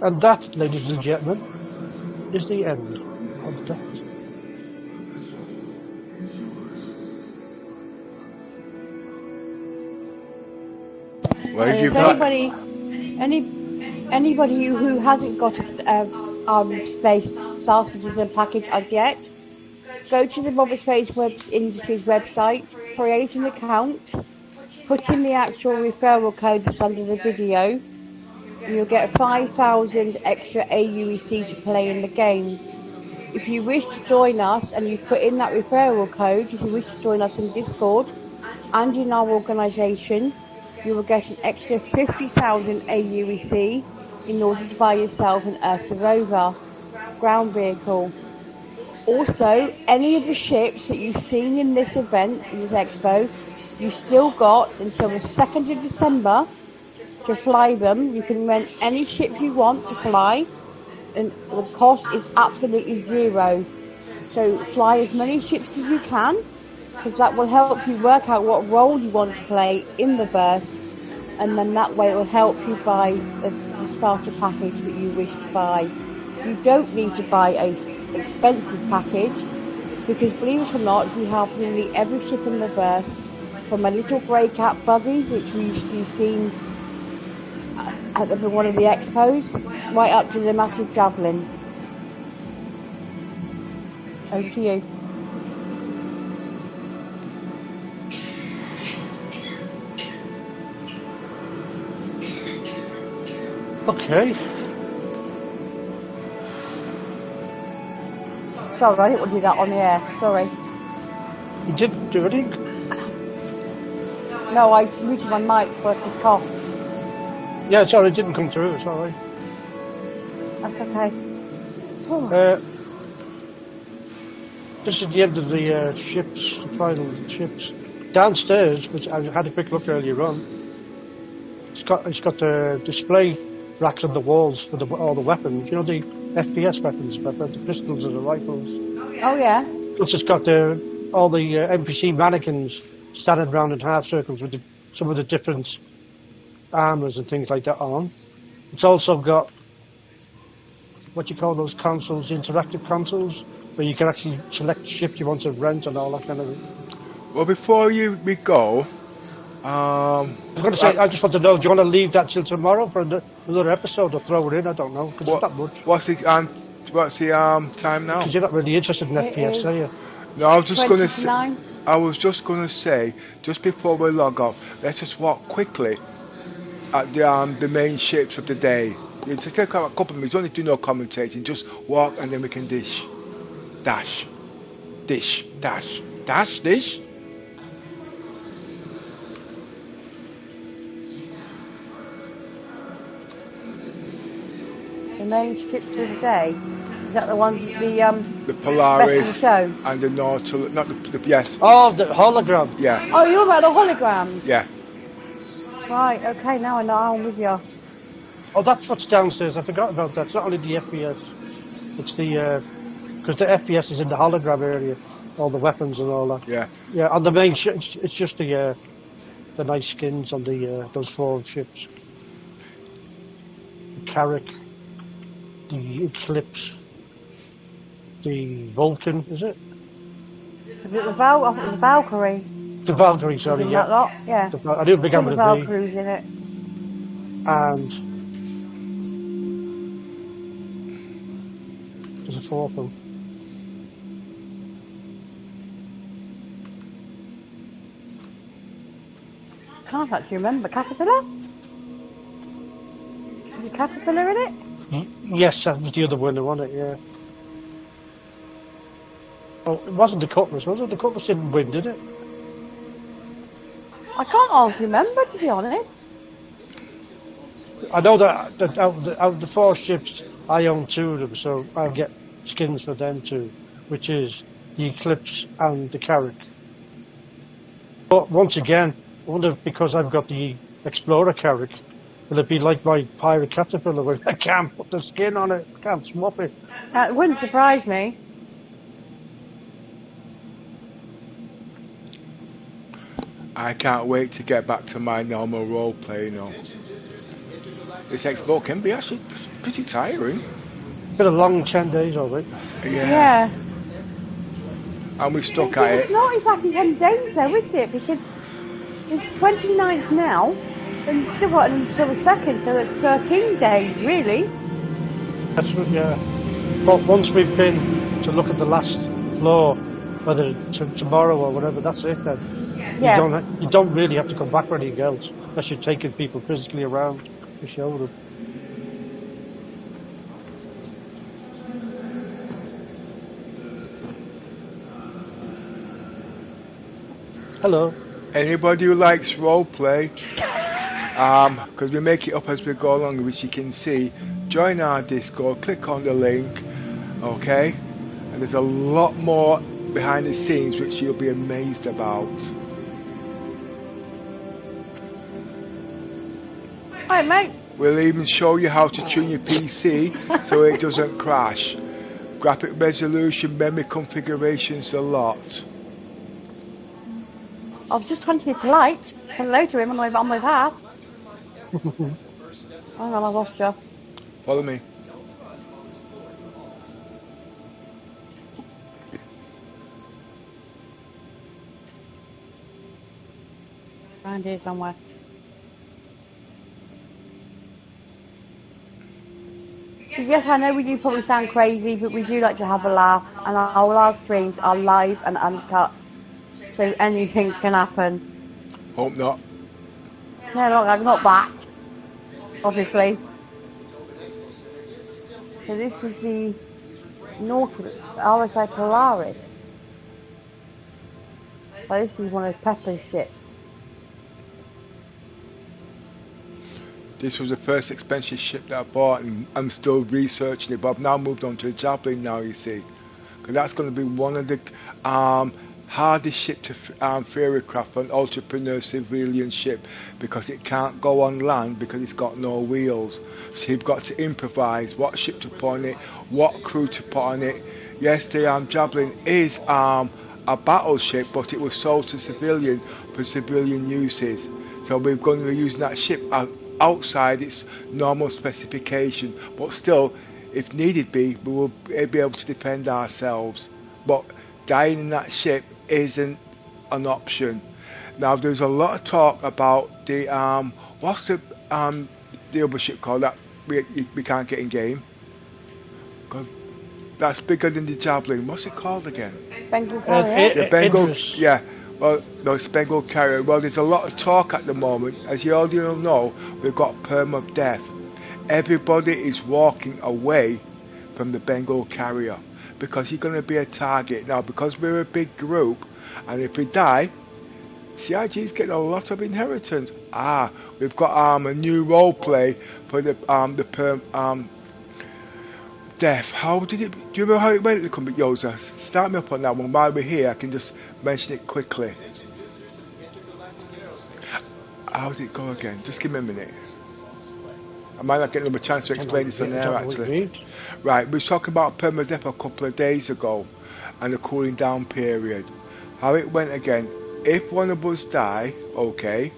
And that, ladies and gentlemen, is the end of that. Where if anybody who hasn't got a Space Star Citizen package as yet, go to the Robert Space Industries website, create an account, put in the actual referral code that's under the video, you'll get 5,000 extra aUEC to play in the game. If you wish to join us and you put in that referral code, if you wish to join us in Discord and in our organisation, you will get an extra 50,000 aUEC in order to buy yourself an Ursa Rover ground vehicle. Also, any of the ships that you've seen in this event, in this expo, you still got until the 2nd of December to fly them. You can rent any ship you want to fly, and the cost is absolutely zero. So fly as many ships as you can, because that will help you work out what role you want to play in the burst, and then that way it will help you buy the starter package that you wish to buy. You don't need to buy a expensive package, because believe it or not, we have nearly every ship in the burst, from a little grey cat buggy, which we've seen at one of the expos, right up to the massive javelin. Over to you. Okay. Sorry, I didn't want to do that on the air. Sorry. You didn't do anything? No, I muted my mic so I could cough. Yeah, sorry, it didn't come through. Sorry. That's okay. This is the end of the ships, the final ships. Downstairs, which I had a quick look earlier on, it's got the display racks on the walls for all the weapons. You know, the FPS weapons, the pistols and the rifles. Oh yeah. Plus, it's got all the NPC mannequins standing around in half circles with some of the different armors and things like that on. It's also got what you call those consoles, interactive consoles, where you can actually select the ship you want to rent and all that kind of thing. Well, before we go, I was going to say, I just want to know, do you want to leave that till tomorrow for another episode or throw it in? I don't know, because it's not much. What's the time now? Because you're not really interested in FPS, are you? No, I was just going to say. 9. I was just going to say, just before we log off, let's just walk quickly at the main ships of the day. You take a couple of minutes, don't need to do no commentating, just walk and then we can dish. Dash. Dish. Dash. Dash. Dish. The main ships of the day? Is that the ones that the Polaris rest of the show? and the Nautilus, not the yes. Oh, the hologram. Yeah. Oh, you're about the holograms? Yeah. Right, okay, now I know, I'm with you. Oh, that's what's downstairs. I forgot about that. It's not only the FPS. It's the because the FPS is in the hologram area, all the weapons and all that. Yeah. Yeah, on the main ship, it's just the nice skins on the those 4 ships. The Carrack, the Eclipse, the Vulcan, is it? Is it the Valkyrie? The Valkyrie, sorry, Isn't yeah. that lot? Yeah. I knew it began with the a V. Valkyries in it. And there's a 4th one. I can't actually remember. Caterpillar? Is it Caterpillar in it? Yes, that was the other winner, wasn't it? Yeah. Oh, it wasn't the Cutlass, was it? The Cutlass didn't win, did it? I can't honestly remember, to be honest. I know that out of the 4 ships, I own 2 of them, so I'll get skins for them too, which is the Eclipse and the Carrack. But once again, I wonder if because I've got the Explorer Carrack, will it be like my Pirate Caterpillar where I can't put the skin on it, I can't swap it? It wouldn't surprise me. I can't wait to get back to my normal role play, This Expo can be actually pretty tiring. Been a long 10 days of it. Yeah. And we've stuck at It's it. not exactly 10 days though, is it? Because it's 29th now, and it's still got until the 2nd, so it's 13 days, really. That's what, yeah. But once we've been to look at the last floor, whether tomorrow or whatever, that's it then. Yeah. You don't really have to come back for anything else, unless you're taking people physically around to show them. Hello. Anybody who likes roleplay, because we make it up as we go along, which you can see, join our Discord, click on the link, okay? And there's a lot more behind the scenes which you'll be amazed about. Hi, mate. We'll even show you how to tune your PC so it doesn't crash. Graphic resolution, memory configurations, a lot. I was just trying to be polite. Say hello to him on my path. Hang on, I lost you. Follow me. Around here somewhere. Yes, I know we do probably sound crazy, but we do like to have a laugh, and all our streams are live and uncut, so anything can happen. Hope not. No, not that, obviously. So this is the Nautilus, RSI Polaris. Well, this is one of Pepper's ships. This was the first expensive ship that I bought, and I'm still researching it, but I've now moved on to the Javelin now, you see. Because that's going to be one of the hardest ship to theory craft for an entrepreneur civilian ship, because it can't go on land because it's got no wheels. So you've got to improvise what ship to put on it, what crew to put on it. Yes, the Javelin is a battleship, but it was sold to civilian for civilian uses. So we're going to be using that ship outside its normal specification, but still, if needed be, we will be able to defend ourselves. But dying in that ship isn't an option. Now, there's a lot of talk about the what's the other ship called that we can't get in game? God, that's bigger than the Javelin. What's it called again? Bengal Carrier. The Bengal, Idris. yeah. Well, no, it's Bengal Carrier. Well, there's a lot of talk at the moment. As you all know, we've got perm death. Everybody is walking away from the Bengal Carrier because he's going to be a target. Now, because we're a big group, and if we die, CIG is getting a lot of inheritance. We've got a new role play for the perm death. How did it? Do you remember how it went? The company Yoza, start me up on that one. While we're here, I can just mention it quickly. How did it go again? Just give me a minute. I might not get another chance to explain this on there actually. Right, we were talking about permadeath a couple of days ago and the cooling down period. How it went again. If one of us die, okay,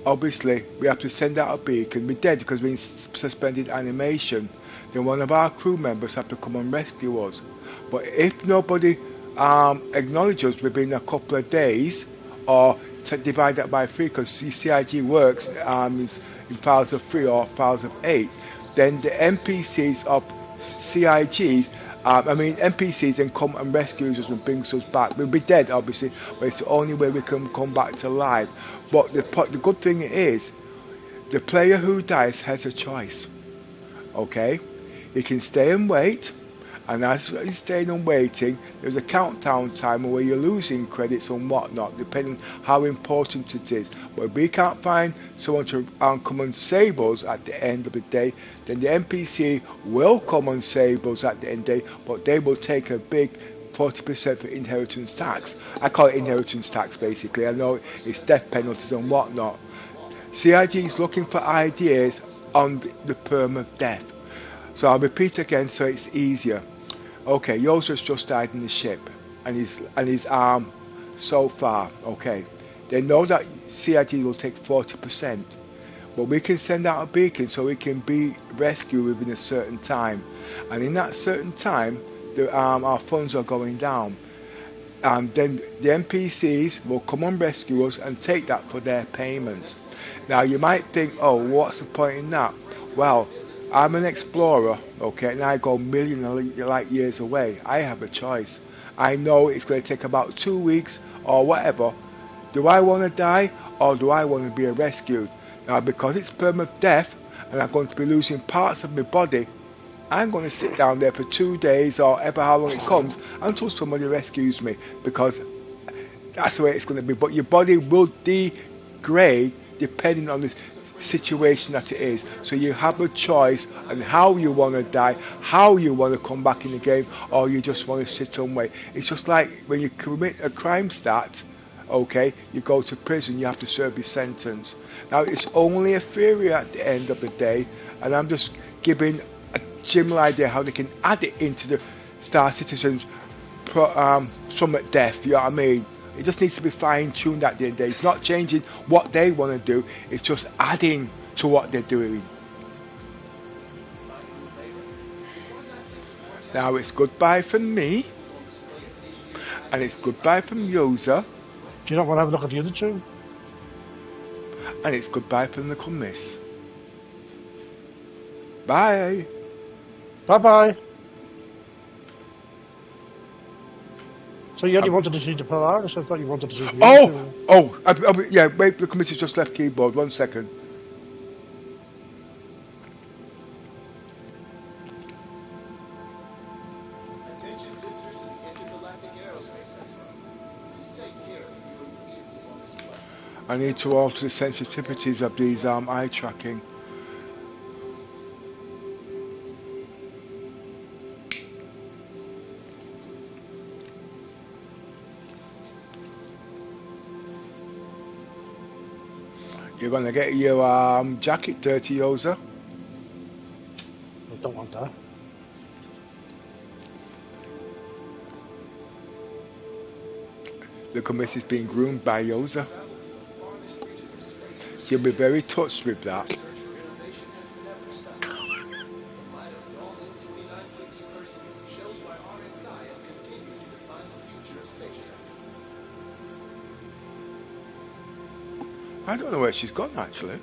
obviously we have to send out a beacon. We're dead because we're in suspended animation. Then one of our crew members have to come and rescue us. But if nobody acknowledges us within a couple of days, or divide that by 3, because CIG works in files of 3 or files of 8, then the NPCs of CIGs, NPCs then come and rescue us and brings us back. We'll be dead, obviously, but it's the only way we can come back to life. But the good thing is, the player who dies has a choice. Okay? He can stay and wait, and as he's staying and waiting, there's a countdown timer where you're losing credits and whatnot, depending how important it is. But if we can't find someone to come and save us at the end of the day, then the NPC will come and save us at the end of the day, but they will take a big 40% for inheritance tax. I call it inheritance tax basically. I know it's death penalties and whatnot. CIG is looking for ideas on the perm of death. So I'll repeat again so it's easier. Okay, Yosa's just died in the ship, and his arm so far. Okay, they know that CIG will take 40%, but we can send out a beacon so we can be rescued within a certain time, and in that certain time, our funds are going down, and then the NPCs will come and rescue us and take that for their payment. Now you might think, oh, what's the point in that? Well, I'm an explorer, okay, and I go million light years away. I have a choice. I know it's going to take about 2 weeks or whatever. Do I want to die or do I want to be rescued? Now, because it's permanent death and I'm going to be losing parts of my body, I'm going to sit down there for 2 days or ever how long it comes until somebody rescues me, because That's the way it's going to be. But your body will degrade depending on the situation that it is. So you have a choice on how you want to die, how you want to come back in the game, or you just want to sit and wait. It's just like when you commit a crime stat, okay, you go to prison, you have to serve your sentence. Now it's only a theory at the end of the day, and I'm just giving a general idea how they can add it into the Star Citizen's Summit Death, you know what I mean? It just needs to be fine-tuned at the end of the day. It's not changing what they want to do, it's just adding to what they're doing. Now it's goodbye from me, and it's goodbye from Yosa. Do you not want to have a look at the other two? And it's goodbye from the Miss. Bye. Bye-bye. So you only wanted to see the Polaris? I thought you wanted to see the other two. Yeah, wait, the committee's just left keyboard, 1 second. Attention visitors to the Intergalactic Aerospace Expo. Please take care of viewing the vehicles on display. I need to alter the sensitivities of these eye tracking. You're gonna get your jacket dirty, Yosa. I don't want that. The committee's being groomed by Yosa. She'll be very touched with that. Search for innovation has never stopped. The might of the all-new 2950 Perseus shows why RSI has continued to define the future of space travel. I don't know where she's gone actually.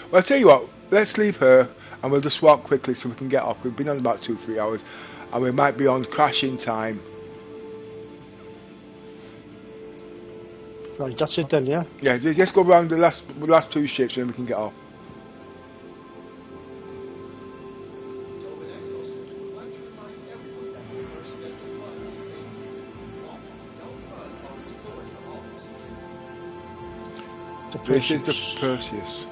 Well, I'll tell you what, let's leave her and we'll just walk quickly so we can get off. We've been on about 2-3 hours and we might be on crashing time. Right, that's it then, yeah? Yeah, let's go around the last two ships and then we can get off. Tobin Expo Center would like to remind everyone that the first step to fun is safety. Walk, don't run while exploring the halls. The This is the Perseus. Perseus.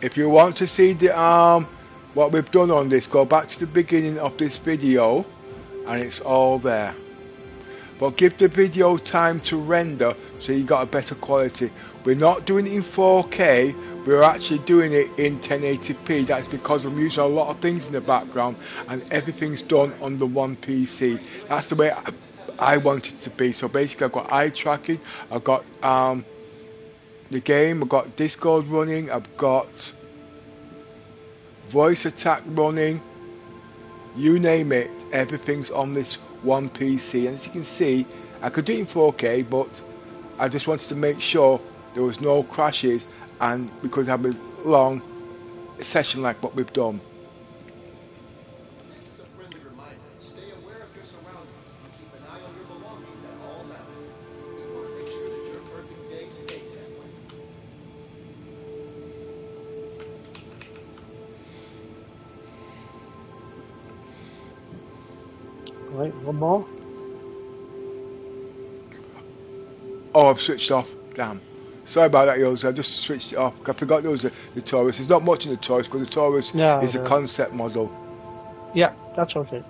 If you want to see the what we've done on this, go back to the beginning of this video and it's all there. But give the video time to render so you got a better quality. We're not doing it in 4K, we're actually doing it in 1080p. That's because I'm using a lot of things in the background and everything's done on the one PC. That's the way I want it to be. So basically I've got eye tracking, I've got the game, I've got Discord running, I've got voice attack running, you name it, everything's on this one PC. And as you can see, I could do it in 4K, but I just wanted to make sure there was no crashes and we could have a long session like what we've done. This is a friendly reminder. Stay aware of your surroundings and keep an eye on your belongings at all times. We want to make sure that your perfect day stays that way. Right, one more. Oh, I've switched off. Damn. Sorry about that, Yosa. I just switched it off. I forgot there was the Taurus. There's not much in the Taurus because the Taurus No, is a no. concept model. Yeah, that's okay.